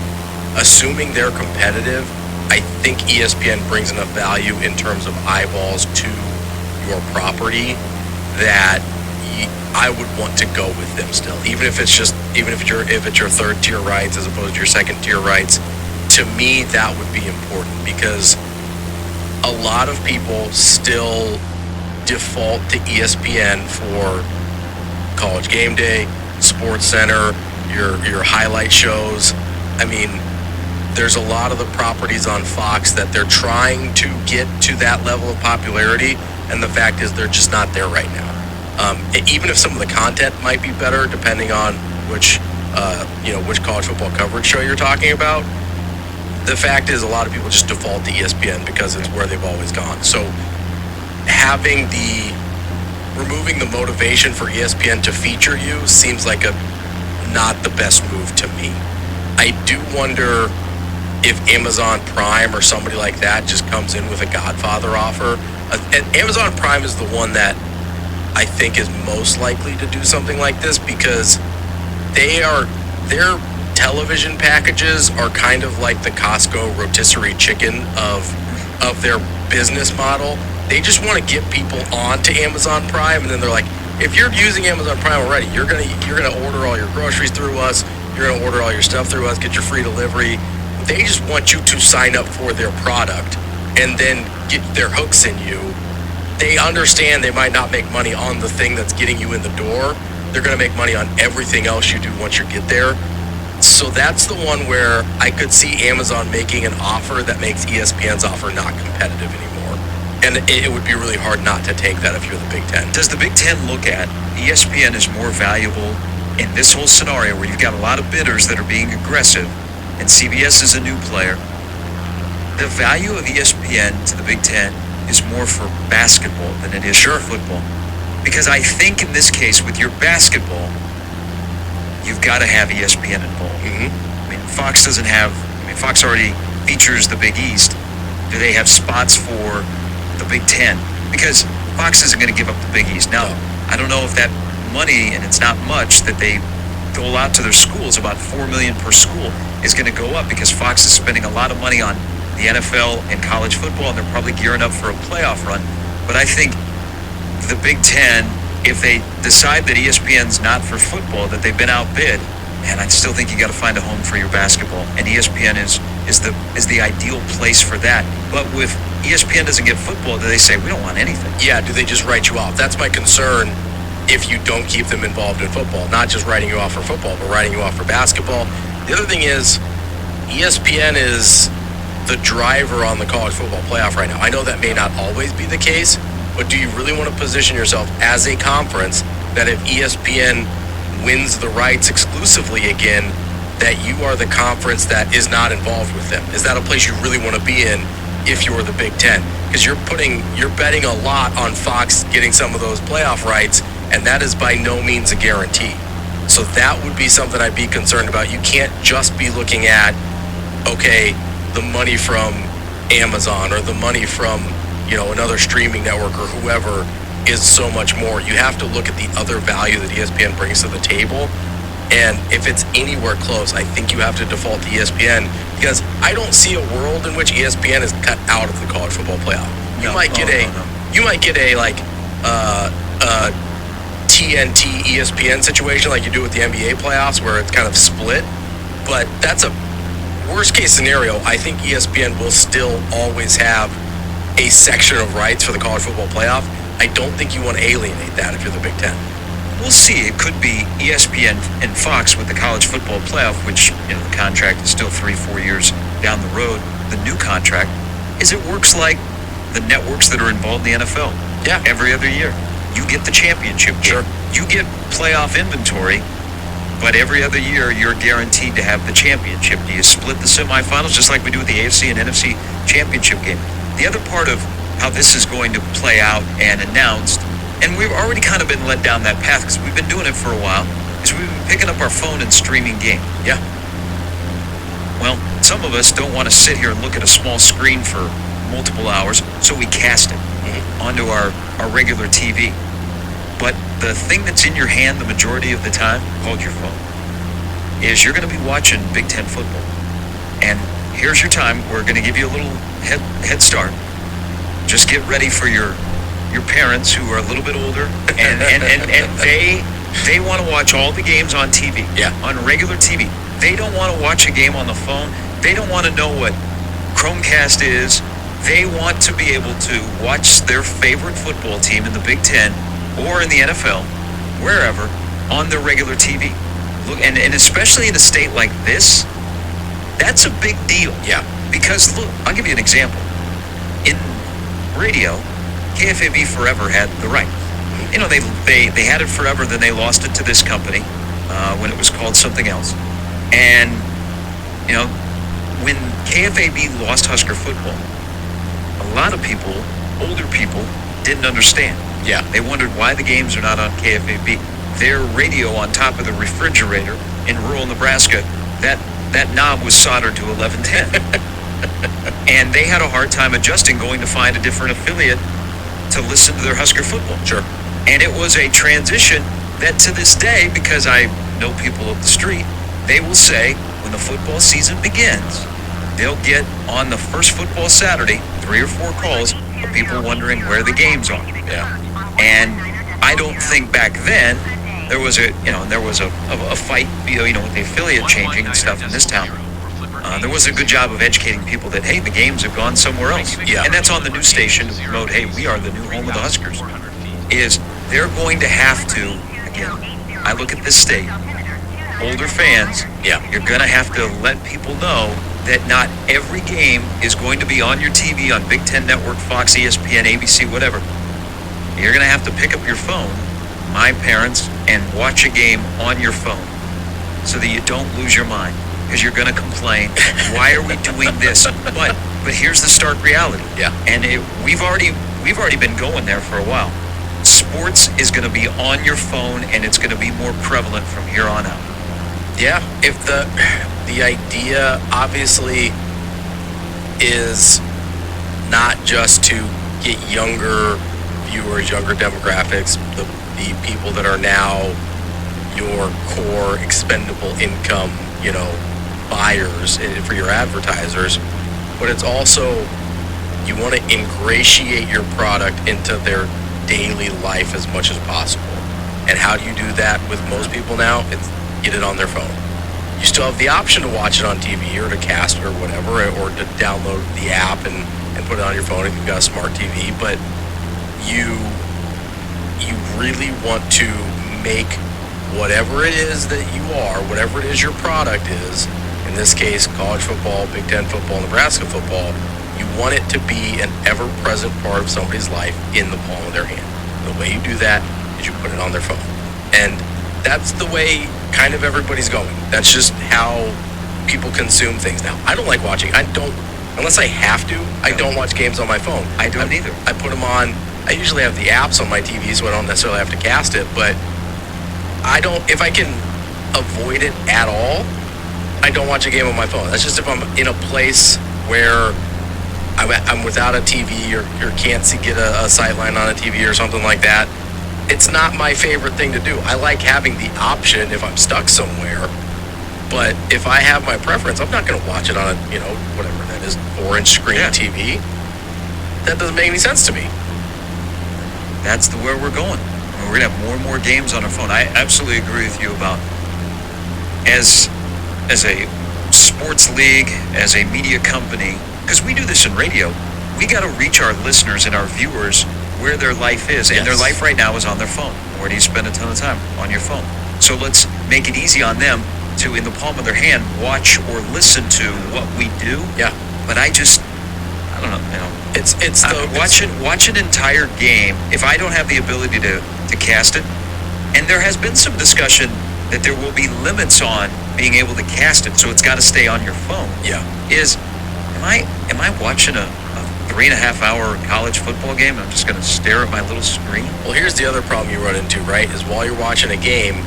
Assuming they're competitive, I think ESPN brings enough value in terms of eyeballs to your property that I would want to go with them still, even if it's your third tier rights as opposed to your second tier rights. To me, that would be important, because a lot of people still default to ESPN for College Game Day, Sports Center, your highlight shows. I mean, there's a lot of the properties on Fox that they're trying to get to that level of popularity, and the fact is they're just not there right now. Even if some of the content might be better, depending on which college football coverage show you're talking about, the fact is a lot of people just default to ESPN because it's where they've always gone. So removing the motivation for ESPN to feature you seems like not the best move to me. I do wonder if Amazon Prime or somebody like that just comes in with a Godfather offer. And Amazon Prime is the one that I think is most likely to do something like this, because their television packages are kind of like the Costco rotisserie chicken of their business model. They just want to get people onto Amazon Prime, and then they're like, if you're using Amazon Prime already, you're gonna order all your groceries through us, you're gonna order all your stuff through us, get your free delivery. They just want you to sign up for their product and then get their hooks in you. They understand they might not make money on the thing that's getting you in the door. They're going to make money on everything else you do once you get there. So that's the one where I could see Amazon making an offer that makes ESPN's offer not competitive anymore. And it would be really hard not to take that if you're the Big Ten. Does the Big Ten look at ESPN as more valuable in this whole scenario where you've got a lot of bidders that are being aggressive and CBS is a new player? The value of ESPN to the Big Ten is more for basketball than it is for football. Because I think in this case, with your basketball, you've got to have ESPN involved. I mean, Fox already features the Big East. Do they have spots for the Big Ten? Because Fox isn't going to give up the Big East. Now, I don't know if that money, and it's not much, that they dole out to their schools, about $4 million per school, is going to go up because Fox is spending a lot of money on the NFL and college football, and they're probably gearing up for a playoff run. But I think the Big Ten, if they decide that ESPN's not for football, that they've been outbid, and I still think you got to find a home for your basketball, and ESPN is the ideal place for that. But with ESPN doesn't get football, do they say we don't want anything? Yeah, do they just write you off? That's my concern. If you don't keep them involved in football, not just writing you off for football, but writing you off for basketball. The other thing is, ESPN is the driver on the college football playoff right now. I know that may not always be the case, but do you really want to position yourself as a conference that if ESPN wins the rights exclusively again, that you are the conference that is not involved with them? Is that a place you really want to be in if you're the Big Ten? Because you're betting a lot on Fox getting some of those playoff rights, and that is by no means a guarantee. So that would be something I'd be concerned about. You can't just be looking at, okay, the money from Amazon or the money from, another streaming network or whoever is so much more. You have to look at the other value that ESPN brings to the table. And if it's anywhere close, I think you have to default to ESPN, because I don't see a world in which ESPN is cut out of the college football playoff. You might get a TNT ESPN situation like you do with the NBA playoffs, where it's kind of split. But that's a worst case scenario. I think ESPN will still always have a section of rights for the college football playoff. I don't think you want to alienate that if you're the Big Ten. We'll see. It could be ESPN and Fox with the college football playoff, which, the contract is still 3-4 years down the road. The new contract is it works like the networks that are involved in the NFL. Yeah. Every other year. You get the championship game. Sure. You get playoff inventory, but every other year you're guaranteed to have the championship. Do you split the semifinals just like we do with the AFC and NFC championship game? The other part of how this is going to play out and announced and we've already kind of been led down that path because we've been doing it for a while, is we've been picking up our phone and streaming games. Yeah. Well, some of us don't want to sit here and look at a small screen for multiple hours, so we cast it onto our regular TV. But the thing that's in your hand the majority of the time, called your phone, is you're going to be watching Big Ten football. And here's your time. We're going to give you a little head start. Just get ready for your parents who are a little bit older, and they want to watch all the games on TV, on regular TV. They don't want to watch a game on the phone. They don't want to know what Chromecast is. They want to be able to watch their favorite football team in the Big Ten or in the NFL, wherever, on their regular TV. Look, and especially in a state like this, that's a big deal. Yeah. Because, look, I'll give you an example. In radio, KFAB forever had the right. You know, they had it forever, then they lost it to this company when it was called something else. And, you know, when KFAB lost Husker football, a lot of people, older people, didn't understand. Yeah. They wondered why the games are not on KFAB. Their radio on top of the refrigerator in rural Nebraska, that knob was soldered to 1110. And they had a hard time adjusting, going to find a different affiliate to listen to their Husker football. Sure. And it was a transition that to this day, because I know people up the street, they will say when the football season begins, they'll get on the first football Saturday 3 or 4 calls of people wondering where the games are. Yeah. And I don't think back then there was a fight, with the affiliate changing and stuff in this town. There was a good job of educating people that, hey, the games have gone somewhere else. Yeah. And that's on the news station to promote, hey, we are the new home of the Huskers. Is they're going to have to, again, I look at this state, older fans, you're going to have to let people know that not every game is going to be on your TV, on Big Ten Network, Fox, ESPN, ABC, whatever. You're going to have to pick up your phone, my parents, and watch a game on your phone so that you don't lose your mind. Because you're going to complain, why are we doing this? But here's the stark reality. Yeah. And we've already been going there for a while. Sports is going to be on your phone, and it's going to be more prevalent from here on out. Yeah. If the idea obviously is not just to get younger viewers, younger demographics, the people that are now your core expendable income, buyers for your advertisers, but it's also you want to ingratiate your product into their daily life as much as possible. And how do you do that with most people now? It's get it on their phone. You still have the option to watch it on TV or to cast or whatever, or to download the app and put it on your phone if you've got a smart TV, but you really want to make whatever it is that you are, whatever it is your product is, in this case, college football, Big Ten football, Nebraska football, you want it to be an ever-present part of somebody's life in the palm of their hand. The way you do that is you put it on their phone. And that's the way kind of everybody's going. That's just how people consume things now. I don't like watching. Unless I have to, I don't watch games on my phone. I don't either. I put them on. I usually have the apps on my TV, so I don't necessarily have to cast it, but if I can avoid it at all, I don't watch a game on my phone. That's just if I'm in a place where I'm without a TV or can't get a sightline on a TV or something like that. It's not my favorite thing to do. I like having the option if I'm stuck somewhere, but if I have my preference, I'm not going to watch it on a, whatever that is, 4-inch screen TV. That doesn't make any sense to me. That's where we're going. We're going to have more and more games on our phone. I absolutely agree with you about as a sports league, as a media company, because we do this in radio, we got to reach our listeners and our viewers where their life is. And their life right now is on their phone. Where do you spend a ton of time? On your phone. So let's make it easy on them to, in the palm of their hand, watch or listen to what we do. Yeah. But I don't know, watch an entire game, if I don't have the ability to cast it, and there has been some discussion that there will be limits on being able to cast it, so it's got to stay on your phone. Yeah. Am I watching a 3.5-hour college football game, and I'm just going to stare at my little screen? Well, here's the other problem you run into, right, is while you're watching a game,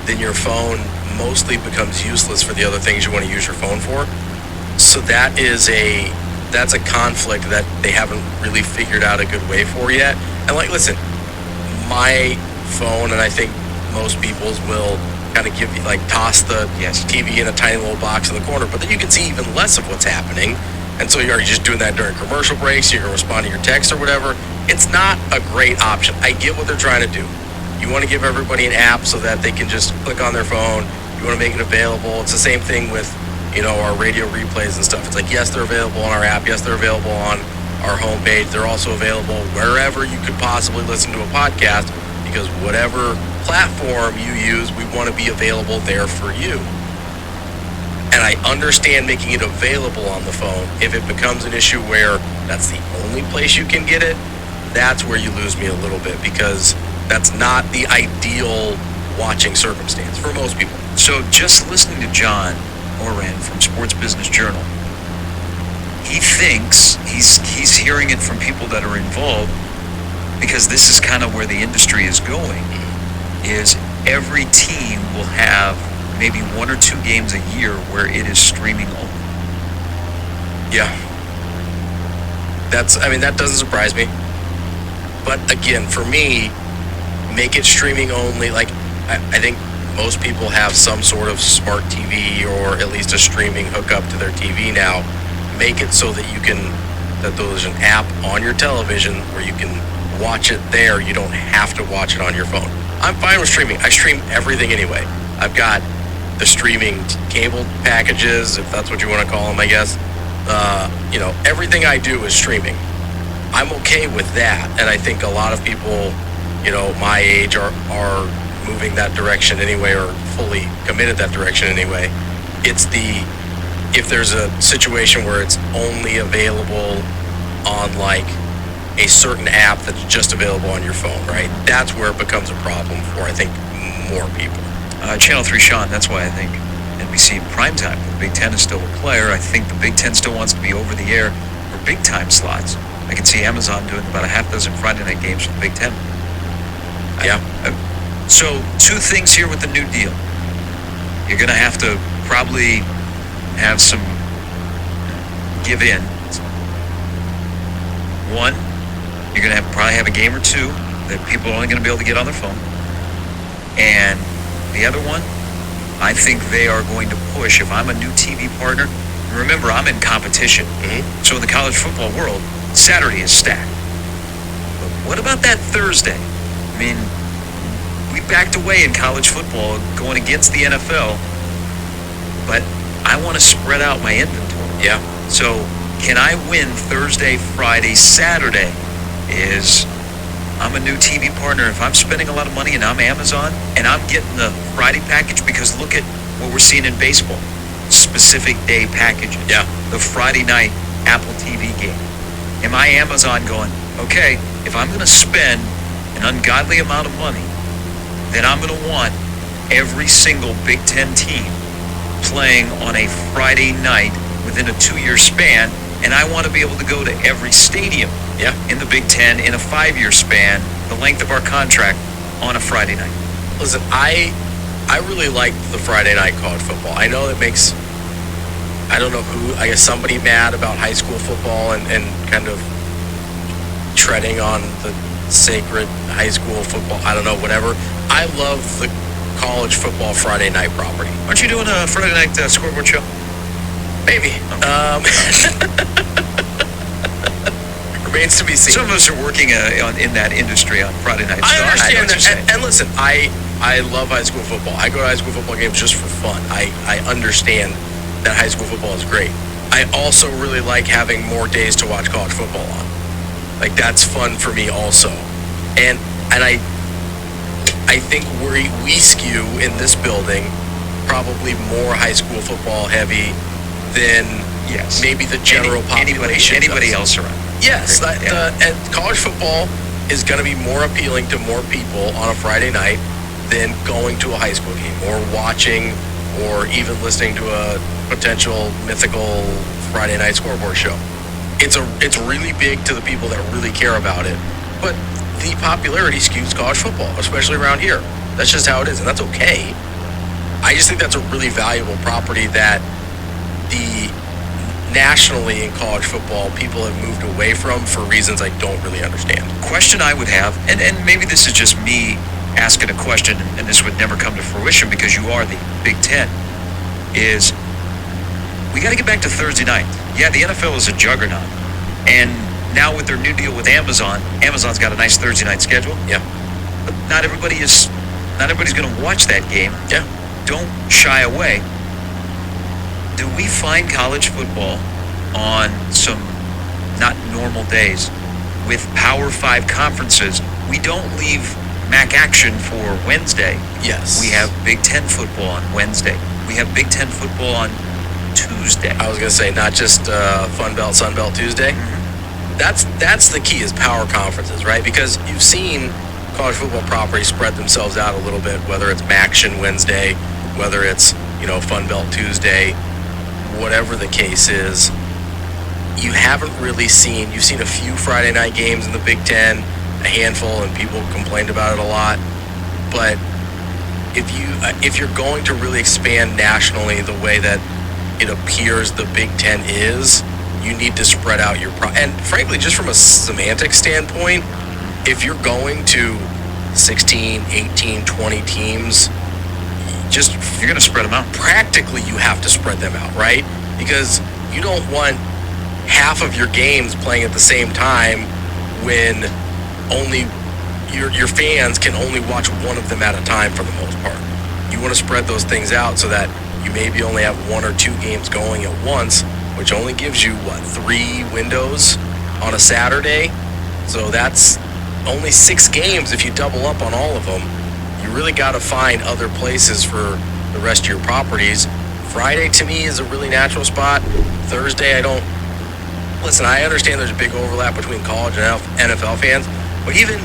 then your phone mostly becomes useless for the other things you want to use your phone for. So that's a conflict that they haven't really figured out a good way for yet. And like, listen, my phone, and I think most people's, will kind of give you, like, toss the TV in a tiny little box in the corner, but then you can see even less of what's happening. And so you're just doing that during commercial breaks, you can respond to your text or whatever. It's not a great option. I get what they're trying to do. You want to give everybody an app so that they can just click on their phone. You want to make it available. It's the same thing with, our radio replays and stuff. It's like, yes, they're available on our app. Yes, they're available on our homepage. They're also available wherever you could possibly listen to a podcast, because whatever platform you use, we want to be available there for you. And I understand making it available on the phone. If it becomes an issue where that's the only place you can get it, that's where you lose me a little bit, because that's not the ideal watching circumstance for most people. So just listening to John Oren from Sports Business Journal, he thinks he's hearing it from people that are involved, because this is kind of where the industry is going, is every team will have maybe 1 or 2 games a year where it is streaming only. Yeah. That doesn't surprise me. But again, for me, make it streaming only. Like, I think most people have some sort of smart TV or at least a streaming hookup to their TV now. Make it so that there's an app on your television where you can watch it there. You don't have to watch it on your phone. I'm fine with streaming. I stream everything anyway. I've got the streaming cable packages, if that's what you want to call them, I guess. Everything I do is streaming. I'm okay with that, and I think a lot of people, my age are moving that direction anyway, or fully committed that direction anyway. If there's a situation where it's only available on, like, a certain app that's just available on your phone, right? That's where it becomes a problem for, I think, more people. Channel 3 Sean, that's why I think NBC primetime for the Big Ten is still a player. I think the Big Ten still wants to be over the air for big time slots. I can see Amazon doing about a half dozen Friday night games for the Big Ten. Yeah. So 2 things here with the new deal. You're going to have to probably have some give in. One, you're going to probably have a game or 2 that people are only going to be able to get on their phone. And the other one, I think they are going to push, if I'm a new TV partner, remember, I'm in competition. Mm-hmm. So in the college football world, Saturday is stacked. But what about that Thursday? I mean, we backed away in college football going against the NFL, but I want to spread out my inventory. Yeah. So can I win Thursday, Friday, Saturday? I'm a new TV partner. If I'm spending a lot of money and I'm Amazon and I'm getting the Friday package, because look at what we're seeing in baseball, specific day packages. Yeah. The Friday night Apple TV game. Am I Amazon going, okay, if I'm going to spend an ungodly amount of money, then I'm going to want every single Big Ten team playing on a Friday night within a 2-year span, and I want to be able to go to every stadium in the Big Ten in a 5-year span, the length of our contract, on a Friday night. Listen, I really like the Friday night college football. I know it makes, I don't know who, I guess somebody mad about high school football and kind of treading on the sacred high school football, I don't know, whatever. I love the college football Friday night property. Aren't you doing a Friday night scoreboard show? Maybe. Remains to be seen. Some of us are working in that industry on Friday nights. I understand that. And listen, I love high school football. I go to high school football games just for fun. I understand that high school football is great. I also really like having more days to watch college football on. Like, that's fun for me also. And I think we skew in this building probably more high school football heavy than maybe the general population. Anybody else around? Yes, and college football is going to be more appealing to more people on a Friday night than going to a high school game or watching or even listening to a potential mythical Friday night scoreboard show. it's really big to the people that really care about it. But the popularity skews college football, especially around here. That's just how it is, and that's okay. I just think that's a really valuable property that the nationally in college football people have moved away from for reasons I don't really understand. Question I would have, and maybe this is just me asking a question, and this would never come to fruition because you are the Big Ten, is we got to get back to Thursday night. Yeah, the NFL is a juggernaut, and now with their new deal with Amazon, Amazon's got a nice Thursday night schedule. Yeah, but not everybody's going to watch that game. Yeah, don't shy away. Do we find college football on some not normal days with Power 5 conferences? We don't leave MAC action for Wednesday. Yes. We have Big Ten football on Wednesday. We have Big Ten football on Tuesday. I was going to say, not just Fun Belt, Sun Belt Tuesday. Mm-hmm. That's the key, is power conferences, right? Because you've seen college football properties spread themselves out a little bit, whether it's MACtion Wednesday, whether it's, Fun Belt Tuesday, whatever the case is. You haven't really seen, you've seen a few Friday night games in the Big Ten, a handful, and people complained about it a lot. But if you're going to really expand nationally the way that it appears the Big Ten is, you need to spread out your and frankly, just from a semantic standpoint, if you're going to 16, 18, 20 teams, you're going to spread them out. Practically, you have to spread them out, right? Because you don't want half of your games playing at the same time when only your fans can only watch one of them at a time for the most part. You want to spread those things out so that you maybe only have one or two games going at once, which only gives you, 3 windows on a Saturday? So that's only 6 games if you double up on all of them. You really got to find other places for the rest of your properties. Friday, to me, is a really natural spot. Thursday, I don't... Listen, I understand there's a big overlap between college and NFL fans, but even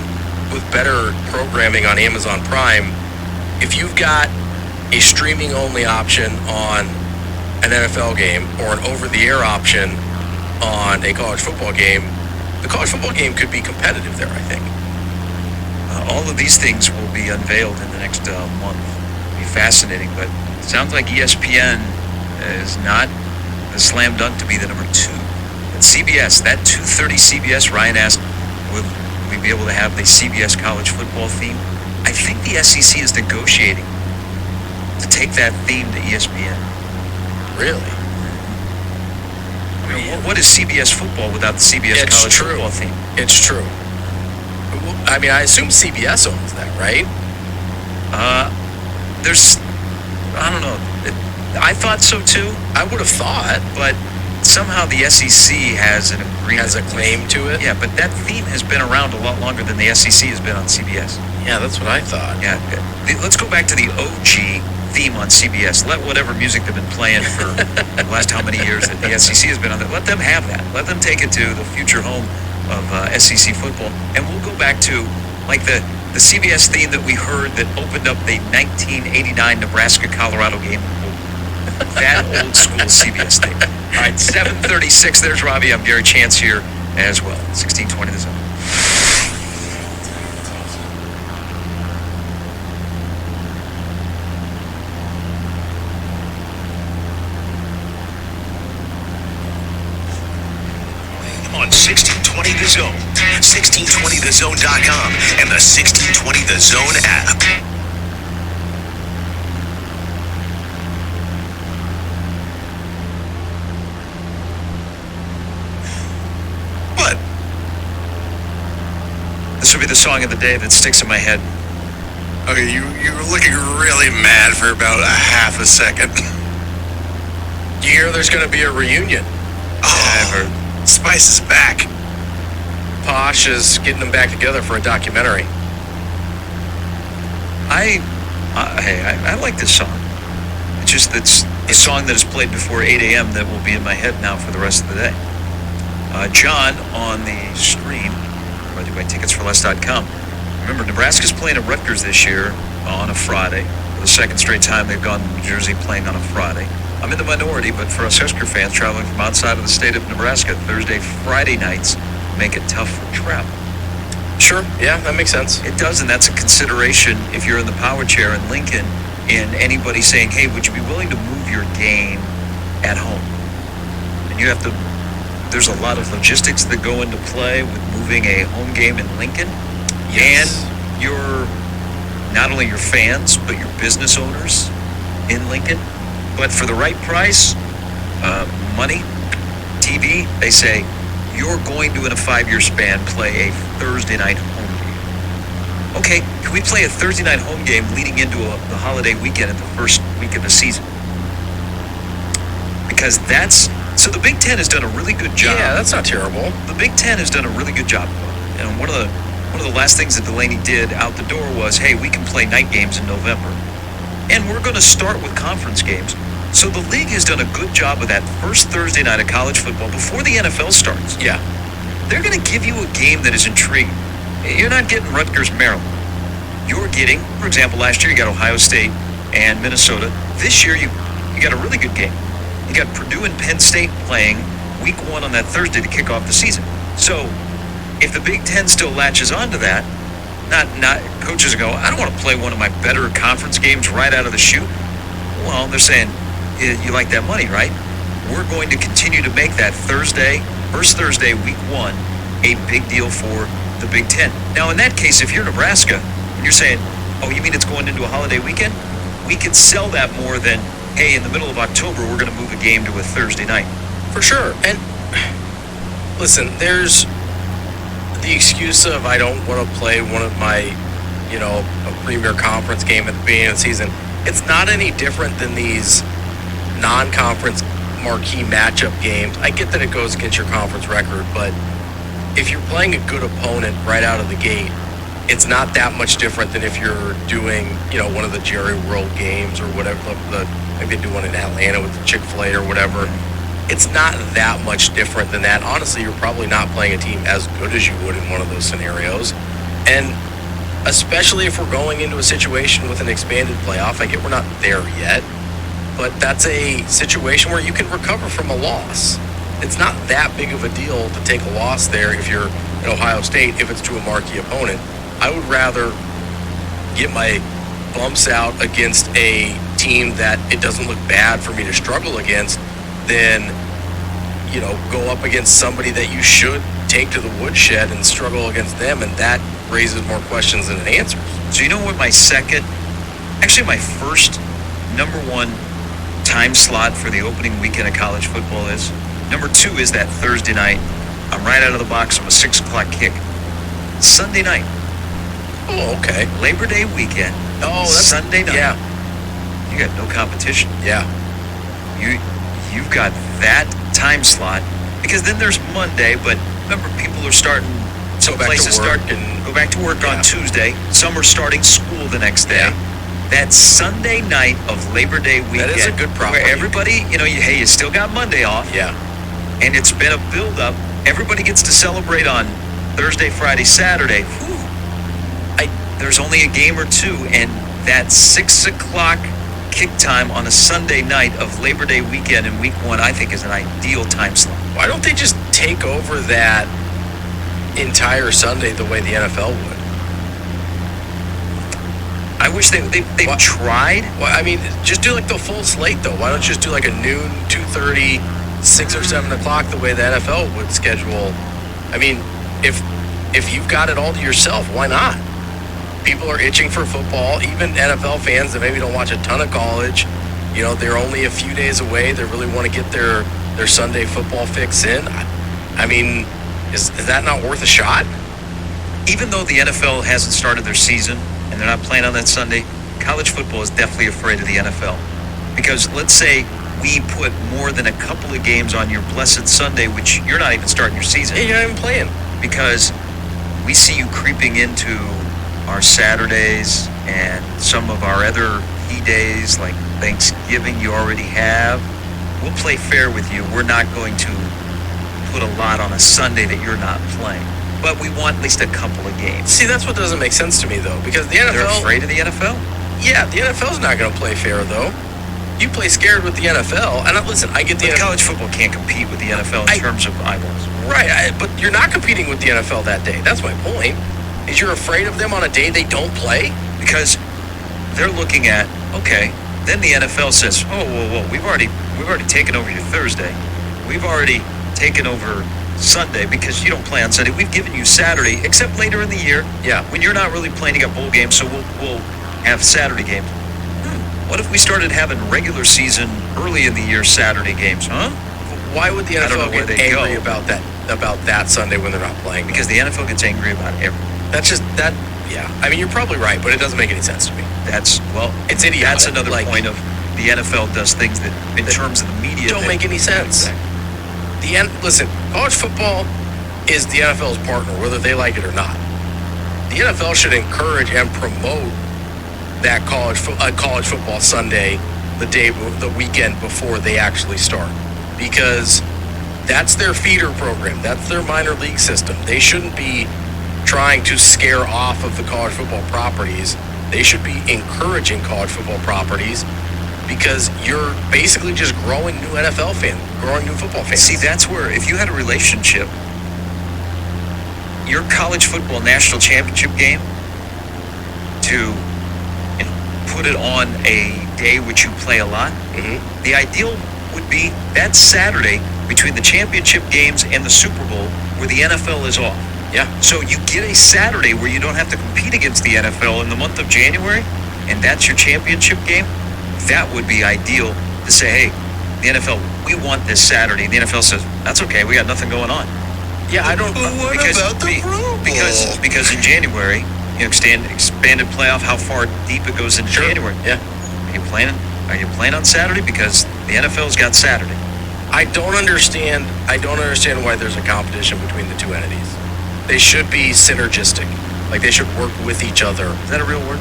with better programming on Amazon Prime, if you've got a streaming-only option on an NFL game or an over-the-air option on a college football game, the college football game could be competitive there, I think. All of these things will be unveiled in the next month. It'll be fascinating, but it sounds like ESPN is not a slam dunk to be the number 2. But CBS, that 2:30 CBS, Ryan asked, will we be able to have the CBS college football theme? I think the SEC is negotiating to take that theme to ESPN. Really? I mean, what is CBS football without the CBS college football theme? It's true. I mean, I assume CBS owns that, right? I don't know. I thought so too. I would have thought, but somehow the SEC has an agreement. Has a claim to it? Yeah, but that theme has been around a lot longer than the SEC has been on CBS. Yeah, that's what I thought. Yeah. Let's go back to the OG theme on CBS. Let whatever music they've been playing for the last how many years that the SEC has been on that. Let them have that. Let them take it to the future home of SEC football. And we'll go back to like the CBS theme that we heard that opened up the 1989 Nebraska-Colorado game. That old school CBS theme. All right, 7:36. There's Robbie. I'm Gary Chance here as well. 1620 the zone. On 1620 The Zone, 1620thezone.com, and the 1620 The Zone app. What? This will be the song of the day that sticks in my head. Okay, you were looking really mad for about a half a second. Do you hear there's going to be a reunion? Oh, I've heard. Spice is back. Posh is getting them back together for a documentary. I like this song. It's just it's a song that is played before 8 a.m. that will be in my head now for the rest of the day. John on the stream, brought to you by ticketsforless.com. Remember, Nebraska's playing at Rutgers this year on a Friday. For the second straight time they've gone to New Jersey playing on a Friday. I'm in the minority, but for us Husker fans traveling from outside of the state of Nebraska, Thursday, Friday nights make it tough for travel. Sure, yeah, that makes sense. It does, and that's a consideration if you're in the power chair in Lincoln and anybody saying, hey, would you be willing to move your game at home? And you have to, there's a lot of logistics that go into play with moving a home game in Lincoln. Yes. And your, not only your fans, but your business owners in Lincoln. But for the right price, money, TV, they say, you're going to, in a 5-year span, play a Thursday night home game. Okay, can we play a Thursday night home game leading into the holiday weekend at the first week of the season? Because so the Big Ten has done a really good job. Yeah, that's not terrible. The Big Ten has done a really good job. And one of the last things that Delaney did out the door was, hey, we can play night games in November. And we're going to start with conference games. So the league has done a good job of that first Thursday night of college football before the NFL starts. Yeah. They're going to give you a game that is intriguing. You're not getting Rutgers, Maryland. You're getting, for example, last year you got Ohio State and Minnesota. This year you got a really good game. You got Purdue and Penn State playing week 1 on that Thursday to kick off the season. So if the Big Ten still latches onto that, not coaches go, I don't want to play one of my better conference games right out of the chute. Well, they're saying, you like that money, right? We're going to continue to make that first Thursday, week 1, a big deal for the Big Ten. Now, in that case, if you're Nebraska, and you're saying, oh, you mean it's going into a holiday weekend? We could sell that more than, hey, in the middle of October, we're going to move a game to a Thursday night. For sure. And listen, there's the excuse of I don't want to play one of my, a premier conference game at the beginning of the season. It's not any different than these non-conference marquee matchup games. I get that it goes against your conference record, but if you're playing a good opponent right out of the gate, it's not that much different than if you're doing, one of the Jerry World games or whatever. Maybe do one in Atlanta with the Chick-fil-A or whatever. It's not that much different than that. Honestly, you're probably not playing a team as good as you would in one of those scenarios. And especially if we're going into a situation with an expanded playoff, I get we're not there yet, but that's a situation where you can recover from a loss. It's not that big of a deal to take a loss there if you're at Ohio State, if it's to a marquee opponent. I would rather get my bumps out against a team that it doesn't look bad for me to struggle against than, go up against somebody that you should take to the woodshed and struggle against them, and that raises more questions than it answers. So you know what my first number 1 time slot for the opening weekend of college football is? Number 2 is that Thursday night. I'm right out of the box. I'm a 6 o'clock kick. Sunday night. Oh, okay. Labor Day weekend. Oh, that's Sunday night. Yeah. You got no competition. Yeah. You've got that time slot because then there's Monday, but remember people are starting. Some places go back to work on Tuesday. Some are starting school the next day. Yeah. That Sunday night of Labor Day weekend. That is a good problem. Where everybody, you still got Monday off. Yeah. And it's been a build-up. Everybody gets to celebrate on Thursday, Friday, Saturday. Whew. There's only a game or 2, and that 6 o'clock kick time on a Sunday night of Labor Day weekend in week 1, I think is an ideal time slot. Why don't they just take over that entire Sunday the way the NFL would? I wish they've tried. Well, I mean, just do like the full slate though. Why don't you just do like a noon, 2:30, 6 or 7 o'clock the way the NFL would schedule? I mean, if you've got it all to yourself, why not? People are itching for football. Even NFL fans that maybe don't watch a ton of college, they're only a few days away. They really want to get their Sunday football fix in. I mean, is that not worth a shot? Even though the NFL hasn't started their season and they're not playing on that Sunday, college football is definitely afraid of the NFL. Because let's say we put more than a couple of games on your blessed Sunday, which you're not even starting your season. Yeah, you're not even playing. Because we see you creeping into our Saturdays and some of our other key days like Thanksgiving you already have. We'll play fair with you. We're not going to put a lot on a Sunday that you're not playing. But we want at least a couple of games. See, that's what doesn't make sense to me, though, because the NFL... They're afraid of the NFL? Yeah, the NFL's not going to play fair, though. you play scared with the NFL. And listen, I get the But NFL. college football can't compete with the NFL in terms of eyeballs. Right, but you're not competing with the NFL that day. That's my point. Is you're afraid of them on a day they don't play? Because they're looking at, okay, then the NFL says, oh, whoa, we've already taken over your Thursday. We've already taken over Sunday because you don't play on Sunday. We've given you Saturday, except later in the year. Yeah. When you're not really playing, you got bowl games, so we'll have Saturday games. What if we started having regular season early in the year Saturday games, huh? Why would the I don't know NFL where get they angry go. about that Sunday when they're not playing? Because the NFL gets angry about everything. That's just that. Yeah, I mean, you're probably right, but it doesn't make any sense to me. It's idiotic. That's another point of the NFL does things that, in terms of the media, don't make any sense. Listen, college football is the NFL's partner, whether they like it or not. The NFL should encourage and promote that college football Sunday, the weekend before they actually start, because that's their feeder program. That's their minor league system. They shouldn't be trying to scare off of the college football properties. They should be encouraging college football properties, because you're basically just growing new NFL fans, growing new football fans. See, that's where, if you had a relationship, your college football national championship game, to put it on a day which you play a lot, the ideal would be that Saturday between the championship games and the Super Bowl where the NFL is off. Yeah. So you get a Saturday where you don't have to compete against the NFL in the month of January, and that's your championship game. That would be ideal to say, hey, the NFL, we want this Saturday. And the NFL says, that's okay, we got nothing going on. Yeah, I don't. What about the Pro Bowl? Because in January, expanded playoff, how far deep it goes into January. Yeah. Are you playing on Saturday? Because the NFL's got Saturday. I don't understand why there's a competition between the two entities. They should be synergistic. Like, they should work with each other. Is that a real word?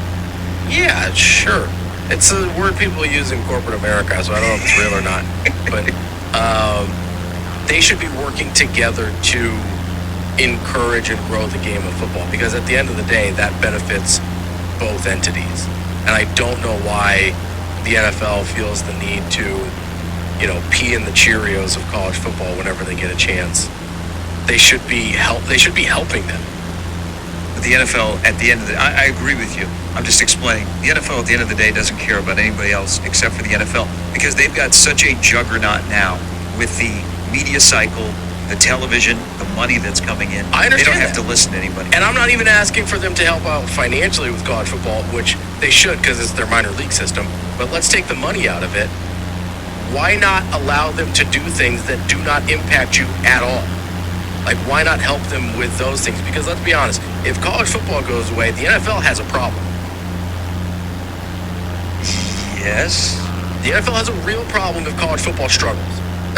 Yeah, sure. It's a word people use in corporate America, so I don't know if it's real or not. But they should be working together to encourage and grow the game of football, because at the end of the day, that benefits both entities. And I don't know why the NFL feels the need to, pee in the Cheerios of college football whenever they get a chance. They should be helping them. But the NFL, at the end of the day, I agree with you. I'm just explaining. The NFL, at the end of the day, doesn't care about anybody else except for the NFL, because they've got such a juggernaut now with the media cycle, the television, the money that's coming in. I understand They don't have that. to listen to anybody. And I'm not even asking for them to help out financially with college football, which they should, because it's their minor league system. But let's take the money out of it. Why not allow them to do things that do not impact you at all? Like, why not help them with those things? Because let's be honest, if college football goes away, the NFL has a problem. Yes. The NFL has a real problem if college football struggles.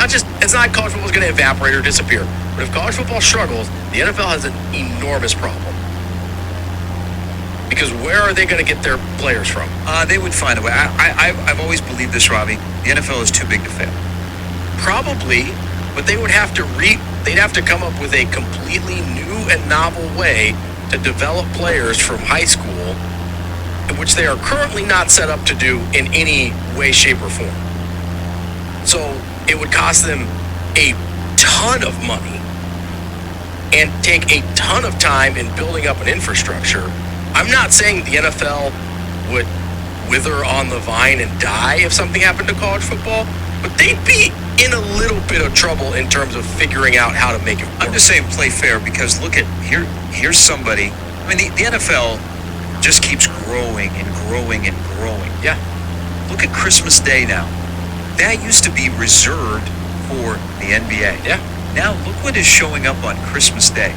It's not like college football is going to evaporate or disappear. But if college football struggles, the NFL has an enormous problem. Because where are they going to get their players from? They would find a way. I've always believed this, Robbie. The NFL is too big to fail. Probably, but they would have to they'd have to come up with a completely new and novel way to develop players from high school, which they are currently not set up to do in any way, shape, or form. So it would cost them a ton of money and take a ton of time in building up an infrastructure. I'm not saying the NFL would wither on the vine and die if something happened to college football, but they'd be in a little bit of trouble in terms of figuring out how to make it work. I'm just saying play fair, because look at, here's somebody. I mean, the NFL just keeps growing and growing and growing. Yeah. Look at Christmas Day now. That used to be reserved for the NBA. Yeah. Now look what is showing up on Christmas Day.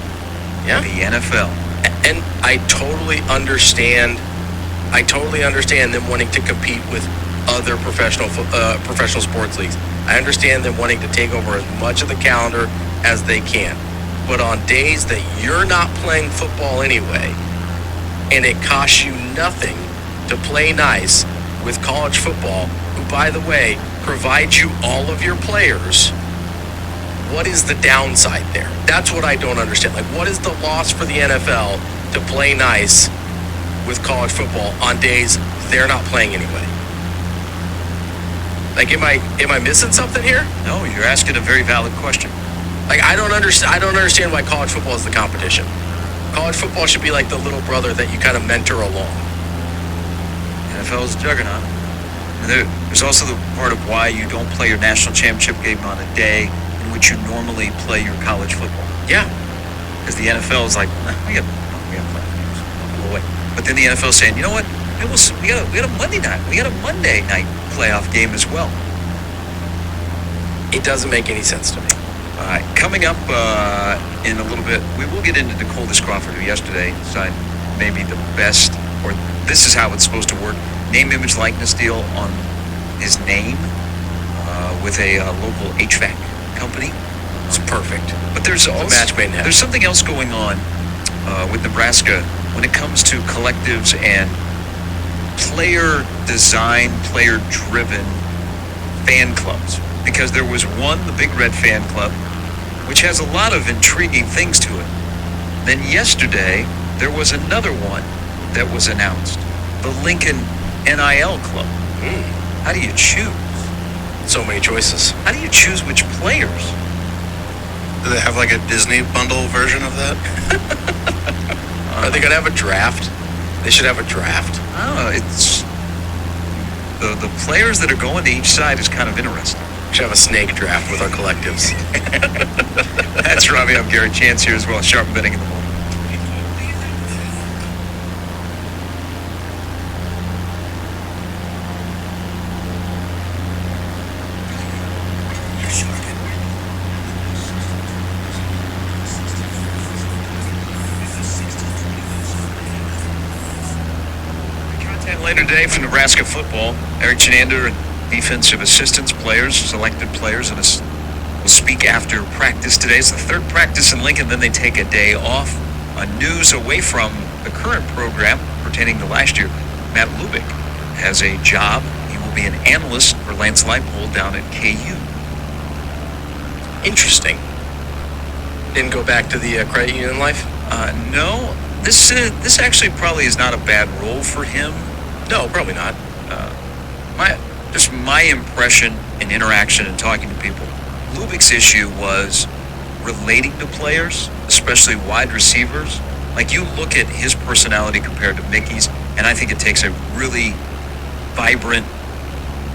Yeah. The NFL. And I totally understand them wanting to compete with other professional sports leagues. I understand them wanting to take over as much of the calendar as they can. But on days that you're not playing football anyway, and it costs you nothing to play nice with college football, who, by the way, provides you all of your players, what is the downside there? That's what I don't understand. Like, what is the loss for the NFL to play nice with college football on days they're not playing anyway? Like, am I missing something here? No, you're asking a very valid question. Like, I don't understand why college football is the competition. College football should be like the little brother that you kind of mentor along. NFL is a juggernaut. And there's also the part of why you don't play your national championship game on a day in which you normally play your college football. Yeah. Because the NFL is like, we got to play. But then the NFL is saying, you know what? We got a Monday night. We got a Monday night playoff game as well. It doesn't make any sense to me. All right, coming up in a little bit, we will get into Coldest Crawford, who yesterday signed maybe the best, or this is how it's supposed to work, name, image, likeness deal on his name with a local HVAC company. It's perfect. But there's also, match made in heaven. There's something else going on with Nebraska when it comes to collectives and player design, player driven fan clubs. Because there was one, the Big Red Fan Club, which has a lot of intriguing things to it. Then yesterday, there was another one that was announced, the Lincoln NIL Club. How do you choose? So many choices. How do you choose which players? Do they have like a Disney bundle version of that? Are they going to have a draft? They should have a draft. Oh, it's the players that are going to each side is kind of interesting. We should have a snake draft with our collectives. That's Robbie. I'm Gary Chance here as well. Sharp Betting in the morning. Later today from Nebraska football, Eric Chenander and defensive assistants, players, selected players, and will speak after practice today. It's the third practice in Lincoln, then they take a day off. News away from the current program pertaining to last year. Matt Lubick has a job. He will be an analyst for Lance Leipold down at KU. Interesting. Didn't go back to the credit union life? No. This actually probably is not a bad role for him. No, probably not. My impression and interaction and talking to people, Lubick's issue was relating to players, especially wide receivers. Like, you look at his personality compared to Mickey's, and I think it takes a really vibrant,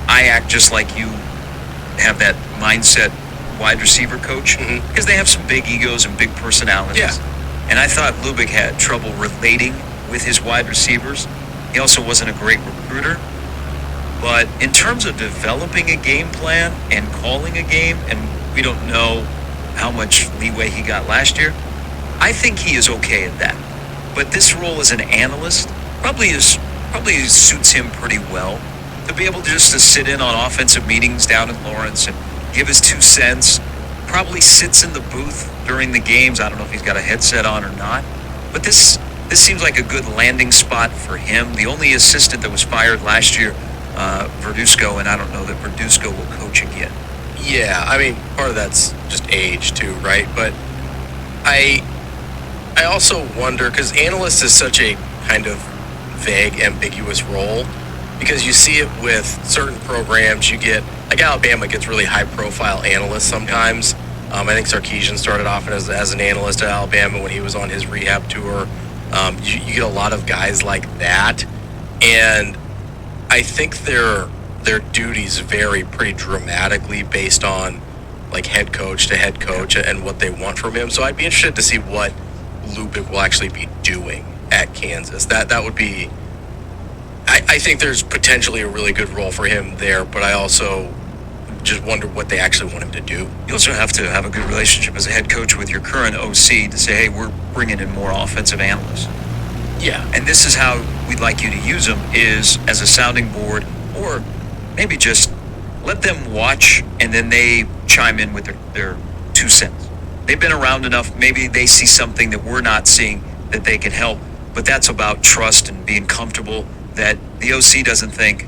I act just like you have that mindset wide receiver coach, because they have some big egos and big personalities. Yeah. And I thought Lubick had trouble relating with his wide receivers. He also wasn't a great recruiter. But in terms of developing a game plan and calling a game, and we don't know how much leeway he got last year, I think he is okay at that. But this role as an analyst probably suits him pretty well. To be able just to sit in on offensive meetings down in Lawrence and give his 2 cents, probably sits in the booth during the games. I don't know if he's got a headset on or not. But this seems like a good landing spot for him. The only assistant that was fired last year, Verduzco, and I don't know that Verduzco will coach again. Yeah, I mean, part of that's just age too, right? But I also wonder, because analyst is such a kind of vague, ambiguous role, because you see it with certain programs. You get, like Alabama gets really high-profile analysts sometimes. I think Sarkisian started off as an analyst at Alabama when he was on his rehab tour. You get a lot of guys like that, and I think their duties vary pretty dramatically based on like head coach to head coach and what they want from him. So I'd be interested to see what Lubick will actually be doing at Kansas. That would be. I think there's potentially a really good role for him there, but I also just wonder what they actually want him to do. You also have to have a good relationship as a head coach with your current OC to say, hey, we're bringing in more offensive analysts. Yeah. And this is how we'd like you to use them, is as a sounding board, or maybe just let them watch and then they chime in with their 2 cents. They've been around enough. Maybe they see something that we're not seeing that they can help. But that's about trust and being comfortable that the OC doesn't think,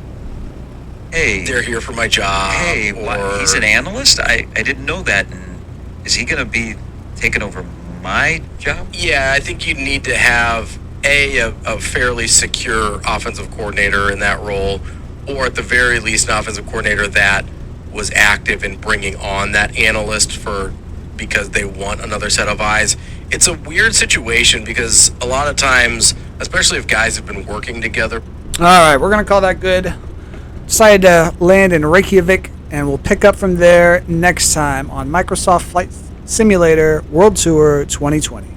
hey, they're here for my job. Hey, what, he's an analyst? I didn't know that. And is he going to be taking over my job? Yeah, I think you need to have a fairly secure offensive coordinator in that role, or at the very least an offensive coordinator that was active in bringing on that analyst because they want another set of eyes. It's a weird situation because a lot of times, especially if guys have been working together. All right, we're going to call that good. Decided to land in Reykjavik, and we'll pick up from there next time on Microsoft Flight Simulator World Tour 2020.